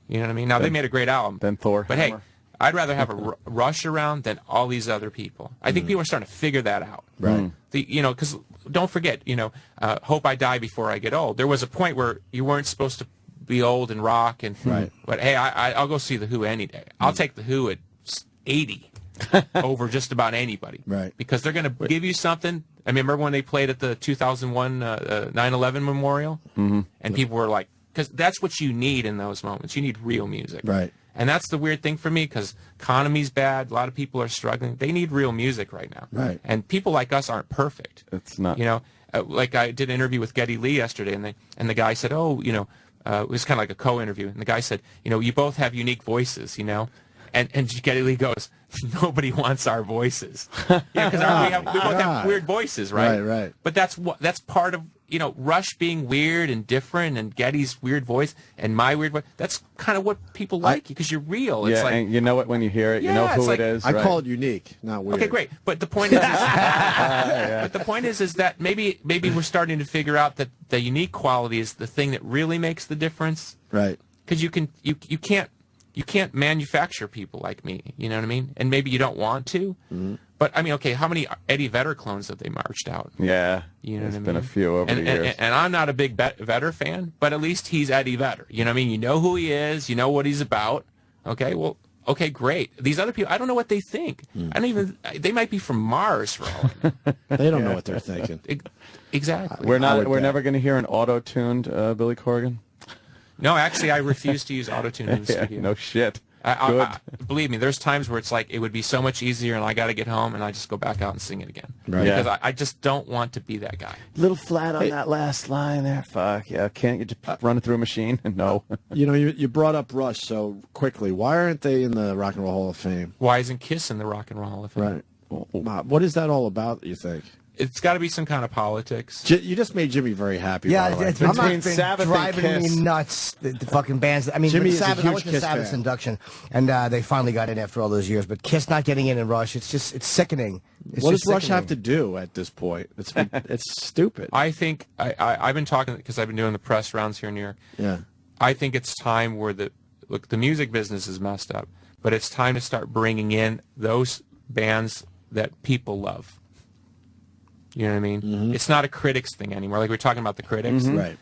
You know what I mean? Now, they made a great album. Than Thor. But, hey, I'd rather have a Rush around than all these other people. I think people are starting to figure that out. Right. Because don't forget, Hope I Die Before I Get Old. There was a point where you weren't supposed to be old and rock. But, hey, I'll go see The Who any day. I'll take The Who at 80 over just about anybody. Right. Because they're going to give you something. I mean, remember when they played at the 2001 9/11 memorial? Mm-hmm. And people were like, because that's what you need in those moments. You need real music. Right. And that's the weird thing for me, because economy's bad. A lot of people are struggling. They need real music right now. Right. And people like us aren't perfect. It's not. You know, like I did an interview with Geddy Lee yesterday, and the guy said, oh, you know, it was kind of like a co-interview. And the guy said, you know, you both have unique voices, you know. And Geddy Lee goes, nobody wants our voices. Yeah, because we both have weird voices, right? Right. But that's part of, you know, Rush being weird and different, and Geddy's weird voice and my weird voice. That's kind of what people like you, because you're real. It's like, and you know it when you hear it. Yeah, You know it's who like- it is. I right? call it unique, not weird. okay, great. But the point is, but the point is that maybe we're starting to figure out that the unique quality is the thing that really makes the difference. Right. Because you can't manufacture people like me. You know what I mean? And maybe you don't want to. Mm-hmm. But I mean, okay, how many Eddie Vedder clones have they marched out? Yeah. You know There's what I mean? been a few over the years. And I'm not a big Vedder fan, but at least he's Eddie Vedder. You know what I mean? You know who he is. You know what he's about. Okay, well, okay, great. These other people, I don't know what they think. I don't even. They might be from Mars for all I know. They don't know what they're thinking. Exactly. We're I would We're bet. never going to hear an auto-tuned Billy Corgan. No, actually, I refuse to use autotune in the Yeah, studio. no shit. Good. Believe me, there's times where it's like it would be so much easier, and I got to get home, and I just go back out and sing it again. Right. Because Yeah. I just don't want to be that guy. Little flat on that last line there. Fuck yeah! Can't you just run it through a machine? No. You know, you brought up Rush so quickly. Why aren't they in the Rock and Roll Hall of Fame? Why isn't Kiss in the Rock and Roll Hall of Fame? Right. What is that all about, you think? It's got to be some kind of politics. You just made Jimmy very happy. Yeah, by the way. it's been, Between Sabbath and driving Kiss. me nuts. The fucking bands. I mean, Jimmy with is a Sabbath, I huge went to Kiss Sabbath's fan. induction, and they finally got in after all those years. But Kiss not getting in Rush, it's sickening. It's What just does Rush sickening. have to do at this point? It's stupid. I think I've been talking, because I've been doing the press rounds here in New York. Yeah. I think it's time where the music business is messed up, but it's time to start bringing in those bands that people love. You know what I mean? Mm-hmm. It's not a critics thing anymore. Like we're talking about the critics. Right.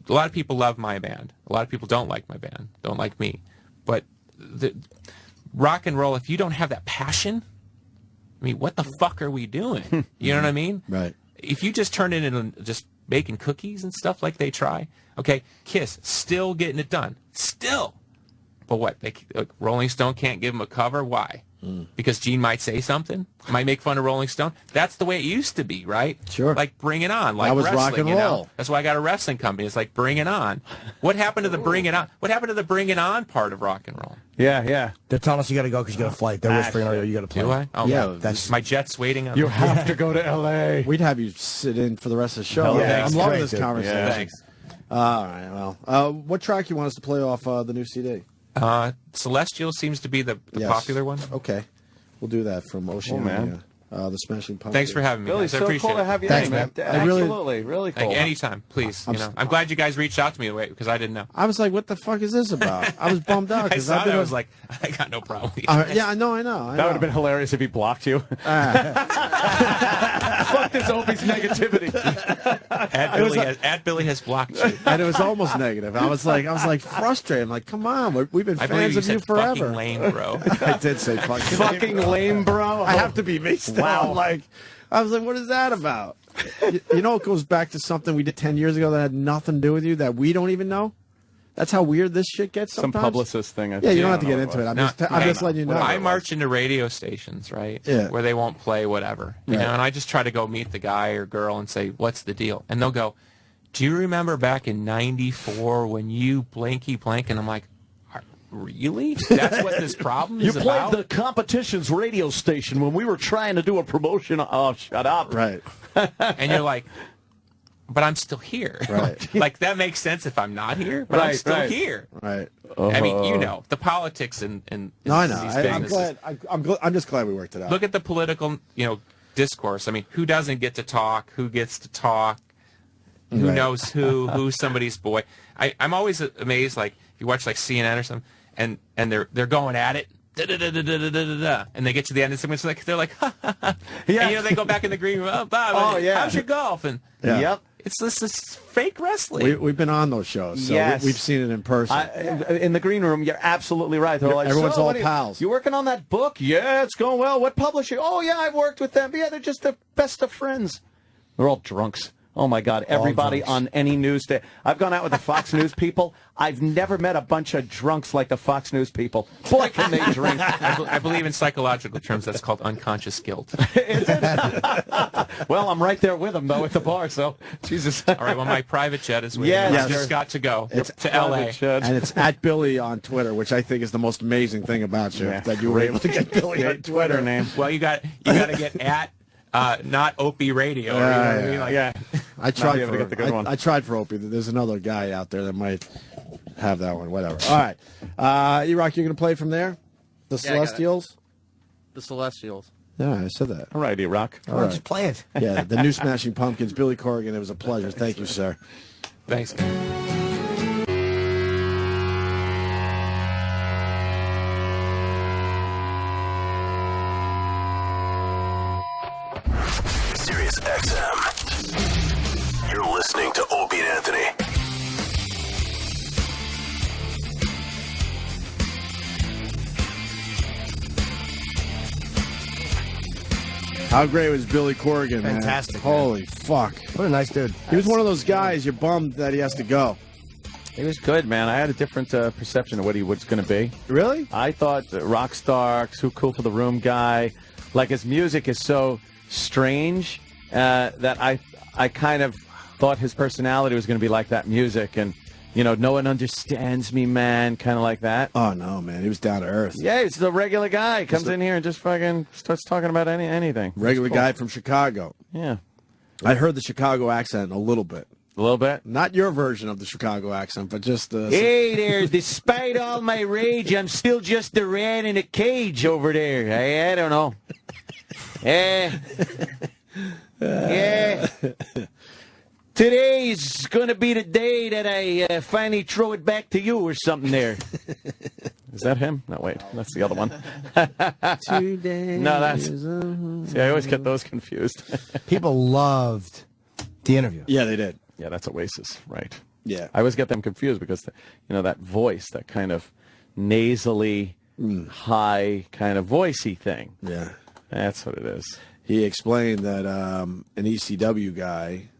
A lot of people love my band. A lot of people don't like my band, don't like me. But the rock and roll, if you don't have that passion, I mean, what the fuck are we doing? You know what I mean? Right. If you just turn it into just baking cookies and stuff like they try, okay, Kiss, still getting it done. Still. But what? Rolling Stone can't give them a cover? Why? Because Gene might say something? Might make fun of Rolling Stone? That's the way it used to be, right? Sure. Like, bring it on. Like That was wrestling, rock and you know? roll. That's why I got a wrestling company. It's like, bring it on. What happened to the bring it on? What happened to the bring it on part of rock and roll? Yeah. They're telling us you got to go because you got a flight. They're whispering, "Oh, you got to play." Do I? Oh, Yeah, that's my jet's waiting on You me. have to go to L.A. We'd have you sit in for the rest of the show. Yeah, I'm it's loving great, this dude. conversation. Yeah. Thanks. All right. Well, what track you want us to play off the new CD? Celestial seems to be the Yes. popular one. Okay. We'll do that from Oceania. man. The Smashing Pumpkins. Thanks for having me, Billy, guys. I so appreciate cool to it. have you. Thanks, there, man. I really- Absolutely, really cool. Anytime, please. I'm glad you guys reached out to me because I didn't know. I was like, what the fuck is this about? I was bummed out. I 'cause saw I've that. been I was like, I got no problem. yeah, I know. That would have been hilarious if he blocked you. Fuck this Opie's negativity. Billy has blocked you. And it was almost negative. I was like frustrated. I'm like, come on, we've been I believe fans you of you said forever. fucking lame, bro. I did say fucking Fucking lame, bro. I have to be me still. Wow. I'm like, I was like, what is that about? You know, it goes back to something we did 10 years ago that had nothing to do with you that we don't even know. That's how weird this shit gets Some sometimes. publicist thing. Yeah, you don't have to get into it. No, I'm just letting you know. I march into radio stations, right? Yeah. Where they won't play whatever, you Right. know, and I just try to go meet the guy or girl and say, "What's the deal?" And they'll go, "Do you remember back in '94 when you blanky blank?" And I'm like, "Really? That's what this problem You is played about?" the competition's radio station when we were trying to do a promotion. Oh, shut up. Right. And you're like, "But I'm still here." Right. Like that makes sense if I'm not here, but I'm Right, still right. here. Right. I mean, you know, the politics and No, I know. these I'm businesses. glad. I'm just glad we worked it out. Look at the political, discourse. I mean, who doesn't get to talk? Who gets to talk? Who Right. knows who? Who's somebody's boy? I'm always amazed. Like if you watch like CNN or something, and they're going at it. Da-da-da-da-da-da-da-da, and they get to the end, and they're like, ha, ha, ha. Yeah. And, they go back in the green room. Oh, Bob, Oh, yeah. how's your golf? And Yeah. Yep. It's this fake wrestling. We've been on those shows, so Yes. we've seen it in person. In the green room, you're absolutely right. They're like, Everyone's so, all what are pals. You working on that book? Yeah, it's going well. What publisher? Oh, yeah, I've worked with them. Yeah, they're just the best of friends. They're all drunks. Oh, my God. Everybody on any news day. I've gone out with the Fox News people. I've never met a bunch of drunks like the Fox News people. Boy, can they drink. I believe in psychological terms that's called unconscious guilt. Well, I'm right there with them, though, at the bar, so Jesus. All right, well, my private jet is waiting. Yes. I've just got to go It's to L.A. And it's at Billy on Twitter, which I think is the most amazing thing about you, that you were able to get Billy on Twitter. name. Well, you got to get at not Opie Radio. Or, you know what I mean? Like, Yeah. I tried able to get the good one. I tried for Opie. There's another guy out there that might have that one. Whatever. All right. E-Rock, you're going to play from there? The Celestials? The Celestials. Yeah, I said that. All right, E-Rock. All right. Just play it. Yeah, the new Smashing Pumpkins, Billy Corgan. It was a pleasure. Thank you, sir. Thanks, guys. Sirius XM. You're listening to Opie and Anthony. How great was Billy Corgan, man? Fantastic, man. Holy fuck. What a nice dude. He was one of those guys you're bummed that he has to go. He was good, man. I had a different perception of what he was going to be. Really? I thought rock star, too cool for the room guy. Like, his music is so strange that I kind of thought his personality was going to be like that music. And, you know, no one understands me, man, kind of like that. Oh, no, man. He was down to earth. Yeah, he's a regular guy. Comes in here and just fucking starts talking about anything. Regular Cool. guy from Chicago. Yeah. I heard the Chicago accent a little bit. A little bit? Not your version of the Chicago accent, but just... Hey there, despite all my rage, I'm still just a rat in a cage over there. I don't know. Yeah. Today's going to be the day that I finally throw it back to you or something there. Is that him? No, wait. That's the other one. Today No, that's... See, I always get those confused. People loved the interview. Yeah, they did. Yeah, that's Oasis, right. Yeah. I always get them confused because, you know, that voice, that kind of nasally, high kind of voicey thing. Yeah. That's what it is. He explained that an ECW guy,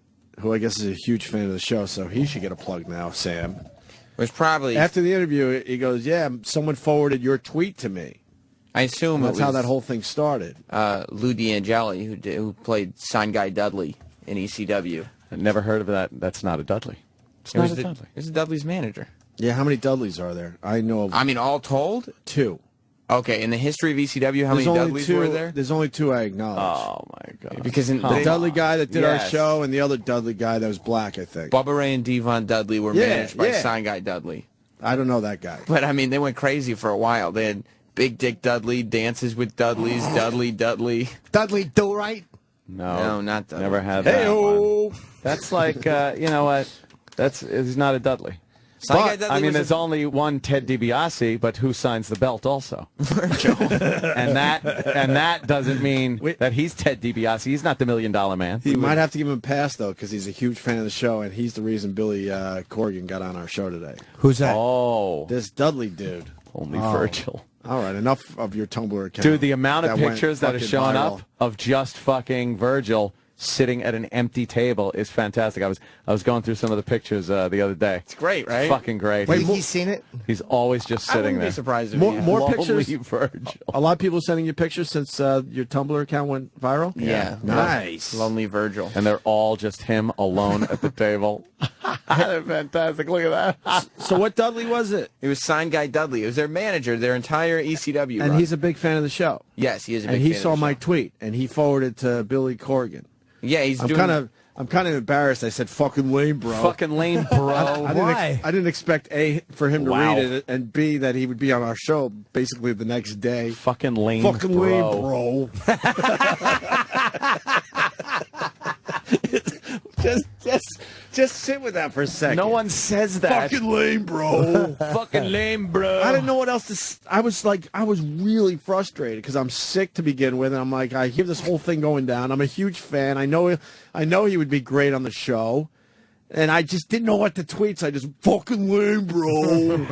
who I guess is a huge fan of the show, so he should get a plug now, Sam. Was probably... After the interview, he goes, yeah, someone forwarded your tweet to me. I assume that's it was, how that whole thing started. Lou D'Angeli, who played Sign Guy Dudley in ECW. I've never heard of that. That's not a Dudley. It's not a Dudley. It was Dudley's manager. Yeah, how many Dudleys are there? I know of... I mean, all told? 2. Okay, in the history of ECW, how many Dudleys were there? There's only 2 I acknowledge. Oh, my God. Because in the Dudley guy that did our Yes. show and the other Dudley guy that was black, I think. Bubba Ray and Devon Dudley were managed by Sign Guy Dudley. I don't know that guy. But, I mean, they went crazy for a while. They had Big Dick Dudley, Dances with Dudleys, Dudley. Dudley Do-Right? No, not Dudley. Never had that one. That's like, you know what? He's not a Dudley. Sign Guy But, Dudley I mean, was there's only one Ted DiBiase, but who signs the belt also? Virgil. and that doesn't mean that he's Ted DiBiase. He's not the $1 Million Man. You might have to give him a pass, though, because he's a huge fan of the show, and he's the reason Billy Corgan got on our show today. Who's that? Oh. This Dudley dude. Only Virgil. All right, enough of your Tumblr account. Dude, the amount of went pictures that are fucking showing viral. up of just fucking Virgil sitting at an empty table is fantastic. I was going through some of the pictures the other day. It's great, right? Fucking great. Wait, he's seen it? He's always just I sitting wouldn't there. be surprised if More Lonely pictures. Virgil. A lot of people sending you pictures since your Tumblr account went viral? Yeah. Nice. Lonely Virgil. And they're all just him alone at the table. They're fantastic. Look at that. So what Dudley was it? It was Sign Guy Dudley. It was their manager, their entire ECW And run. he's a big fan of the show. Yes, he is a big And he fan saw of the my show. tweet, and he forwarded to Billy Corgan. Yeah, he's I'm doing... kind of embarrassed. I said, "Fucking lame, bro." Fucking lame, bro. I didn't expect A, for him to Wow. read it, and B, that he would be on our show basically the next day. Fucking lame, Fucking bro. lame, bro. Just sit with that for a second. No one says that. Fucking lame, bro. Fucking lame, bro. I didn't know what else to. I was really frustrated because I'm sick to begin with, and I'm like, I hear this whole thing going down. I'm a huge fan. I know he would be great on the show, and I just didn't know what to tweet. So I just fucking lame, bro.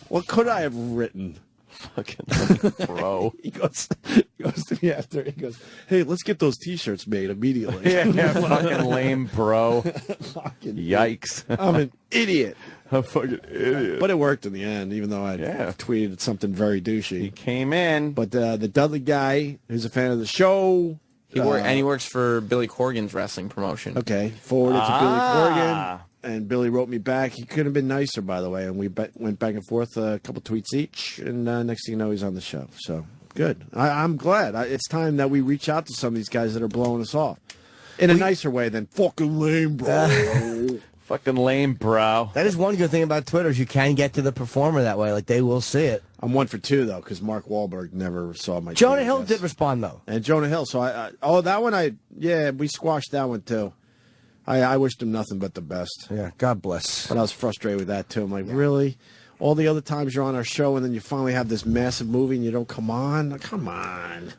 What could I have written? Fucking lame, bro. He goes to me after. He goes, "Hey, let's get those T-shirts made immediately." Yeah, fucking lame, bro. Fucking yikes! I'm an idiot. A fucking idiot. But it worked in the end, even though I tweeted something very douchey. He came in. But the Dudley guy, who's a fan of the show, he works for Billy Corgan's wrestling promotion. Okay, forwarded to Billy Corgan, and Billy wrote me back. He couldn't have been nicer, by the way, and we went back and forth a couple tweets each, and next thing you know, he's on the show. So good. I'm glad. It's time that we reach out to some of these guys that are blowing us off in a nicer way than fucking lame, bro. Fucking lame, bro. That is one good thing about Twitter is you can get to the performer that way. Like, they will see it. I'm 1 for 2, though, because Mark Wahlberg never saw my Jonah tweet, Hill did respond, though. And Jonah Hill. So, that one, we squashed that one, too. I wished him nothing but the best. Yeah, God bless. But I was frustrated with that, too. I'm like, really? All the other times you're on our show, and then you finally have this massive movie, and you don't come on? Come on.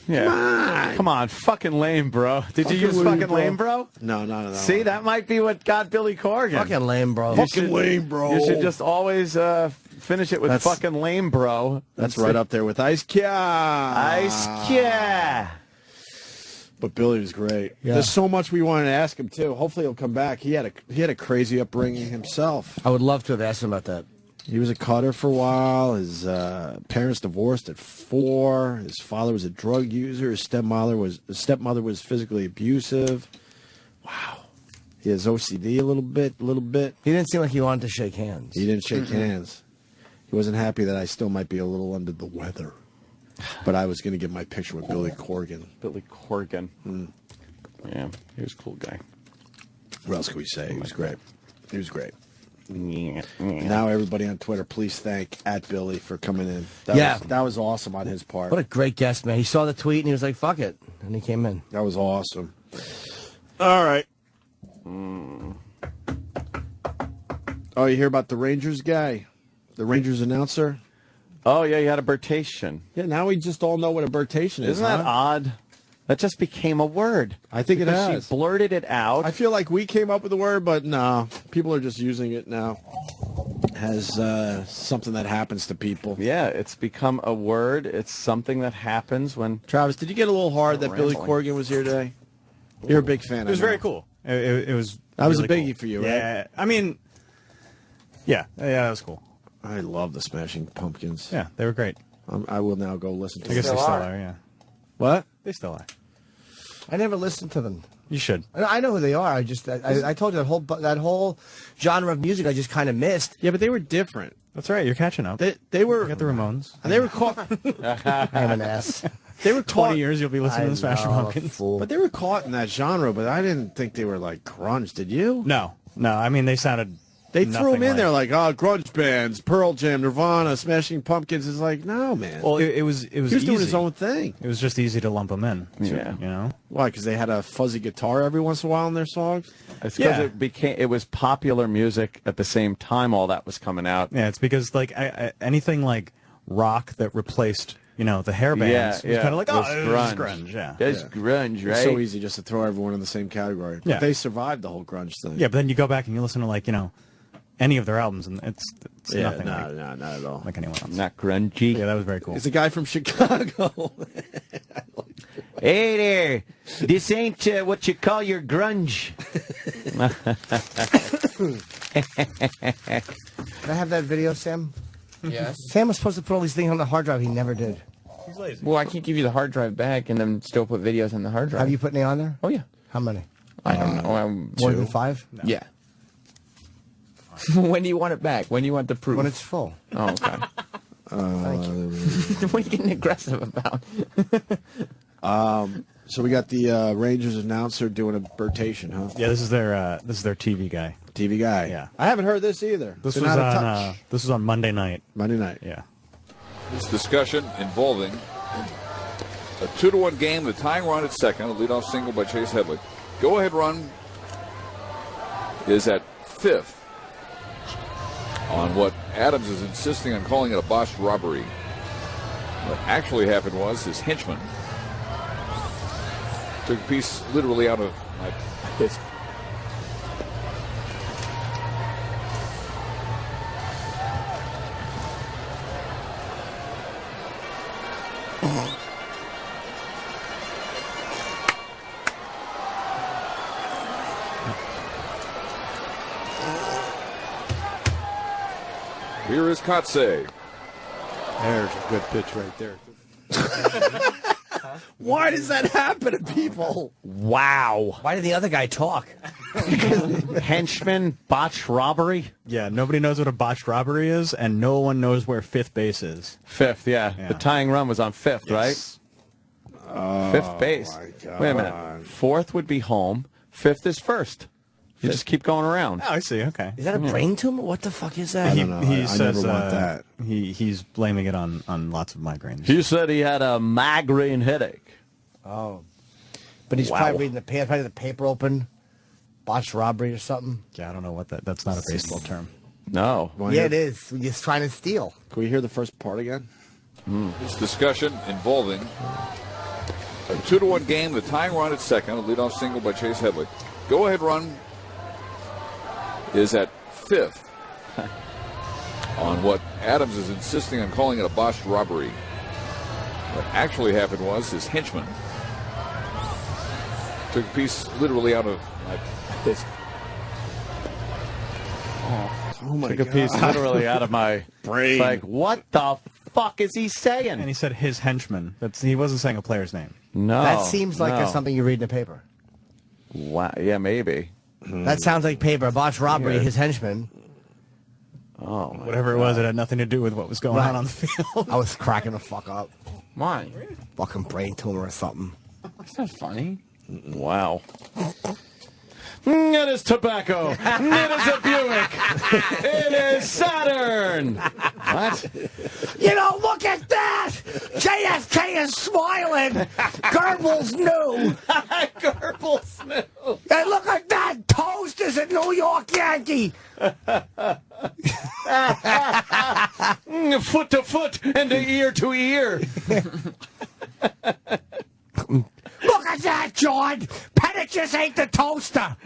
Yeah. Come on, fucking lame, bro. Did you use fucking lame, bro? No. See, that might be what got Billy Corgan. Fucking lame, bro. Fucking lame, bro. You should just always finish it with fucking lame, bro. That's right up there with Ice Cube. Ice Cube. But Billy was great. Yeah. There's so much we wanted to ask him too. Hopefully he'll come back. He had a crazy upbringing himself. I would love to have asked him about that. He was a cutter for a while. His parents divorced at 4. His father was a drug user. His stepmother was physically abusive. Wow. He has OCD a little bit. He didn't seem like he wanted to shake hands. He didn't shake hands. He wasn't happy that I still might be a little under the weather. But I was going to get my picture with Billy Corgan. Billy Corgan. Yeah, he was a cool guy. What else can we say? He was great. He was great. Yeah. Now everybody on Twitter, please thank @Billy for coming in. That was awesome on his part. What a great guest, man. He saw the tweet and he was like, fuck it. And he came in. That was awesome. All right. Oh, you hear about the Rangers guy? The Rangers announcer? Oh, yeah, you had a birtation. Yeah, now we just all know what a birtation is. Isn't that odd? That just became a word. I think it has. She blurted it out. I feel like we came up with the word, but no. People are just using it now as something that happens to people. Yeah, it's become a word. It's something that happens when... Travis, did you get a little hard that Billy Corgan was here today? You're a big fan. It was very cool. It was. That was really a biggie cool. for you, right? Yeah, I mean, yeah, that was cool. I love the Smashing Pumpkins. Yeah, they were great. I will now go listen to them. I guess they still are, yeah. What? They still are. I never listened to them. You should. I know who they are. I told you that whole genre of music I just kind of missed. Yeah, but they were different. That's right. You're catching up. They were. You got the Ramones. And they were caught. I'm an ass. They were 20 years you'll be listening to the Smashing Pumpkins. But they were caught in that genre. But I didn't think they were like grunge. Did you? No. I mean, they sounded. They threw them in there like, grunge bands, Pearl Jam, Nirvana, Smashing Pumpkins. It's like, no, man. Well, it was he was easy. doing his own thing. It was just easy to lump them in. Yeah. You know? Why? Because they had a fuzzy guitar every once in a while in their songs? It's because it was popular music at the same time all that was coming out. Yeah, it's because like anything like rock that replaced, the hair bands was kind of like, it's grunge. Yeah. It's grunge, right? It's so easy just to throw everyone in the same category. But they survived the whole grunge thing. Yeah, but then you go back and you listen to like, any of their albums, and it's nothing not at all. like anyone else. Not grungy. Yeah, that was very cool. It's a guy from Chicago. Hey there, this ain't what you call your grunge. Can I have that video, Sam? Yes. Sam was supposed to put all these things on the hard drive. He never did. He's lazy. Well, I can't give you the hard drive back and then still put videos on the hard drive. Have you put any on there? Oh, yeah. How many? I don't know. More 2. than 5? No. Yeah. When do you want it back? When do you want the proof? When it's full. Oh, okay. Thank you. What are you getting aggressive about? So we got the Rangers announcer doing a birtation, huh? Yeah, this is their TV guy. TV guy. Yeah. I haven't heard this either. This Been was out of on touch. this was on Monday night. Monday night. Yeah. This discussion involving a 2-1 game, the tying run at second, a leadoff single by Chase Headley. Go ahead run is at 5th on what Adams is insisting on calling it a botched robbery. What actually happened was his henchman took a piece literally out of my fist. Here is Kotsay. There's a good pitch right there. Why does that happen to people? Wow. Why did the other guy talk? Henchman, botched robbery? Yeah, nobody knows what a botched robbery is, and no one knows where 5th base is. 5th, yeah. The tying run was on 5th, right? Oh, 5th base. my God. Wait a minute. 4th would be home. 5th is first. You just keep going around. Oh, I see. Okay. Is that a brain tumor? What the fuck is that? He, I don't know. he I says never want that. He's blaming it on lots of migraines. He said he had a migraine headache. Oh. But he's Wow. probably reading the paper open. Botched robbery or something. Yeah, I don't know what that's not a baseball term. No. Yeah, it is. He's trying to steal. Can we hear the first part again? This discussion involving a 2-1 game, the tying run at second, a leadoff single by Chase Headley. Go-ahead run is at 5th on what Adams is insisting on calling it a botched robbery. What actually happened was his henchman took a piece literally out of my fist. Oh my Took a piece literally out of my brain. It's like, what the fuck is he saying? And he said his henchman. He wasn't saying a player's name. No. That seems like no. something you read in the paper. Wow. Yeah, maybe. That sounds like paper. Botched robbery, Yeah. his henchman. Oh, Whatever it was, it had nothing to do with what was going on the field. I was cracking the fuck up. Why? Fucking brain tumor or something. That's not funny. Wow. It is tobacco. It is a Buick. It is Saturn. What? You know, look at that! JFK is smiling! Goebbels knew! Goebbels knew! And look at that! Toast is a New York Yankee! Foot to foot and ear to ear. Look at that, John! Pettit just ate the toaster!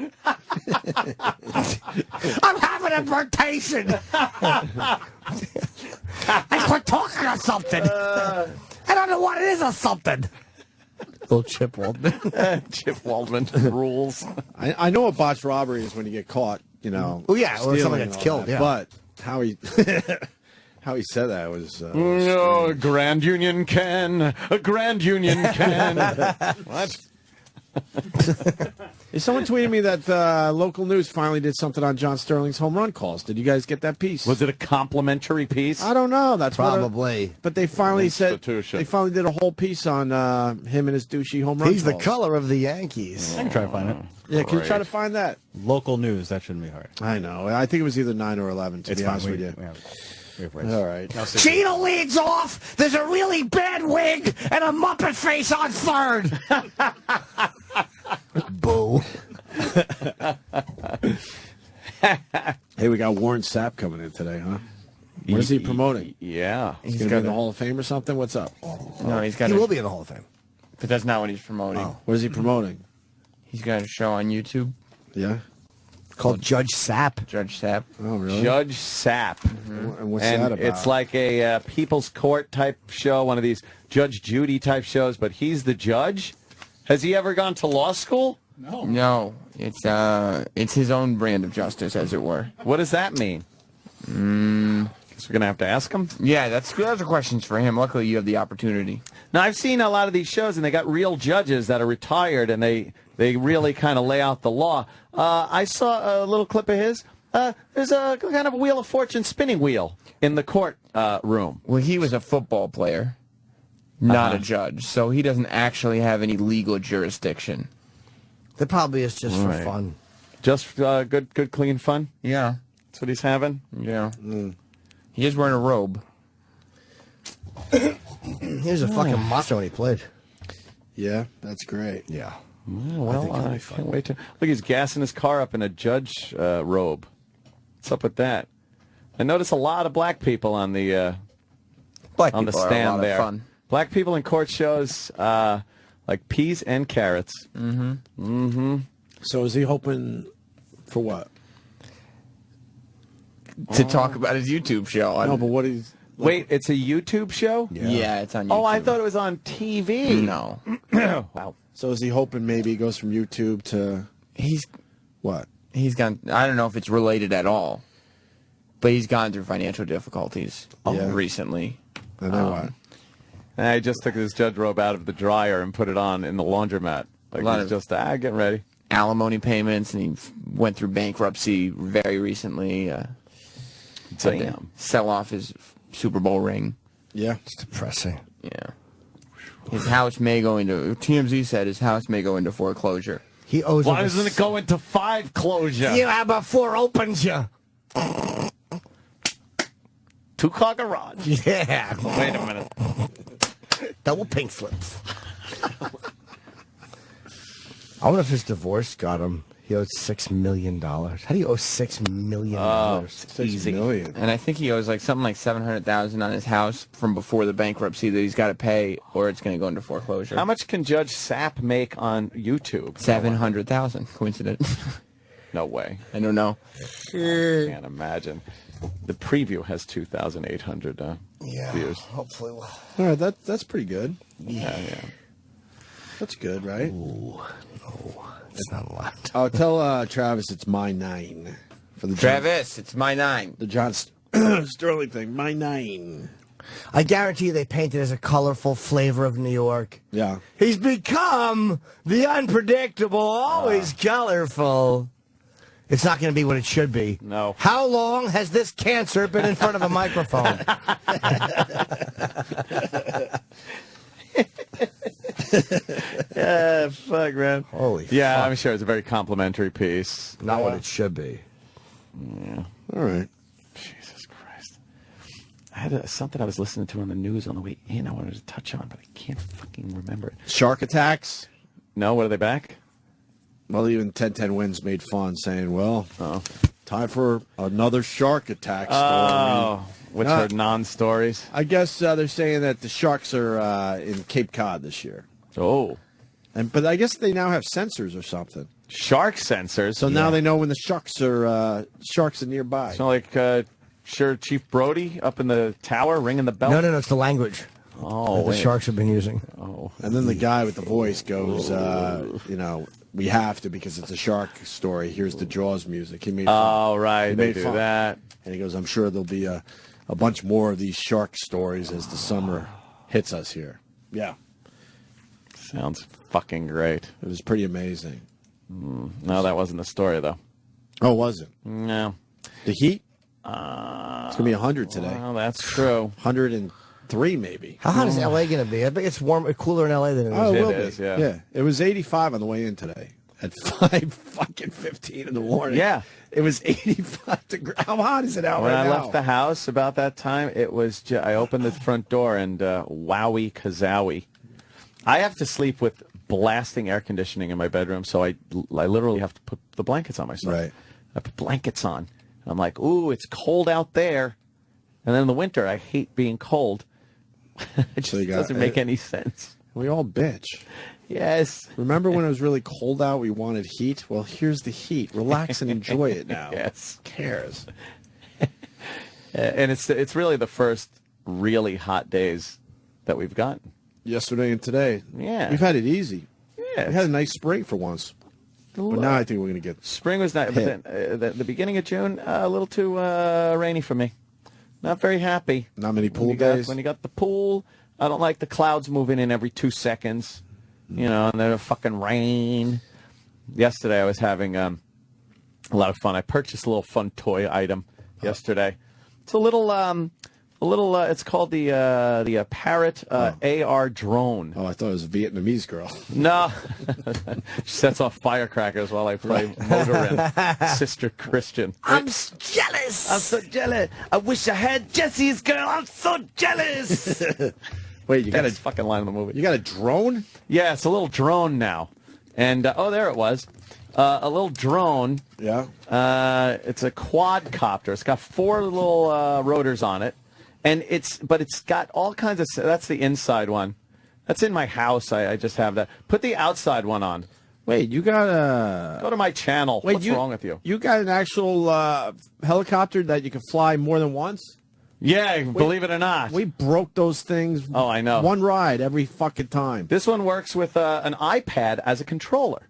I'm having a rotation! I quit talking or something! I don't know what it is or something! Little Chip Waldman. Chip Waldman rules. I know what botched robbery is when you get caught, you know. Oh, yeah, or stealing someone and gets all killed, that. yeah. But how he how he said that was No, Grand Union Ken. A Grand Union Ken. What? Someone tweeted me that local news finally did something on John Sterling's home run calls. Did you guys get that piece? Was it a complimentary piece? I don't know. That's Probably. but they finally said Institution. they finally did a whole piece on him and his douchey home run He's the calls. color of the Yankees. I can try to find it. Yeah, can you try to find that? Local news. That shouldn't be hard. I know. I think it was either 9 or 11. To It's be fine. honest with you. We have rights. All right. Cheetah leads off. There's a really bad wig and a Muppet face on third. Boo. Hey, we got Warren Sapp coming in today, huh? What is he promoting? Yeah. He's going to be in the Hall of Fame or something? What's up? No, he's got. He will be in the Hall of Fame. But that's not what he's promoting. What is he promoting? He's got a show on YouTube Yeah. Called Judge Sapp. Judge Sapp. Oh, really? Judge Sapp. And what's And that about? it's like a people's court type show, one of these Judge Judy type shows, but he's the judge? Has he ever gone to law school? No, it's his own brand of justice, as it were. What does that mean? Guess we're going to have to ask him. Yeah, those are questions for him. Luckily, you have the opportunity. Now, I've seen a lot of these shows, and they got real judges that are retired, and they really kind of lay out the law. I saw a little clip of his. There's a kind of a Wheel of Fortune spinning wheel in the court room. Well, he was a football player, not a judge, so he doesn't actually have any legal jurisdiction. That probably is just for Right. fun. Just good, clean fun? Yeah. That's what he's having? Yeah. He is wearing a robe. He was a fucking monster when he played. Yeah, that's great. Yeah. Well, I can't wait to look. He's gassing his car up in a judge robe. What's up with that? I notice a lot of black people on the stand there. Fun. Black people in court shows like peas and carrots. Mm-hmm. Mm-hmm. So is he hoping for what? To talk about his YouTube show. No, but what he's... Wait, it's a YouTube show? Yeah, it's on YouTube. Oh, I thought it was on TV. No. Wow. So is he hoping maybe he goes from YouTube to... He's... What? He's gone... I don't know if it's related at all. But he's gone through financial difficulties recently. And then what? I just took his judge robe out of the dryer and put it on in the laundromat. Like, he's just getting ready. Alimony payments, and he went through bankruptcy very recently. Damn. Sell off his Super Bowl ring. Yeah. It's depressing. Yeah. His house may go into... TMZ said his house may go into foreclosure. He owes... Why doesn't it go into 5 closure? You have a 4 opens you. 2-car garage. Yeah. Wait a minute. Double pink slips. I wonder if his divorce got him. He owed $6 million. How do you owe $6 million? Easy. And I think he owes something like $700,000 on his house from before the bankruptcy that he's got to pay, or it's going to go into foreclosure. How much can Judge Sapp make on YouTube? $700,000. Coincidence? No way. I don't know. Can't imagine. The preview has 2,800 views. Hopefully we'll... All right, that's pretty good. Yeah. That's good, right? Ooh, no. It's not a lot. Oh, tell Travis it's my 9 for the Travis, it's my 9. The John Sterling thing. My 9. I guarantee you they paint it as a colorful flavor of New York. Yeah. He's become the unpredictable, always colorful. It's not going to be what it should be. No. How long has this cancer been in front of a microphone? Yeah, fuck, man. Holy Yeah, fuck. I'm sure it's a very complimentary piece. Not what it should be. Yeah. All right. Jesus Christ. I had something I was listening to on the news on the way in I wanted to touch on, but I can't fucking remember it. Shark attacks? No, what are they back? Well, even 1010 Wins made fun, saying, well, time for another shark attack story. Oh, which are non-stories? I guess they're saying that the sharks are in Cape Cod this year. Oh. But I guess they now have sensors or something. Shark sensors? So now they know when the sharks are nearby. It's not like sure Chief Brody up in the tower ringing the bell? No, it's the language. Oh, that the sharks have been using. Oh. And then the guy with the voice goes, we have to because it's a shark story. Here's the Jaws music. He made fun. Oh, right. They made do fun. that. And he goes, I'm sure there'll be a bunch more of these shark stories as the summer hits us here. Yeah. Sounds fucking great. It was pretty amazing. No, that wasn't the story, though. Oh, was it? No. The heat? It's going to be 100 today. Well, that's true. 103 maybe. How hot is L.A. going to be? I think it's cooler in L.A. than it is. Oh, it will is, be. yeah. It was 85 on the way in today at 5:15 in the morning. Yeah. It was 85 degrees. How hot is it out When right I now? left the house about that time, it was I opened the front door and wowie kazowie. I have to sleep with blasting air conditioning in my bedroom, so I literally have to put the blankets on myself. Right. I put blankets on. I'm like, ooh, it's cold out there. And then in the winter, I hate being cold. It just doesn't make any sense. We all bitch. Yes. Remember when it was really cold out, we wanted heat? Well, here's the heat. Relax and enjoy it now. Yes. Who cares? And it's really the first really hot days that we've gotten. Yesterday and today. Yeah. We've had it easy. Yeah. We had a nice spring for once. But now I think we're going to get spring was nice, but then the beginning of June a little too rainy for me. Not very happy. Not many pool when days. When you got the pool, I don't like the clouds moving in every 2 seconds. You know, and then a fucking rain. Yesterday I was having a lot of fun. I purchased a little fun toy item yesterday. It's a little it's called the Parrot AR drone. Oh, I thought it was a Vietnamese girl. No. She sets off firecrackers while I play Motorin. Sister Christian. I'm jealous. I'm so jealous. I wish I had Jesse's girl. I'm so jealous. Wait, you got a fucking line in the movie. You got a drone? Yeah, it's a little drone now. And, there it was. A little drone. Yeah. It's a quadcopter. It's got 4 little rotors on it. And it's got all kinds of... That's the inside one. That's in my house. I just have that. Put the outside one on. Wait, you got a... Go to my channel. Wait, What's wrong with you? You got an actual helicopter that you can fly more than once? Yeah, believe it or not. We broke those things. Oh, I know. One ride every fucking time. This one works with an iPad as a controller.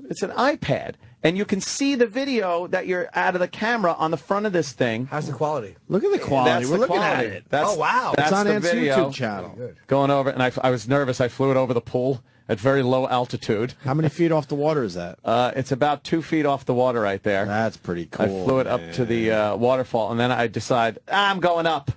It's an iPad. And you can see the video that you're out of the camera on the front of this thing. How's the quality? Look at the quality. We're looking at it. Oh, wow. It's on the Ant's video YouTube channel. Going over, and I was nervous. I flew it over the pool at very low altitude. How many feet off the water is that? It's about 2 feet off the water right there. That's pretty cool. I flew it up to the waterfall, and then I decide, I'm going up.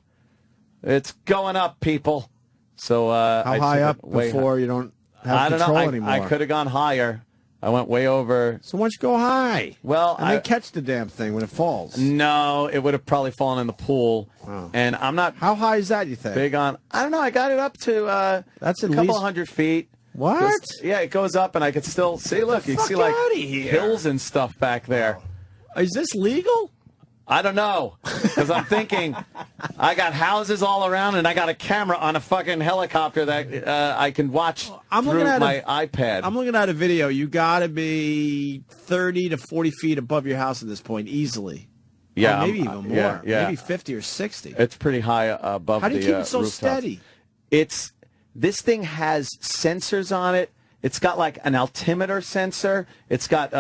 It's going up, people. So how high up before you don't have control anymore? I could have gone higher. I went way over. So why don't you go high? Well, and then catch the damn thing when it falls. No, it would have probably fallen in the pool. Wow. And I'm not. How high is that? You think? Big on. I don't know. I got it up to. That's a couple hundred feet. What? Yeah, it goes up, and I could still see. Look, you can see like hills and stuff back there. Is this legal? I don't know, because I'm thinking I got houses all around, and I got a camera on a fucking helicopter that I can watch through my iPad. I'm looking at a video. You got to be 30 to 40 feet above your house at this point, easily. Yeah, or maybe even more. Yeah. Maybe 50 or 60. It's pretty high above the How do you keep it so rooftop. steady? This thing has sensors on it. It's got like an altimeter sensor. It's got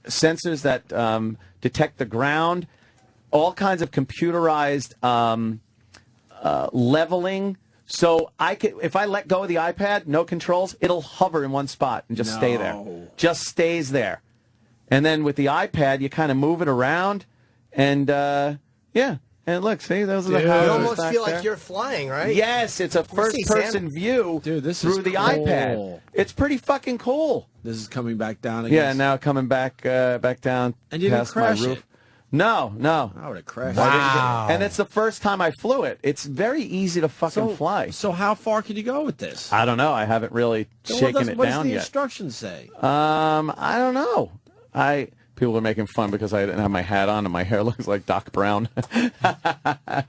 sensors that detect the ground, all kinds of computerized leveling. So if I let go of the iPad, no controls, it'll hover in one spot and just stay there. Just stays there. And then with the iPad, you kind of move it around, and yeah. And look, see, those are the houses. You almost back feel there. like you're flying, right? Yes, it's a first-person view through the iPad. It's pretty fucking cool. This is coming back down again. Yeah, now coming back down and you didn't past crash my roof. it? No. I would have crashed. Wow. And it's the first time I flew it. It's very easy to fucking fly. So how far could you go with this? I don't know. I haven't really shaken it what down does the yet. instructions say? I don't know. People are making fun because I didn't have my hat on and my hair looks like Doc Brown. Yeah,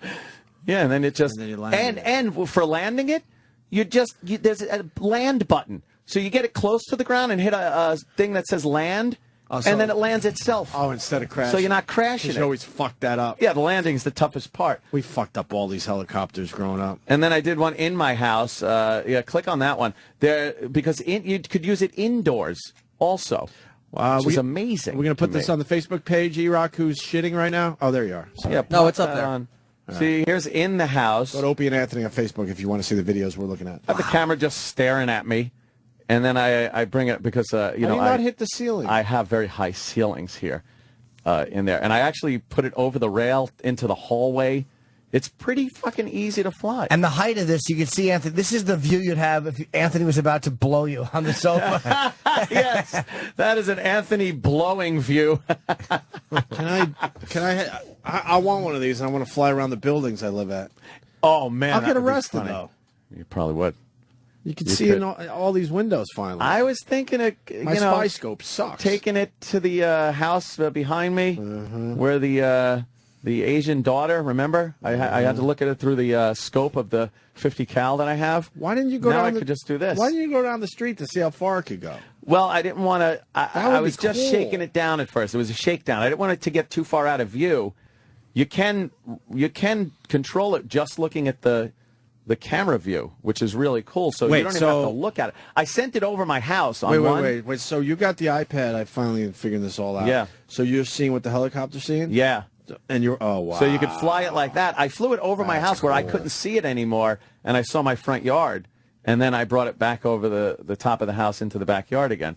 and then it just and for landing it, there's a land button, so you get it close to the ground and hit a thing that says land, and then it lands itself. Oh, instead of crashing. So you're not crashing. You always fuck that up. Yeah, the landing's the toughest part. We fucked up all these helicopters growing up. And then I did one in my house. Click on that one there because you could use it indoors also. Which is amazing. We're going to put this on the Facebook page, E-Rock, who's shitting right now. Oh, there you are. Sorry. Yeah, no, it's up there. On. See, here's in the house. Go to Opie and Anthony on Facebook if you want to see the videos we're looking at. I have the camera just staring at me, and then I bring it because, How do you not hit the ceiling? I have very high ceilings here in there. And I actually put it over the rail into the hallway. It's pretty fucking easy to fly. And the height of this, you can see Anthony. This is the view you'd have if Anthony was about to blow you on the sofa. Yes, that is an Anthony blowing view. I want one of these, and I want to fly around the buildings I live at. Oh, man. I'll get arrested, though. You probably would. You can see in all these windows, finally. I was thinking of, My spy scope sucks. Taking it to the house behind me, where the Asian daughter, remember? I had to look at it through the scope of the 50 cal that I have. Why didn't you go now down I could just do this. Why didn't you go down the street to see how far it could go? Well, I didn't want to. I was just cool. shaking it down at first. It was a shakedown. I didn't want it to get too far out of view. You can control it just looking at the camera view, which is really cool. So you don't even have to look at it. I sent it over my house on one. Wait. So you got the iPad. I finally figured this all out. Yeah. So you're seeing what the helicopter's seeing? Yeah. And you're, oh, wow. So you could fly it like that. I flew it over my house where I couldn't see it anymore, and I saw my front yard. And then I brought it back over the top of the house into the backyard again.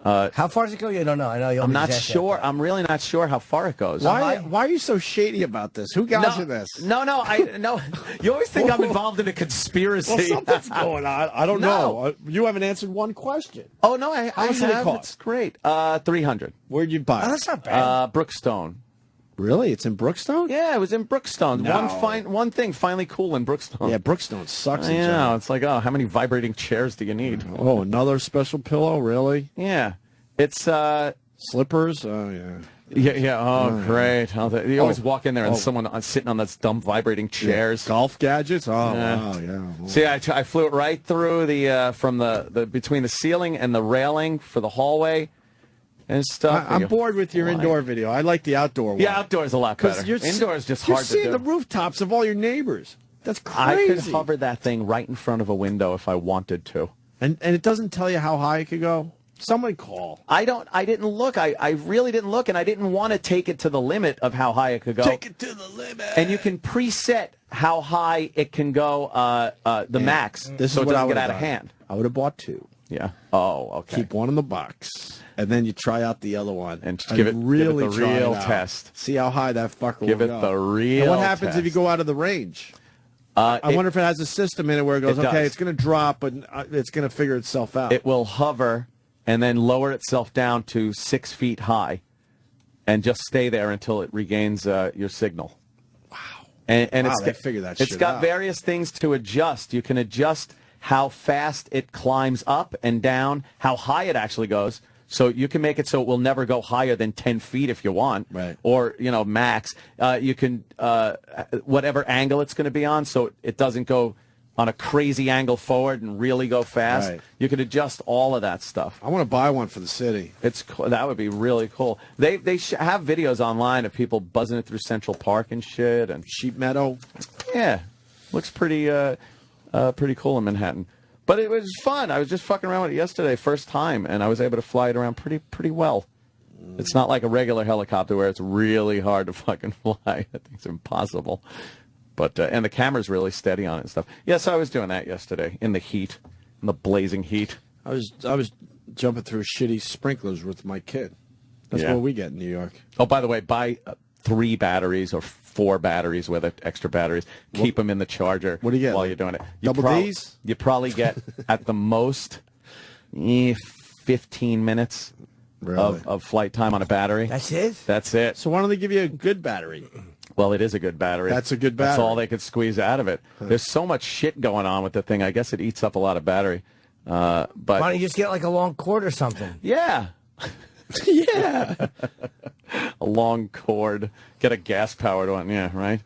How far does it go? You don't know. I know you. I'm not sure. I'm really not sure how far it goes. Why are you so shady about this? Who got you this? No. You always think I'm involved in a conspiracy. Well, something's going on. I don't know. You haven't answered one question. Oh no, How much did it cost? It's great. $300. Where'd you buy it? Oh, that's not bad. Brookstone. Really? It's in Brookstone? Yeah, it was in Brookstone. No. One thing finally cool in Brookstone. Yeah, Brookstone sucks. in Yeah, general. it's like, oh, how many vibrating chairs do you need? Oh, another special pillow? Really? Yeah. It's slippers? Oh, yeah. Yeah. Oh, great. Oh, you always walk in there and Oh. someone sitting on those dumb vibrating chairs. Golf gadgets? Oh, Yeah. wow, yeah. See, I flew it right through from the between the ceiling and the railing for the hallway and stuff. I'm bored with your indoor video. I like the outdoor one. Yeah, outdoors a lot better. You're Indoors just you're hard to seeing do. the rooftops of all your neighbors. That's I crazy. could hover that thing right in front of a window if I wanted to. And it doesn't tell you how high it could go? Someone call. I didn't look. I really didn't look, and I didn't want to take it to the limit of how high it could go. Take it to the limit. And you can preset how high it can go, the max, This so is it what I doesn't would get have out of done. hand. I would have bought 2. Yeah. Oh, okay. Keep one in the box. And then you try out the other one. And give it really the try real it out. test. See how high that fucker Give will it go. the real And what happens test. if you go out of the range? I wonder if it has a system in it where it goes, It okay, does. it's going to drop, but it's going to figure itself out. It will hover and then lower itself down to 6 feet high and just stay there until it regains your signal. Wow. And Wow, it's they figure that it's shit got out. various things to adjust. You can adjust how fast it climbs up and down, how high it actually goes. So you can make it so it will never go higher than 10 feet if you want, right? Or max. You can whatever angle it's going to be on, so it doesn't go on a crazy angle forward and really go fast. Right. You can adjust all of that stuff. I want to buy one for the city. That would be really cool. They have videos online of people buzzing it through Central Park and shit and Sheep Meadow. Yeah, looks pretty cool in Manhattan. But it was fun. I was just fucking around with it yesterday, first time, and I was able to fly it around pretty well. It's not like a regular helicopter where it's really hard to fucking fly. I think it's impossible. But and the camera's really steady on it and stuff. Yes, I was doing that yesterday in the heat, in the blazing heat. I was jumping through shitty sprinklers with my kid. That's Yeah. what we get in New York. Oh, by the way, buy 3 batteries or 4 batteries with it, extra batteries. Keep them in the charger. What do you get? While you're doing it? Double Ds? You probably get at the most 15 minutes Really? of flight time on a battery. That's it? That's it. So why don't they give you a good battery? Well, it is a good battery. That's a good That's battery. all they could squeeze out of it. There's so much shit going on with the thing. I guess it eats up a lot of battery. But Why don't you just get like a long cord or something? yeah. Yeah. A long cord. Get a gas-powered one. Yeah, right?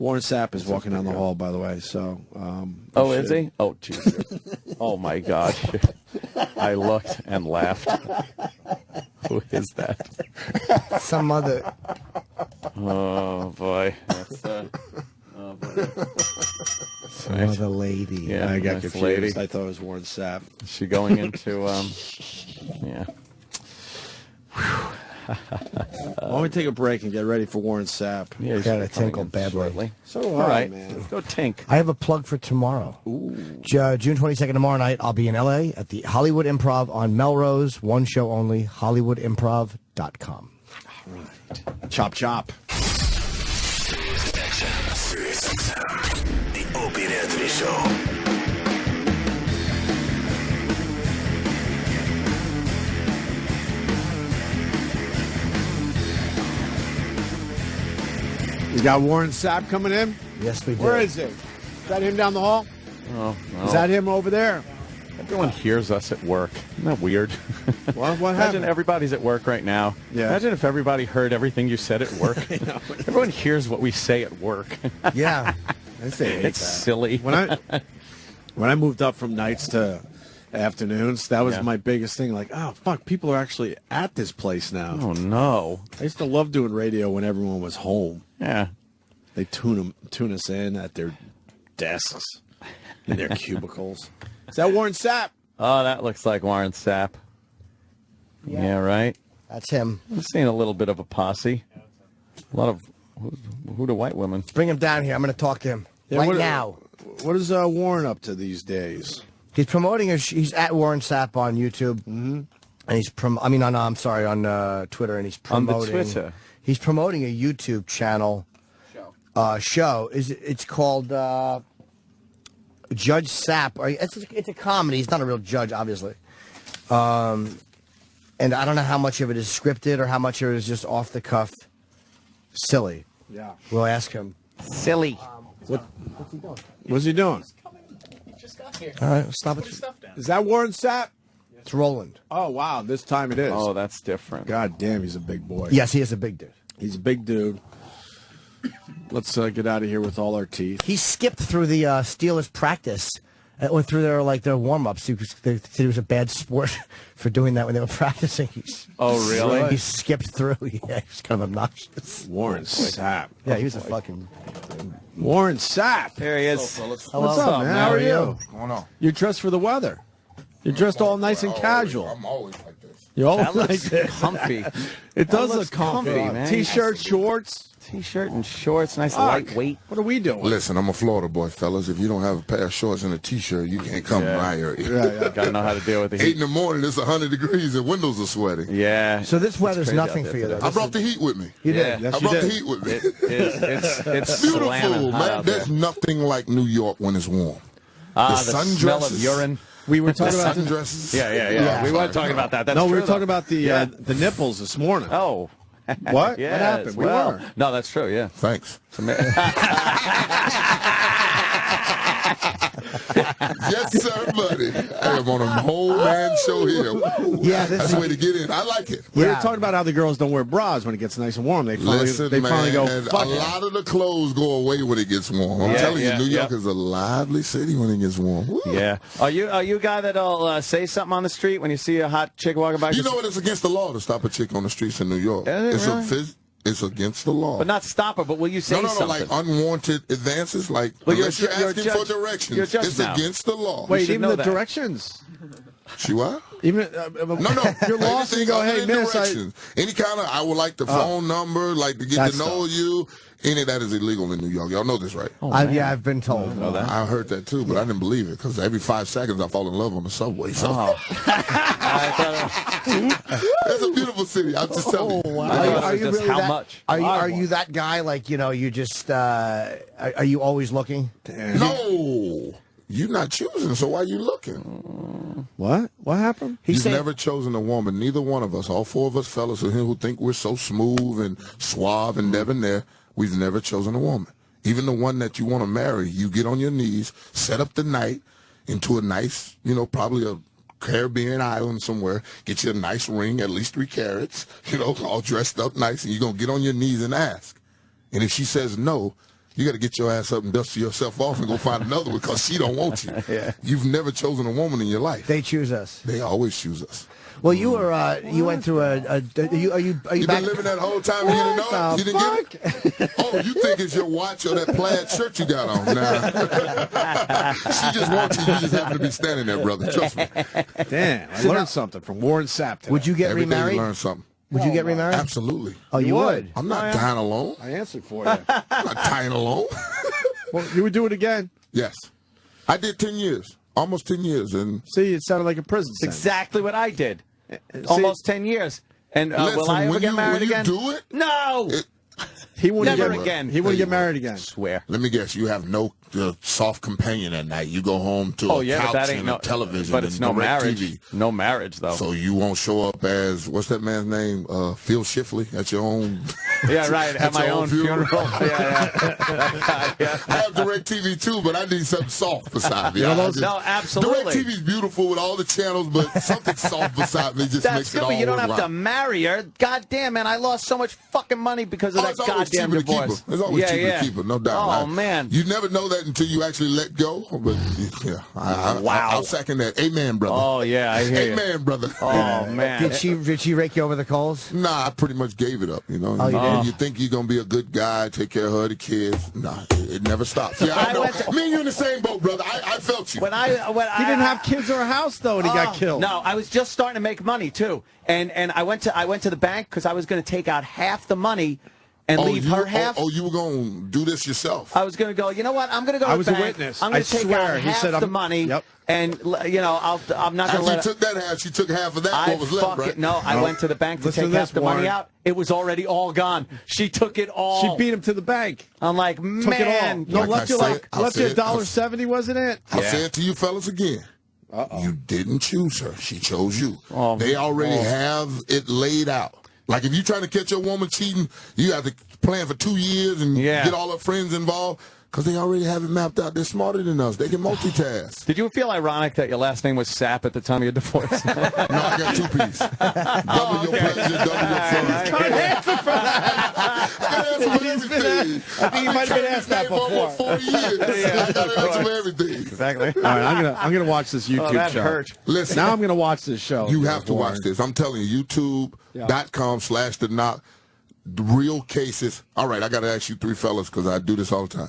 Warren Sapp is walking down the hall, by the way. So. Oh, is he? Oh, Jesus. Oh, my God. I looked and laughed. Who is that? Some other. Oh, boy. That's, oh, boy. Some other lady. Yeah, I got nice confused. lady. I thought it was Warren Sapp. Is she going into, yeah. Why don't we take a break and get ready for Warren Sapp? Yeah, he's Gotta coming tinkle in badly. shortly. So do All I, right, man. let's go tink. I have a plug for tomorrow. June 22nd, tomorrow night, I'll be in L.A. at the Hollywood Improv on Melrose. One show only, HollywoodImprov.com. All right. Chop, chop. Sirius XM. The Opie and Anthony Show. We got Warren Sapp coming in. Yes, we do. Where is he? Is that him down the hall? Oh, no. Is that him over there? Everyone hears us at work. Isn't that weird? What Imagine happened? everybody's at work right now. Yeah. Imagine if everybody heard everything you said at work. Everyone hears what we say at work. Yeah. I say hate It's that. silly. When I moved up from nights to afternoons, that was Yeah. my biggest thing. Like, oh fuck, people are actually at this place now. Oh, no. I used to love doing radio when everyone was home. Yeah. They tune us in at their desks, in their cubicles. Is that Warren Sapp? Oh, that looks like Warren Sapp. Yeah, right? That's him. I'm seeing a little bit of a posse. A lot of who do white women? Bring him down here. I'm going to talk to him Yeah, right what- now. What is Warren up to these days? He's promoting he's at Warren Sapp on YouTube. Mm-hmm. And he's on Twitter, and he's On the promoting Twitter. He's promoting a YouTube channel show. It's called Judge Sapp. It's a comedy. He's not a real judge, obviously. And I don't know how much of it is scripted or how much of it is just off the cuff. silly. Yeah. We'll ask him. Silly. What's he doing? What's he doing? All right, stop it. Is that Warren Sapp? It's Roland. Oh, wow. This time it is. Oh, that's different. God damn, he's a big boy. Yes, he is a big dude. He's a big dude. Let's get out of here with all our teeth. He skipped through the Steelers practice. Went through their warm-ups. He was a bad sport for doing that when they were practicing. Oh, really? He skipped through. Yeah, he was kind of obnoxious. Warren Sapp. Yeah, he was a fucking... Warren Sapp. There he is. Hello. What's up, man? How are you? What's going on? You're dressed for the weather. You're dressed all nice and casual. I'm always like this. You're always That like looks this. comfy. It does That look looks comfy, man. T-shirt, shorts. T-shirt and shorts, nice Fuck. lightweight. What are we doing? Listen, I'm a Florida boy, fellas. If you don't have a pair of shorts and a T-shirt, you can't come right here. Yeah. Got to know how to deal with the 8 heat. in the morning, it's 100 degrees and windows are sweating. Yeah. So this weather's crazy nothing out for there you, today. though. I brought the heat with me. You Yeah. did. Yes, I you brought did. the heat with me. It's Beautiful, slamming hot man. out There's there. nothing like New York when it's warm. The sun smell of dresses. urine. We were talking about Sundresses. Yeah. We weren't talking about that. That's no, we true, were talking though. about the nipples this morning. Oh. What? Yes, What happened? We well, were. No, that's true, yeah. Thanks. Yes, sir, buddy. I am on a whole man show here. Woo. Yeah, That's the way to get in. I like it. We were talking about how the girls don't wear bras when it gets nice and warm. They finally, Listen, they finally go, man, fuck a it. lot of the clothes go away when it gets warm. I'm telling you, New York is a lively city when it gets warm. Woo. Yeah. Are you a guy that'll say something on the street when you see a hot chick walking by? You know what? It's against the law to stop a chick on the streets in New York. Is it really? It's against the law. But not stop her, but will you say no, something? like unwanted advances, like Well, unless you're asking judge- for directions. you're a judge It's now. against the law. Wait, should even know the that. directions. She what? Even No. You're lost and you Anything go, other hey, than miss, directions. Any kind of, I would like the phone number, like to get That to know you. Any of that is illegal in New York. Y'all know this, right? I've been told. I heard that too, but I didn't believe it because every 5 seconds I fall in love on the subway. So it's a beautiful city. I'm just telling you. Are you just really how that, much? Are you that guy? Like, you just are you always looking? No, you're not choosing. So why are you looking? What? What happened? You've never chosen a woman. Neither one of us. All 4 of us fellas who think we're so smooth and suave and debonair. We've never chosen a woman. Even the one that you want to marry, you get on your knees, set up the night into a nice, probably a Caribbean island somewhere, get you a nice ring, at least 3 carats, all dressed up nice, and you're going to get on your knees and ask. And if she says no, you got to get your ass up and dust yourself off and go find another one because she don't want you. Yeah. You've never chosen a woman in your life. They choose us. They always choose us. Well, you were you went through are you You've back? been living that whole time and you didn't know it? You didn't get it? Oh, you think it's your watch or that plaid shirt you got on? Nah. She just wants you. You just happen to be standing there, brother. Trust me. Damn, I learned something from Warren Sapp today. Would you get Every day remarried? you learn something. Would you get remarried? Absolutely. Oh, you would. I'm not dying alone. I answered for you. I'm not dying alone. Well, you would do it again. Yes. I did 10 years. Almost 10 years. And See, it sounded like a prison It's sentence. exactly what I did. Almost 10 years. And listen, will I ever when get you, married when again? you do it, No. He wouldn't Never get, again. He wouldn't get married again. Swear. let me guess, you have no soft companion at night. You go home to Oh a yeah, but couch that ain't and no a television But it's and no direct marriage. TV. No marriage though. So you won't show up as, what's that man's name? Phil Shifley at your own. Yeah, right. At my your own funeral. yeah. I have direct TV too, but I need something soft beside me. No, absolutely. Direct TV's beautiful with all the channels, but something soft beside me just That's makes good, it all but you don't have worthwhile. to marry her. God damn, man, I lost so much fucking money because of that It's always goddamn cheaper to keep divorce. her. It's always cheaper to keep her, no doubt. Oh, man. You never know that until you actually let go. But yeah, I'll second that. Amen, brother. Oh, yeah, I hear you. Amen, brother. Oh, man. Did she rake you over the coals? Nah, I pretty much gave it up. You know, Oh, you did? You think you're gonna be a good guy, take care of her, the kids. Nah, it never stops. Yeah, I know. Me and you in the same boat, brother. I felt you. When He didn't have kids or a house though, and he got killed. No, I was just starting to make money too, and I went to the bank because I was going to take out half the money and leave her half. Oh, you were gonna do this yourself? I was going to go. You know what? I'm going to go. I to was the a bank. witness. I'm going I to take swear. out He half said, the I'm- money, Yep. and I'm not going to After let. you took that half, she took half of that. I What was left, right? No, I went to the bank to Listen take to half this, the money Warren. out. It was already all gone. She took it all. She beat him to the bank. I'm like, Took man, it all. No, Like left I you said, like I'll left say you it. $1.70, wasn't it? I'll say it to you fellas again. You didn't choose her. She chose you. They already have it laid out. Like if you're trying to catch your woman cheating, you have to plan for 2 years and get all her friends involved. Because they already have it mapped out. They're smarter than us. They can multitask. Did you feel ironic that your last name was Sapp at the time of your divorce? No, I got 2 P's. Double your pleasure, double your fun. Can't answer for that. I think you might have been asked that before. 40 years. I got to answer for everything. Exactly. All right, I'm gonna watch this YouTube that show. hurt. Listen, now I'm gonna watch this show. You have to watch this. I'm telling you, YouTube.com/The Knock. The real cases. All right, I got to ask you 3 fellas because I do this all the time.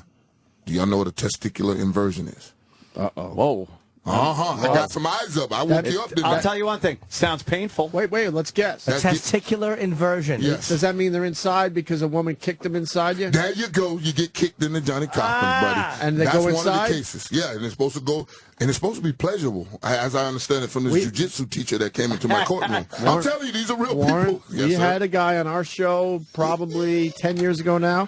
Do y'all know what a testicular inversion is? Uh-oh. Whoa. I got some eyes up. I woke you up. I'll tell you one thing. Sounds painful. Wait, let's guess. A testicular inversion. Yes. Does that mean they're inside because a woman kicked them inside you? There you go. You get kicked in the Johnny Cochran, buddy. And they That's go inside? one of the cases. Yeah, and it's supposed to go, and it's supposed to be pleasurable, as I understand it from this jiu-jitsu teacher that came into my courtroom. I'm telling you, these are real people. We had a guy on our show probably 10 years ago now.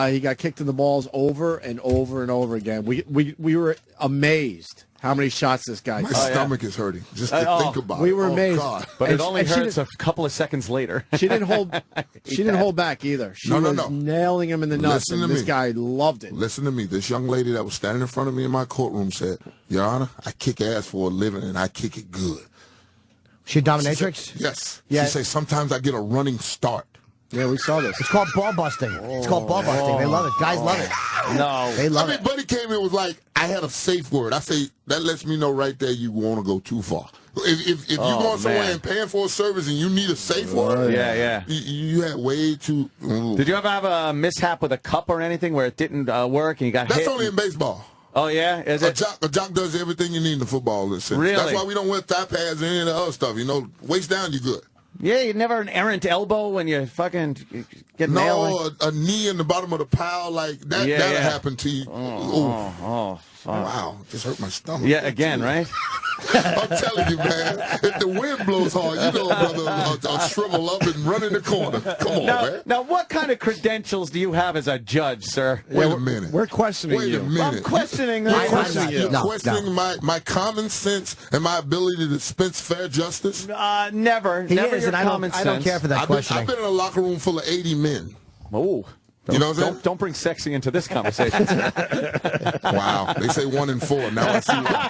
He got kicked in the balls over and over and over again. We were amazed how many shots this guy My took. stomach is hurting just to think about it. We were amazed. God. But And it only she hurts a couple of seconds later. She didn't hold. She didn't hold back either. She was nailing him in the nuts, Listen to and this me. guy loved it. Listen to me. This young lady that was standing in front of me in my courtroom said, Your Honor, I kick ass for a living, and I kick it good. She a dominatrix? Yes. Yeah. She said, sometimes I get a running start. Yeah, we saw this. It's called ball busting. It's called ball busting. They love it. Guys love it. No. They love it. Buddy came in and was like, I had a safe word. I say, that lets me know right there you want to go too far. If you going somewhere and paying for a service and you need a safe word, you had way too... Did you ever have a mishap with a cup or anything where it didn't work and you got hit? That's only in baseball. Oh, yeah? Is it? A jock does everything you need in the football sense. Really? That's why we don't wear thigh pads and any of the other stuff. You know, waist down, you good. Yeah, you never an errant elbow when you fucking get nailed. No, a knee in the bottom of the pile like that. That'll happen to you. Wow, just hurt my stomach. Yeah, again, right? I'm telling you, man. If the wind blows hard, you know, brother, I'll shrivel up and run in the corner. Come on, man. Now, what kind of credentials do you have as a judge, sir? Wait a minute. We're questioning Wait you. a minute. I'm questioning You're that. questioning my common sense and my ability to dispense fair justice? Never. He never is, your and common sense. I don't care for that questioning. I've been in a locker room full of 80 men. Oh. You know what I'm saying? Don't bring sexy into this conversation. Wow. They say 1 in 4. Now I see why.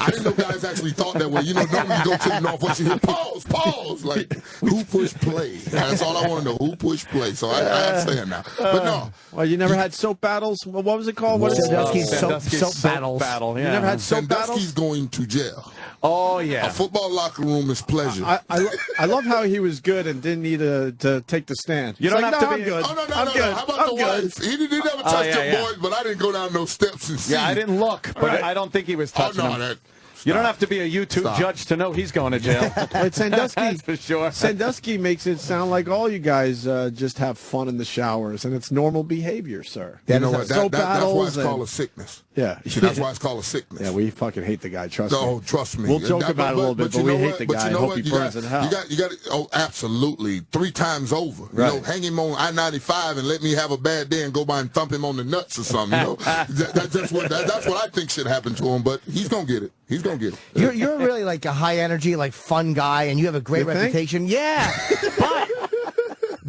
I didn't know guys actually thought that way. You know, normally you go to the Northwest, you hear pause. Like, who pushed play? That's all I want to know. Who pushed play? So I understand now. But no. Well, you never had soap battles? What was it called? Sandusky's soap battles. Battle, You never had soap Sandusky's battles? going to jail. Oh, yeah. A football locker room is pleasure. I love how he was good and didn't need to take the stand. You don't have to I'm be. good. Oh, no. I'm good. How about the wife? He didn't ever touch the boys, but I didn't go down those steps and see. Yeah, I didn't look, but I don't think he was touching them. You don't have to be a YouTube judge to know he's going to jail. Wait, Sandusky, That's for sure. Sandusky makes it sound like all you guys just have fun in the showers, and it's normal behavior, sir. You know what? Soap That's why battles it's called a sickness. Yeah. See, that's why it's called a sickness. Yeah, we fucking hate the guy. Trust me. No, trust me. We'll joke about it a little bit, but we hate the guy and hope he burns in hell. You got. Oh, absolutely. 3 times over. Right. You know, hang him on I-95 and let me have a bad day and go by and thump him on the nuts or something. You know, that's what I think should happen to him. But he's gonna get it. He's gonna get it. You're really like a high energy, like fun guy, and you have a great reputation. Yeah,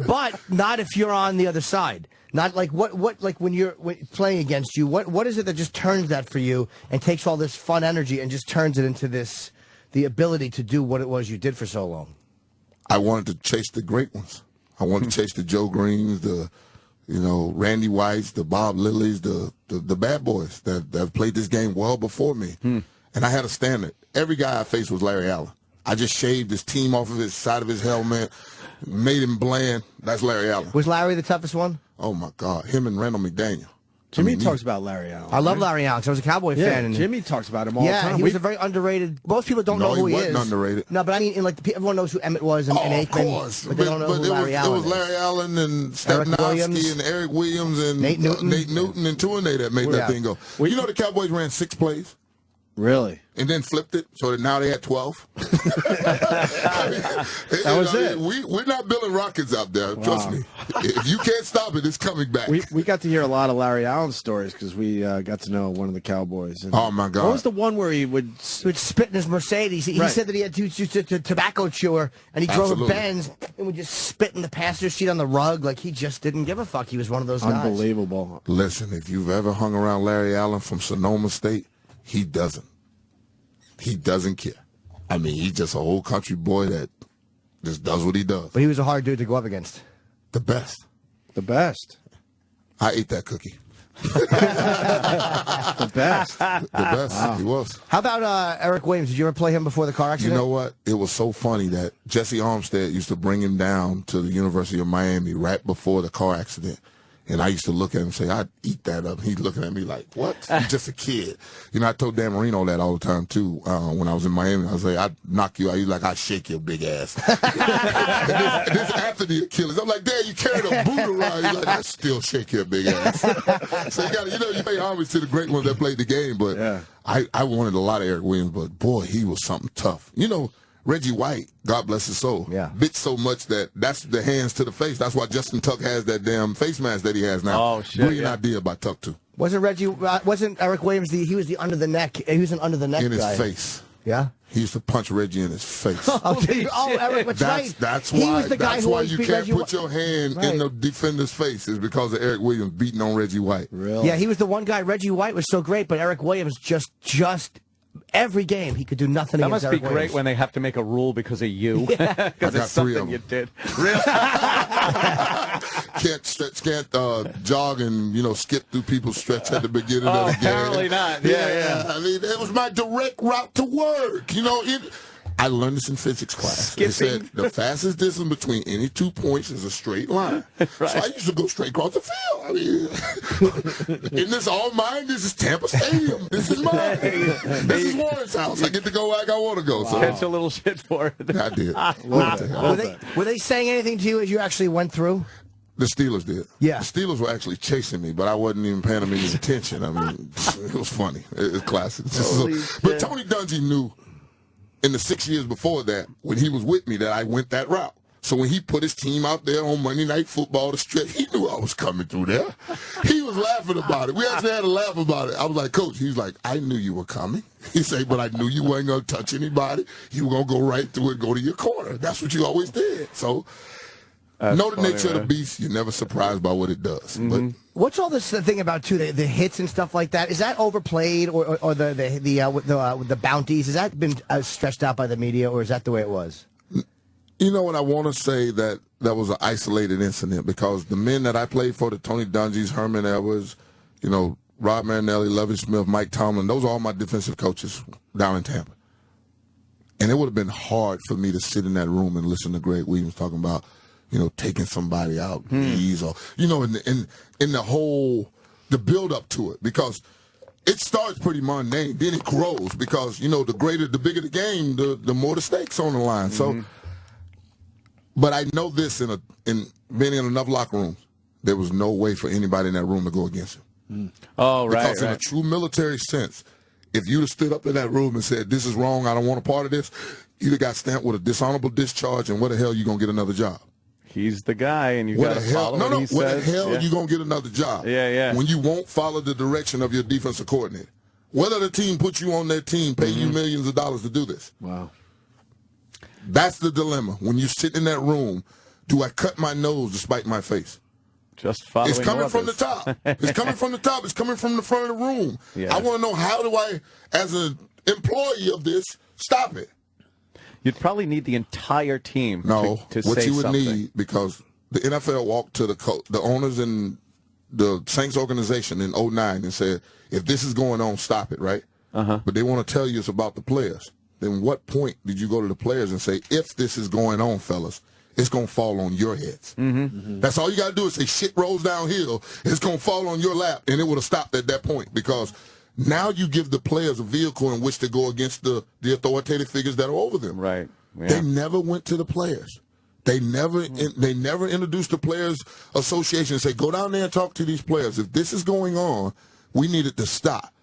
but not if you're on the other side. Not like what like when you're playing against you. What is it that just turns that for you and takes all this fun energy and just turns it into the ability to do what it was you did for so long? I wanted to chase the great ones. I wanted to chase the Joe Greens, the Randy Whites, the Bob Lillies, the bad boys that have played this game well before me. And I had a standard. Every guy I faced was Larry Allen. I just shaved his team off of his side of his helmet, made him bland. That's Larry Allen. Was Larry the toughest one? Oh, my God. Him and Randall McDaniel. Jimmy talks about Larry Allen. I love Larry Allen. 'Cause I was a Cowboy fan. And Jimmy talks about him all the time. Yeah, he was a very underrated. Most people don't know who he is. No, he wasn't underrated. No, but I mean, everyone knows who Emmett was and Aikman. Of course. But they don't know who Larry Allen is. It was Larry Allen and Stepnowski and Eric Williams and Nate Newton and Tuanay that made that thing go. Well, you know the Cowboys ran 6 plays? Really? And then flipped it, so that now they had 12. That was it. We're not building rockets out there. Trust me. If you can't stop it, it's coming back. We got to hear a lot of Larry Allen stories because we got to know one of the Cowboys. And oh, my God. What was the one where he would spit in his Mercedes? He said that he had to tobacco chewer, and he drove a Benz and would just spit in the passenger seat on the rug like he just didn't give a fuck. He was one of those guys. Unbelievable. Listen, if you've ever hung around Larry Allen from Sonoma State, he doesn't. He doesn't care. I mean, he's just a whole country boy that just does what he does. But he was a hard dude to go up against. The best. The best. I ate that cookie. The best. The best. Wow. He was. How about Eric Williams? Did you ever play him before the car accident? You know what? It was so funny that Jesse Armstead used to bring him down to the University of Miami right before the car accident. And I used to look at him and say, I'd eat that up. He's looking at me like, what? You're just a kid. You know, I told Dan Marino that all the time, too, when I was in Miami. I was like, I'd knock you out. He's like, I'd shake your big ass. and this after the Achilles. I'm like, Dad, you carried a boot around. He's like, I still shake your big ass. So you pay homage to the great ones that played the game. But yeah. I wanted a lot of Eric Williams, but, boy, he was something tough. You know, Reggie White, God bless his soul, bit so much that's the hands to the face. That's why Justin Tuck has that damn face mask that he has now. Oh, shit. Brilliant idea by Tuck, too. Wasn't Eric Williams he was the under the neck? He was an under the neck in guy. His face. Yeah. He used to punch Reggie in his face. Eric, that's right. That's he why. Was the guy that's who why you can't Reggie put your hand in the defender's face is because of Eric Williams beating on Reggie White. Really? Yeah, he was the one guy. Reggie White was so great, but Eric Williams just every game he could do nothing. That against must be Eric great when they have to make a rule because of you. Because it's something you did. Really? can't jog and skip through people's stretch at the beginning of the game. Apparently not. Yeah. I mean, it was my direct route to work. I learned this in physics class. They said the fastest distance between any 2 points is a straight line. Right. So I used to go straight across the field. I mean, isn't this all mine? This is Tampa Stadium. This is mine. This is Warren's house. I get to go like I want to go. So. Catch a little shit for it. I did. Were they saying anything to you as you actually went through? The Steelers did. Yeah. The Steelers were actually chasing me, but I wasn't even paying them any attention. I mean, it was funny. It was classic. But Tony Dungy knew in the 6 years before that, when he was with me, that I went that route. So when he put his team out there on Monday Night Football to stretch, he knew I was coming through there. He was laughing about it. We actually had a laugh about it. I was like, Coach, he's like, I knew you were coming. He said, but I knew you weren't going to touch anybody. You were going to go right through and go to your corner. That's what you always did. So know the nature of the beast. You're never surprised by what it does. Mm-hmm. But what's all this thing about too? The hits and stuff like that. Is that overplayed, or the bounties? Has that been stretched out by the media, or is that the way it was? You know what? I want to say that was an isolated incident because the men that I played for, the Tony Dungy's, Herman Edwards, Rob Marinelli, Lovie Smith, Mike Tomlin, those are all my defensive coaches down in Tampa. And it would have been hard for me to sit in that room and listen to Greg Williams talking about taking somebody out, knees, or in the whole the build up to it, because it starts pretty mundane, then it grows because the bigger the game, the more the stakes on the line. So, but I know this in being in enough locker rooms, there was no way for anybody in that room to go against him. Oh, right. Because in a true military sense, if you'd have stood up in that room and said, "This is wrong, I don't want a part of this," you'd have got stamped with a dishonorable discharge, and where the hell you gonna get another job? He's the guy, and you got to follow what he says. Where the hell you going to get another job? Yeah. When you won't follow the direction of your defensive coordinator. Whether the team puts you on their team, pay you millions of dollars to do this. Wow. That's the dilemma. When you sit in that room, do I cut my nose to spite my face? Just following It's coming from the top. It's coming from the top. It's coming from the front of the room. Yeah. I want to know, how do I, as an employee of this, stop it? You'd probably need the entire team to what say you would something. need, because the NFL walked to the owners and the Saints organization in 2009 and said, if this is going on, stop it, right? But they want to tell you it's about the players. Then what point did you go to the players and say, if this is going on, fellas, it's going to fall on your heads? That's all you got to do is say, shit rolls downhill, it's going to fall on your lap, and it would have stopped at that point, because now you give the players a vehicle in which to go against the authoritative figures that are over them. Right. Yeah. They never went to the players. They never introduced the Players Association and say, go down there and talk to these players. If this is going on, we need it to stop.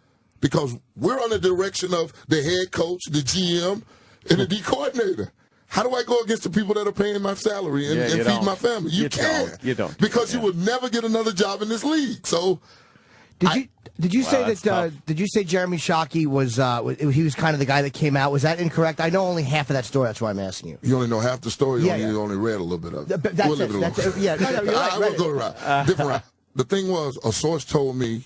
because we're on the direction of the head coach, the GM, and the D coordinator. How do I go against the people that are paying my salary and feed my family? You can't. You don't. Because you will never get another job in this league. So, Did you say that? Did you say Jeremy Shockey was he was kind of the guy that came out? Was that incorrect? I know only half of that story. That's why I'm asking you. You only know half the story. Yeah, You only read a little bit of it. That's we'll it. That's it. Yeah, no, you're right. I will go around. Different route. The thing was, a source told me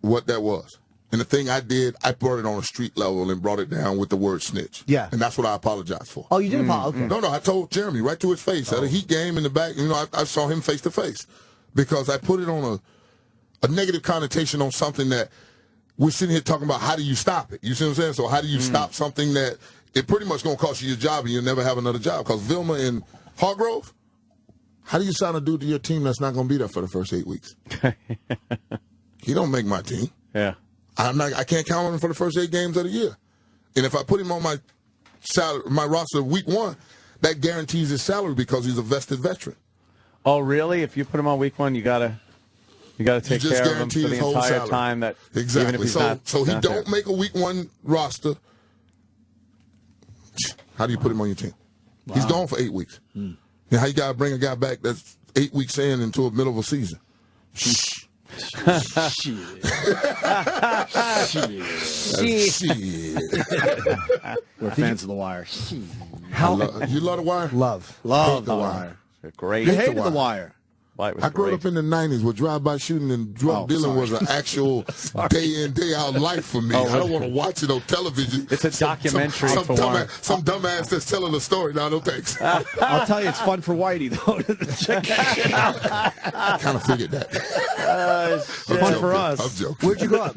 what that was. And the thing I did, I brought it on a street level and brought it down with the word snitch. Yeah. And that's what I apologized for. Oh, you did apologize? Okay. No, I told Jeremy right to his face. At a Heat game in the back, I saw him face to face. Because I put it on a negative connotation on something that we're sitting here talking about how do you stop it? You see what I'm saying? So how do you stop something that it pretty much going to cost you your job and you'll never have another job? Because Vilma and Hargrove, how do you sign a dude to your team that's not going to be there for the first 8 weeks? He don't make my team. Yeah. I can't count on him for the first 8 games of the year. And if I put him on my roster week 1, that guarantees his salary because he's a vested veteran. Oh, really? If you put him on week 1, you gotta take care of him for the entire salary. Time. That exactly. Even if he's so he not don't there. make a week 1 roster. How do you put him on your team? Wow. He's gone for 8 weeks. Now, how you gotta bring a guy back that's 8 weeks into the middle of a season? Shit. We're fans of The Wire. You love The Wire? Love The Wire. Great. You hated The Wire. I grew up in the 90s where drive-by shooting and drug dealing was an actual day-in, day-out life for me. I don't want to watch it on television. It's a documentary some for one. Some dumbass that's telling a story. No thanks. I'll tell you, it's fun for Whitey, though. Check that shit out. I kind of figured that. Fun for us. I'm joking. Where'd you grow up?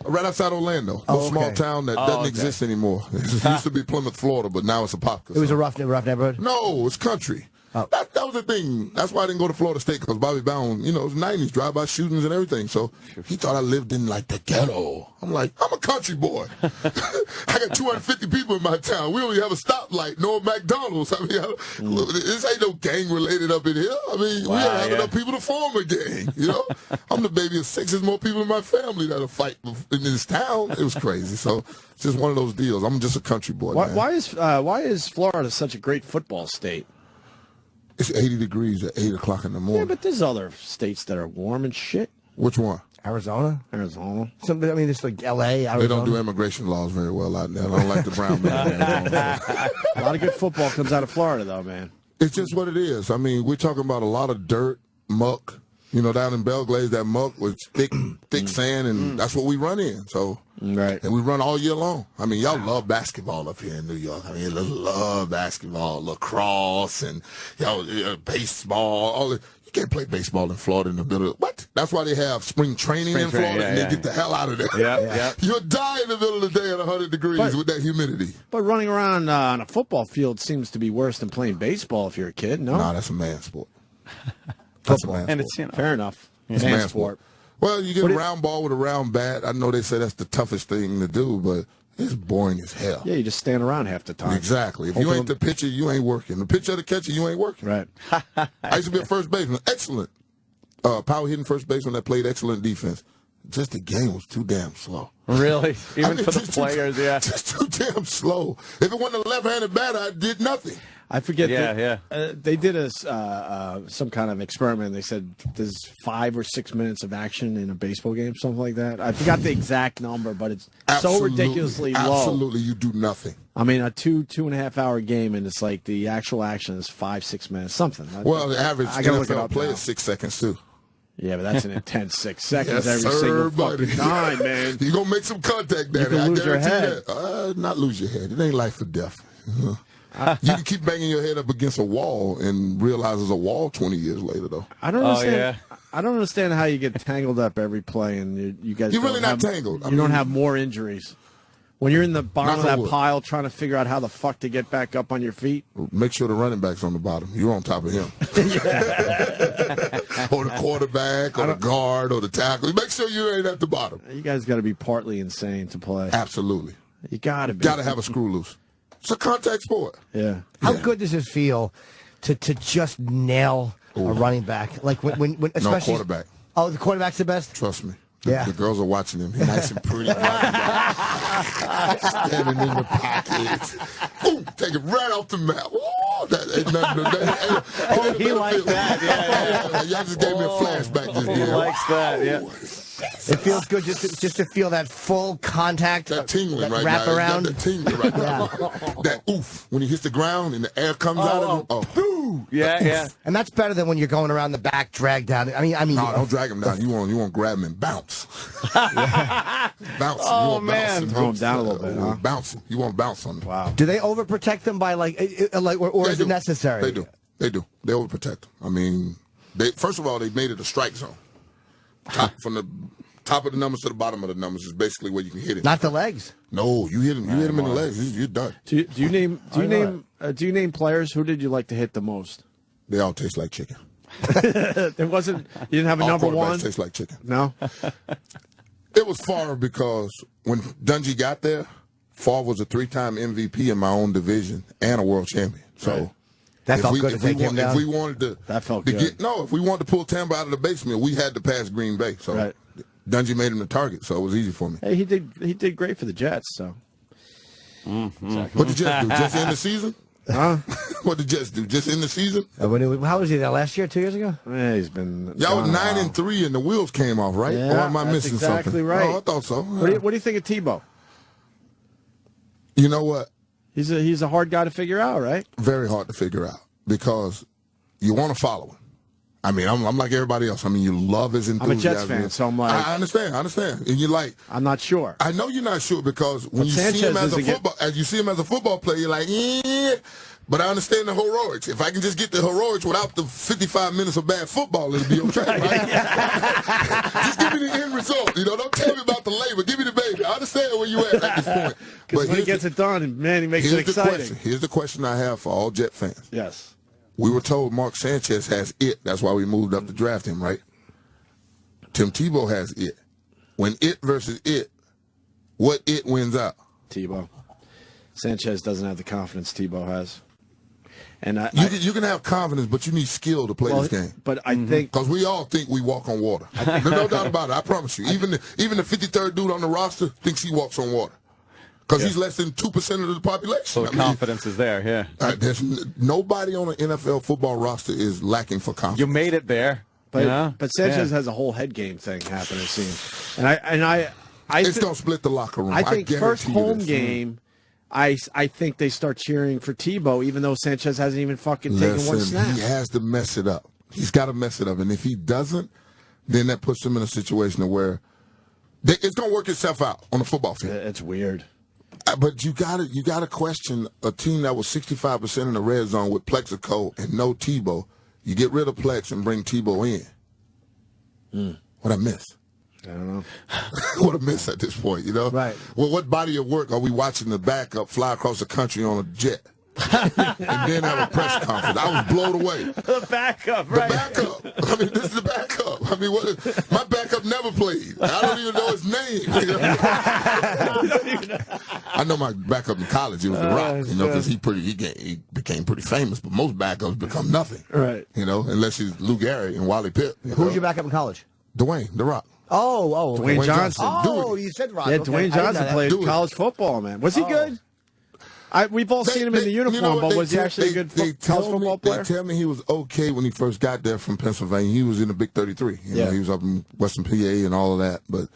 Right outside Orlando. A small town that doesn't exist anymore. It used to be Plymouth, Florida, but now it's a pop. It was a rough neighborhood? No, it's country. Oh. That was the thing. That's why I didn't go to Florida State, because Bobby Brown, it was 90s, drive-by shootings and everything. So he thought I lived in, like, the ghetto. I'm like, I'm a country boy. I got 250 people in my town. We only have a stoplight, no McDonald's. I mean, this ain't no gang-related up in here. I mean, we ain't have enough people to form a gang, I'm the baby of 6. There's more people in my family that'll fight in this town. It was crazy. So it's just one of those deals. I'm just a country boy, man. Why is Florida such a great football state? It's 80 degrees at 8 o'clock in the morning. Yeah, but there's other states that are warm and shit. Which one? Arizona. It's like L.A., Arizona. They don't do immigration laws very well out there. I don't like the brown man. A lot of good football comes out of Florida, though, man. It's just what it is. I mean, we're talking about a lot of dirt, muck. Down in Belgrade, that muck was thick sand, and that's what we run in. So, right. And we run all year long. I mean, y'all love basketball up here in New York. I mean, you love basketball, lacrosse, and baseball. All the, you can't play baseball in Florida in the middle. What? That's why they have spring training in Florida, and they get the hell out of there. Yeah. You'll die in the middle of the day at 100 degrees with that humidity. But running around on a football field seems to be worse than playing baseball if you're a kid, no? No, that's a man sport. Football. And it's, fair enough. It's man sport. Well, you get a round ball with a round bat. I know they say that's the toughest thing to do, but it's boring as hell. Yeah, you just stand around half the time. Exactly. If you ain't the pitcher, you ain't working. The pitcher or the catcher, you ain't working. Right. I used to be a first baseman. Excellent. Power hitting first baseman that played excellent defense. Just the game was too damn slow. Really? Even for the players, Just too damn slow. If it wasn't a left-handed batter, I did nothing. I forget. Yeah. They did some kind of experiment. They said there's 5 or 6 minutes of action in a baseball game, something like that. I forgot the exact number, but it's so ridiculously low. Absolutely, you do nothing. I mean, a 2.5 hour game, and it's like the actual action is 5-6 minutes, something. Well, the average NFL play is 6 seconds too. Yeah, but that's an intense 6 seconds yes, every single buddy. fucking time, man. You're going to make some contact, Daddy. You can lose your head. Not lose your head. It ain't life or death. You can keep banging your head up against a wall and realize there's a wall 20 years later, though. I don't understand. I don't understand how you get tangled up every play, and you guys. You're really not tangled. You don't have more injuries. When you're in the bottom of that pile trying to figure out how the fuck to get back up on your feet. Make sure the running back's on the bottom. You're on top of him. Or the quarterback, or the guard, or the tackle. Make sure you ain't at the bottom. You guys got to be partly insane to play. Absolutely. You got to be. Got to have a screw loose. It's a contact sport. Yeah. How good does it feel to just nail a running back? Like when especially no quarterback. Oh, the quarterback's the best? Trust me. The girls are watching him. He's nice and pretty. Standing in the pocket. Ooh, take it right off the map. Ooh, that ain't nothing. He likes that. Yeah. Y'all just gave me a flashback just He there. likes that. Yeah. It feels good just to feel that full contact, that tingling that right wrap now. around. That tingling right now. That oof when he hits the ground and the air comes out of him. Oh, yeah. And that's better than when you're going around the back, drag down. I mean, no, don't drag him down. You want to grab him and bounce. Bounce. Oh, man. Throw him down a little bit. Bounce him. You want to bounce on him. Wow. Do they overprotect them by or is it necessary? They do. They overprotect them. I mean, first of all, they made it a strike zone. From the top of the numbers to the bottom of the numbers is basically where you can hit it. Not the legs. No, you hit him. You hit him in the legs. You're done. Do you name players? Who did you like to hit the most? They all taste like chicken. There wasn't. You didn't have a all number one. Taste like chicken. No. It was Favre because when Dungy got there, Favre was a 3-time MVP in my own division and a world champion. So. Right. That felt good to take him down. If we wanted to, that felt good. If we wanted to pull Tampa out of the basement, we had to pass Green Bay. So Dungy made him the target, so it was easy for me. Hey, he did great for the Jets. So, What did Jets do? Just end the season? Huh? What did Jets do? Just end the season? How was he there last year? 2 years ago? Yeah, he's been. Y'all were 9-3, and the wheels came off, right? Yeah, or am I missing exactly something? Right. Oh, I thought so. What do you think of Tebow? You know what? He's a hard guy to figure out, right? Very hard to figure out because you want to follow him. I mean, I'm like everybody else. I mean, you love his enthusiasm. I'm a Jets fan, so I'm like, I understand. And you're like, I'm not sure. I know you're not sure because when you see him as a football player, you're like, yeah. But I understand the heroics. If I can just get the heroics without the 55 minutes of bad football, it'll be okay, right? Just give me the end result. Don't tell me about the labor. Give me the baby. I understand where you at this point. Because when he gets it done, man, he makes it exciting. Here's the question I have for all Jet fans. Yes. We were told Mark Sanchez has it. That's why we moved up to draft him, right? Tim Tebow has it. When it versus it, what it wins out? Tebow. Sanchez doesn't have the confidence Tebow has. And you can have confidence, but you need skill to play this game. But I think because we all think we walk on water. There's no doubt about it. I promise you. Even the 53rd dude on the roster thinks he walks on water because he's less than 2% of the population. So the confidence is there. Yeah. There's nobody on an NFL football roster is lacking for confidence. You made it there. But Sanchez has a whole head game thing happening. It seems. And it's gonna split the locker room. I think first home game. I think they start cheering for Tebow, even though Sanchez hasn't even fucking taken one snap. He has to mess it up. He's got to mess it up, and if he doesn't, then that puts him in a situation where it's going to work itself out on the football field. It's weird. But you got to question a team that was 65% in the red zone with Plexico and no Tebow. You get rid of Plex and bring Tebow in. What I miss? I don't know. What a miss at this point, Right. Well, what body of work are we watching the backup fly across the country on a jet? And then have a press conference. I was blown away. The backup, right? The backup. I mean, this is the backup. I mean, my backup never played. I don't even know his name. I know my backup in college. It was The Rock, because he became pretty famous. But most backups become nothing, right? Unless he's Lou Gehrig and Wally Pipp. Who was your backup in college? Dwayne, The Rock. Oh, Dwayne Johnson. Oh, you said Rock. Yeah, okay. Dwayne Johnson played college football, man. Was he good? We've all seen him in the uniform, but was he actually a good college football player? They tell me he was okay when he first got there from Pennsylvania. He was in the Big 33. He was up in Western PA and all of that, but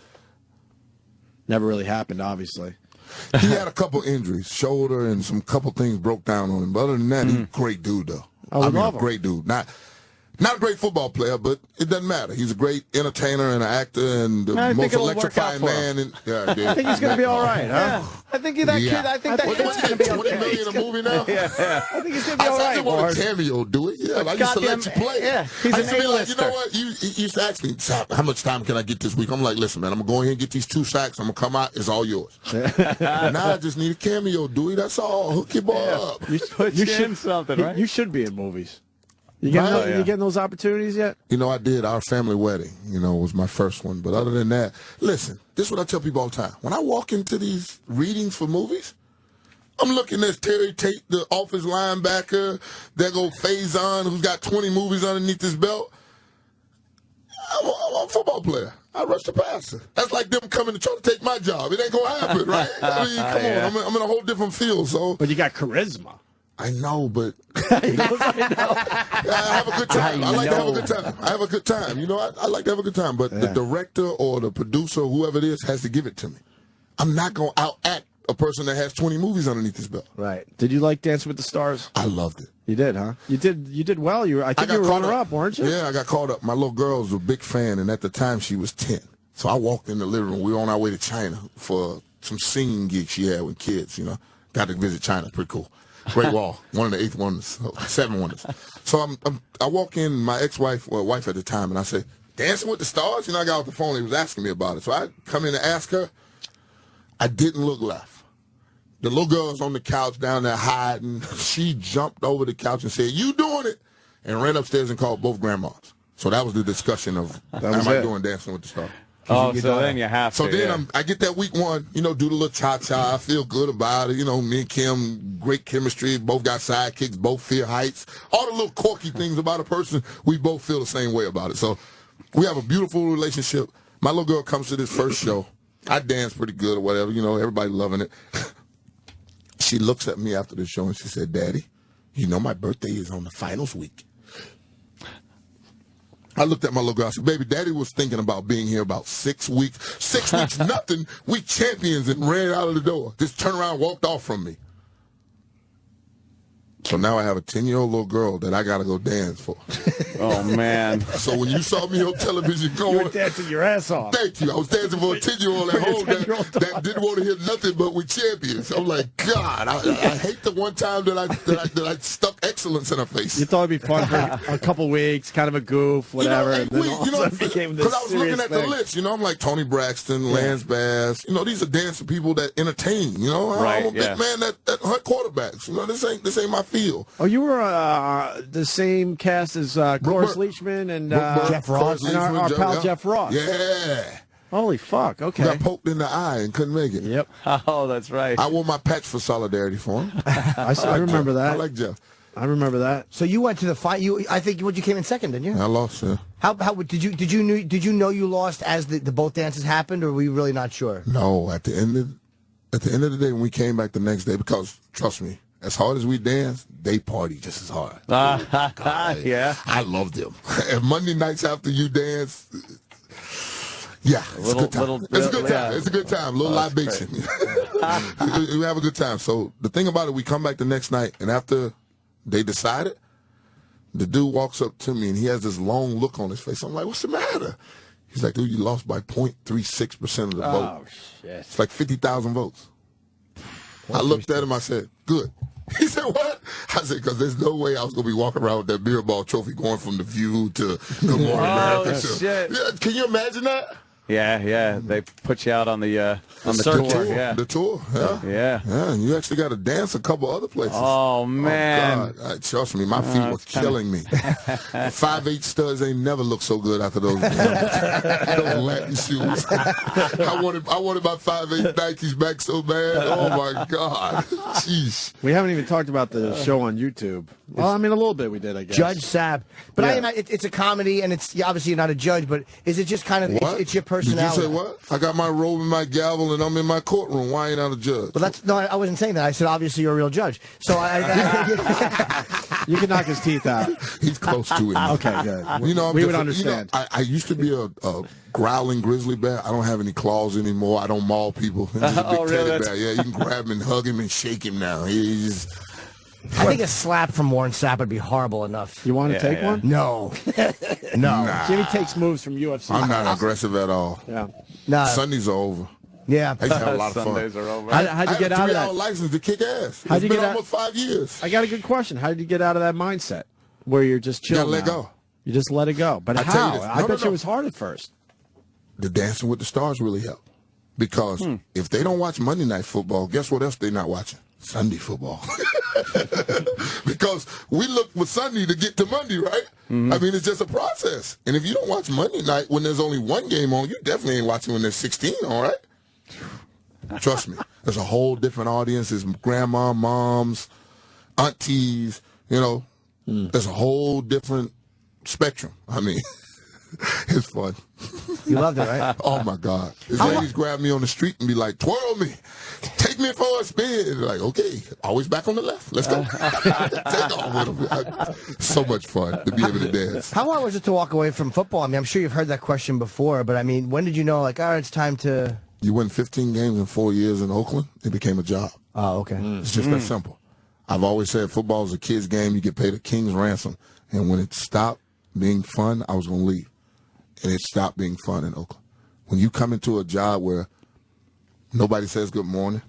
never really happened, obviously. He had a couple injuries, shoulder and some couple things broke down on him. But other than that, he's a great dude, though. I mean, a great dude. Not a great football player, but it doesn't matter. He's a great entertainer and an actor and the most electrifying man. I think he's going to be all right, huh? Yeah. I think that kid. I think that kid's going to be okay. $20 million a movie now? Yeah. I think he's going to be all right. I want a cameo, do it. Yeah, I used to let you play. Yeah, he's I an used to be like, A-lister. you know what? You used to ask me, how much time can I get this week? I'm like, listen, man, I'm going to go ahead and get these 2 sacks. I'm going to come out. It's all yours. Now I just need a cameo, Dewey. That's all. Hook your boy up. You should something, right? You should be in movies. You getting those opportunities yet? I did. Our family wedding, was my first one. But other than that, listen, this is what I tell people all the time. When I walk into these readings for movies, I'm looking at Terry Tate, the Office linebacker. There go Faison, who's got 20 movies underneath his belt. I'm a football player. I rush the passer. That's like them coming to try to take my job. It ain't going to happen, right? I mean, come on. I'm in a whole different field. So, but you got charisma. I know, but I have a good time. I like to have a good time. I have a good time. You know, I like to have a good time. But the director or the producer, whoever it is, has to give it to me. I'm not going to out-act a person that has 20 movies underneath his belt. Right. Did you like Dancing with the Stars? I loved it. You did, huh? You did well. I think you were runner-up, weren't you? Yeah, I got called up. My little girl was a big fan, and at the time she was 10. So I walked in the living room. We were on our way to China for some singing gigs she had with kids, you know. Got to visit China. Pretty cool. Great Wall. One of the 8th wonders. 7 wonders. So I walk in, my ex-wife, or wife at the time, and I say, Dancing with the Stars? You know, I got off the phone. He was asking me about it. So I come in to ask her. I didn't look left. The little girl's on the couch down there hiding. She jumped over the couch and said, "You doing it?" and ran upstairs and called both grandmas. So that was the discussion of, am I doing Dancing with the Stars? Oh, so then you have to. So then I get that week one, you know, do the little cha-cha. I feel good about it. You know, me and Kim, great chemistry. Both got sidekicks. Both fear heights. All the little quirky things about a person, we both feel the same way about it. So we have a beautiful relationship. My little girl comes to this first show. I dance pretty good or whatever. You know, everybody loving it. She looks at me after the show and she said, "Daddy, you know my birthday is on the finals week." I looked at my little girl. I said, "Baby, Daddy was thinking about being here about 6 weeks. 6 weeks, nothing. We champions," and ran out of the door. Just turned around and walked off from me. So now I have a 10-year-old little girl that I got to go dance for. Oh, man. So when you saw me on television going... You were dancing your ass off. Thank you. I was dancing for a 10-year-old at home that didn't want to hear nothing but we champions. I'm like, God, I hate the one time that I stuck excellence in her face. You thought it'd be fun for a couple weeks, kind of a goof, whatever. And then all of a sudden became this because I was looking at the list, you know, I'm like Tony Braxton, Lance Bass. You know, these are dancing people that entertain. You know, I'm a big man that hunt quarterbacks. You know, this ain't my field. Oh, you were the same cast as Cloris Leachman and Jeff Ross and our pal Jeff Ross. Yeah. Holy fuck! Okay. Got poked in the eye and couldn't make it. Yep. Oh, that's right. I wore my patch for solidarity for him. I remember that. I like Jeff. I remember that. So you went to the fight. I think you came in second, didn't you? I lost. Yeah. How did you know you lost as the both dances happened, or were you really not sure? No. At the end of the day, when we came back the next day, because trust me, as hard as we dance, they party just as hard. Yeah. I love them. And Monday nights after you dance, yeah, it's a good time. It's a good time. It's a good time. A little libation. We have a good time. So the thing about it, we come back the next night, and after they decided, the dude walks up to me, and he has this long look on his face. I'm like, "What's the matter?" He's like, "Dude, you lost by 0.36% of the vote. Oh, shit. It's like 50,000 votes." I looked at him. I said, "Good." He said, "What?" I said, "Because there's no way I was going to be walking around with that beer ball trophy going from The View to Good Morning America." Shit. Yeah, can you imagine that? Yeah. They put you out on the tour. Yeah. The tour. Yeah. Yeah. And you actually got to dance a couple other places. Oh, man. Oh, God. Trust me, my feet were killing me. 5'8" studs ain't never looked so good after those Latin shoes. I wanted my 5'8" Nikes back so bad. Oh, my God. Jeez. We haven't even talked about the show on YouTube. Well, I mean, a little bit we did, I guess. Judge Sapp. But it's a comedy, and it's obviously you're not a judge, but is it just kind of, it's your personality? Did you say what? I got my robe and my gavel, and I'm in my courtroom. Why ain't I a judge? Well, I wasn't saying that. I said, obviously, you're a real judge. So you can knock his teeth out. He's close to it. Okay, good. You know, we would understand. You know, I used to be a growling grizzly bear. I don't have any claws anymore. I don't maul people. I'm just a big teddy bear. Yeah, you can grab him and hug him and shake him now. He's I think a slap from Warren Sapp would be horrible enough. You want to take one? No. No. Nah. Jimmy takes moves from UFC. I'm not aggressive at all. Yeah. No. Sundays are over. Yeah. I used to have a lot of fun. Sundays are over. How'd you get out of that? I have a 3-hour license to kick ass. How'd you It's been get out? almost 5 years. I got a good question. How did you get out of that mindset where you're just chill? You gotta let go. You just let it go. But I how? tell you this. I bet you it was hard at first. The Dancing with the Stars really helped. Because if they don't watch Monday Night Football, guess what else they're not watching? Sunday football. Because we look for Sunday to get to Monday, right? Mm-hmm. I mean, it's just a process. And if you don't watch Monday night when there's only one game on, you definitely ain't watching when there's 16 on, right? Trust me. There's a whole different audience. There's grandma, moms, aunties, you know. There's a whole different spectrum. I mean, It's fun. You loved it, right? Oh, my God. His ladies grab me on the street and be like, twirl me. Take me for a spin. And like, okay, always back on the left. Let's go. Take off with them. So much fun to be able to dance. How hard was it to walk away from football? I mean, I'm sure you've heard that question before, but I mean, when did you know, like, all right, it's time to... You win 15 games in 4 years in Oakland, it became a job. Oh, okay. It's just that simple. I've always said football is a kid's game. You get paid a king's ransom. And when it stopped being fun, I was going to leave. And it stopped being fun in Oakland. When you come into a job where nobody says good morning,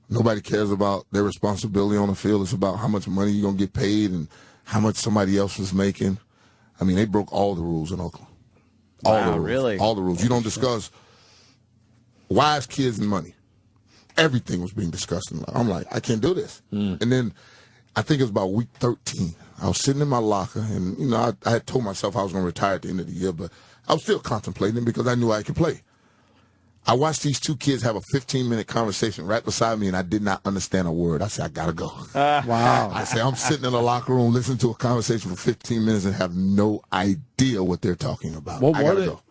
nobody cares about their responsibility on the field. It's about how much money you're going to get paid and how much somebody else is making. I mean, they broke all the rules in Oakland. All the rules. Really? All the rules. You don't discuss wives, kids, and money. Everything was being discussed. I'm like, I can't do this. And then I think it was about week 13. I was sitting in my locker, and, you know, I had told myself I was going to retire at the end of the year, but I was still contemplating because I knew I could play. I watched these two kids have a 15-minute conversation right beside me, and I did not understand a word. I said, I got to go. Wow. I said, I'm sitting in the locker room listening to a conversation for 15 minutes and have no idea what they're talking about. What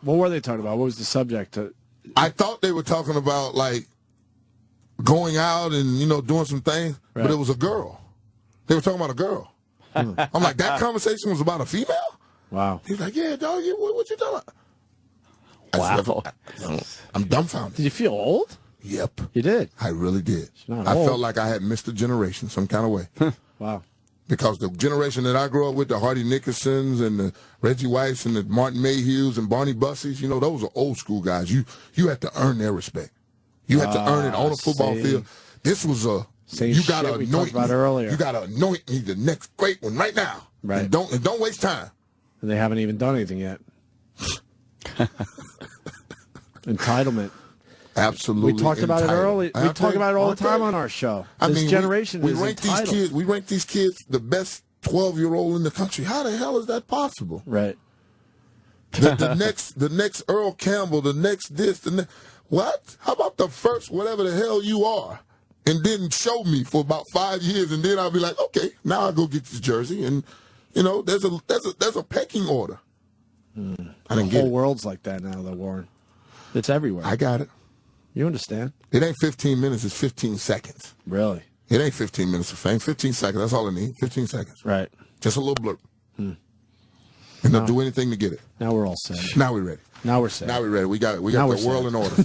were they talking about? What was the subject? I thought they were talking about, like, going out and, you know, doing some things, but it was a girl. They were talking about a girl. I'm like, that conversation was about a female? Wow. He's like, yeah, dog, what you talking about? Wow. I'm dumbfounded. Did you feel old? Yep. You did? I really did. Not I old. felt like I had missed a generation some kind of way. Wow. Because the generation that I grew up with, the Hardy Nickersons and the Reggie Whites and the Martin Mayhews and Barney Bussies, you know, those are old school guys. You had to earn their respect. You had to earn it on the football field. This was a you got to anoint about me. Earlier. You got to anoint me the next great one right now. Right. And don't waste time. And they haven't even done anything yet. Entitlement. Absolutely. We talked about it early. We talk about it all the time on our show. This generation we is rank entitled. these kids. We rank these kids the best 12-year-old in the country. How the hell is that possible? Right. The next Earl Campbell, the next this, what? How about the first whatever the hell you are? And then show me for about 5 years, and then I'll be like, okay, now I'll go get this jersey. And, you know, there's a pecking order. I didn't the get whole it. world's like that now, though, Warren. It's everywhere. I got it. You understand? It ain't 15 minutes, it's 15 seconds. Really? It ain't 15 minutes of fame. 15 seconds, that's all I need. 15 seconds. Right. Just a little blurb. And they'll do anything to get it. Now we're all set. Now we're ready. Now we're set. Now we're ready. We got Now the we're world in order.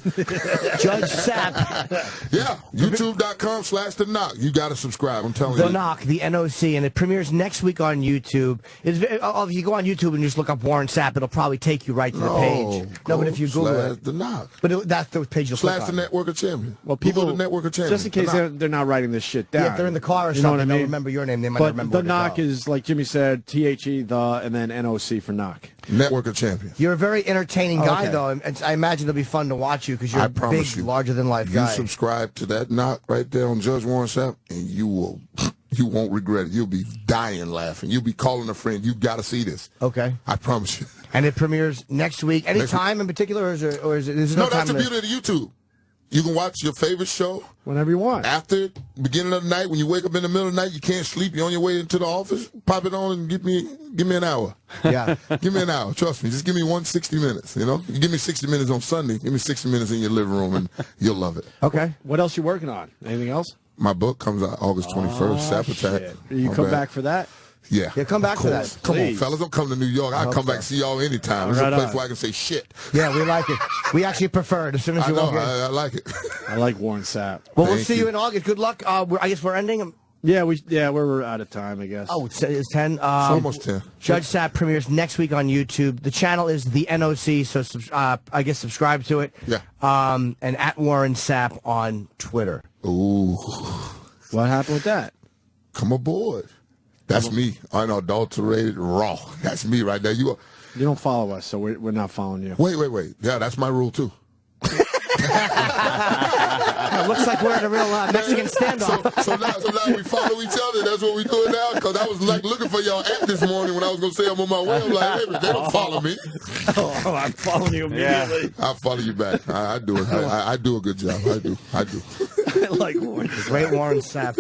Judge Sapp. Yeah, YouTube.com/The Knock. You got to subscribe. I'm telling The you. Knock, the NOC, and it premieres next week on YouTube. If you go on YouTube and just look up Warren Sapp, it'll probably take you right to the page. No, but if you Google it, The Knock. But that's the page you'll click / on. the Network of Champions. Well, people, Google the Network of Champions. just in case they're not writing this shit down. Yeah, if they're in the car or you know something, what I they'll mean? remember your name. They might But remember the where to Knock go. is, like Jimmy said, THE, the, and then NOC for Knock. Network of Champions. You're a very entertaining guy, okay. though, and I imagine it'll be fun to watch you because you're I a promise big, you, larger-than-life you guy. subscribe to that Knock right there on Judge Warren Sapp, and you won't regret it. You'll be dying laughing. You'll be calling a friend. You got to see this. Okay. I promise you. And it premieres next week. Any time in particular, or is there no time? That's the beauty of YouTube. You can watch your favorite show whenever you want. After beginning of the night, when you wake up in the middle of the night, you can't sleep. You're on your way into the office. Pop it on and give me an hour. Yeah, give me an hour. Trust me. Just give me 60 minutes. You know, you give me 60 minutes on Sunday. Give me 60 minutes in your living room, and you'll love it. Okay. What else you working on? Anything else? My book comes out August 21st. Sap Attack. You come back for that? Yeah. Yeah, come back for that. Come on, fellas. Don't come to New York. I'll come back and see y'all anytime. This is a place where I can say shit. Yeah, we like it. We actually prefer it as soon as you walk in. I like it. I like Warren Sapp. Well, we'll see you in August. Good luck. I guess we're ending. Yeah, we're out of time, I guess. Oh, it's 10. It's almost 10. Judge Sapp premieres next week on YouTube. The channel is the NOC, so I guess subscribe to it. Yeah. And at Warren Sapp on Twitter. Ooh. What happened with that? Come aboard. That's me, unadulterated, raw. That's me right there. You don't follow us, so we're not following you. Wait. Yeah, that's my rule, too. It looks like we're in a real Mexican standoff. So now we follow each other. That's what we doing now. Because I was like looking for y'all app this morning when I was going to say I'm on my way. I'm like, hey, they don't follow me. Oh, I'm following you immediately. I'll follow you back. I do it. I do a good job. I do. I like Warren. Great Warren Sapp.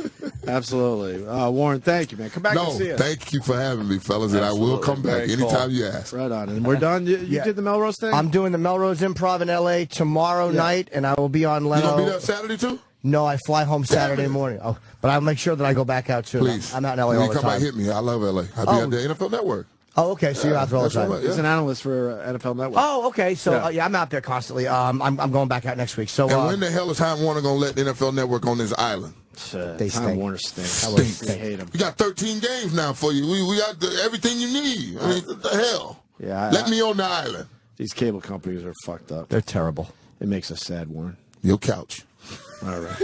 Absolutely. Warren, thank you, man. Come back and see us. Thank you for having me, fellas, and I will come back anytime you ask. Right on. And we're done. You did the Melrose thing? I'm doing the Melrose Improv in L.A. tomorrow night, and I will be on Leno. You going to be there Saturday, too? No, I fly home Saturday morning. Oh, but I'll make sure that I go back out, too. Please. I'm out in L.A. When all you the come time. back, hit me. I love L.A. I'll be on the NFL Network. Oh, okay. So you're out there all the time. He's an analyst for NFL Network. Oh, okay. So I'm out there constantly. I'm going back out next week. So and when the hell is Time Warner going to let NFL Network on this island? They Time stink. Warner stinks. They hate him. We got 13 games now for you. We got everything you need. I mean, what the hell? Yeah. Let me on the island. These cable companies are fucked up. They're terrible. It makes us sad, Warren. Your couch. All right.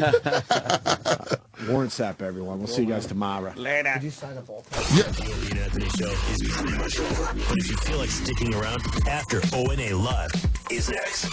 Warren Sapp, everyone. We'll see you guys tomorrow. Later. Did you sign up all? Yeah. The Opie and Anthony Show is pretty much over. But if you feel like sticking around after O&A Live is next.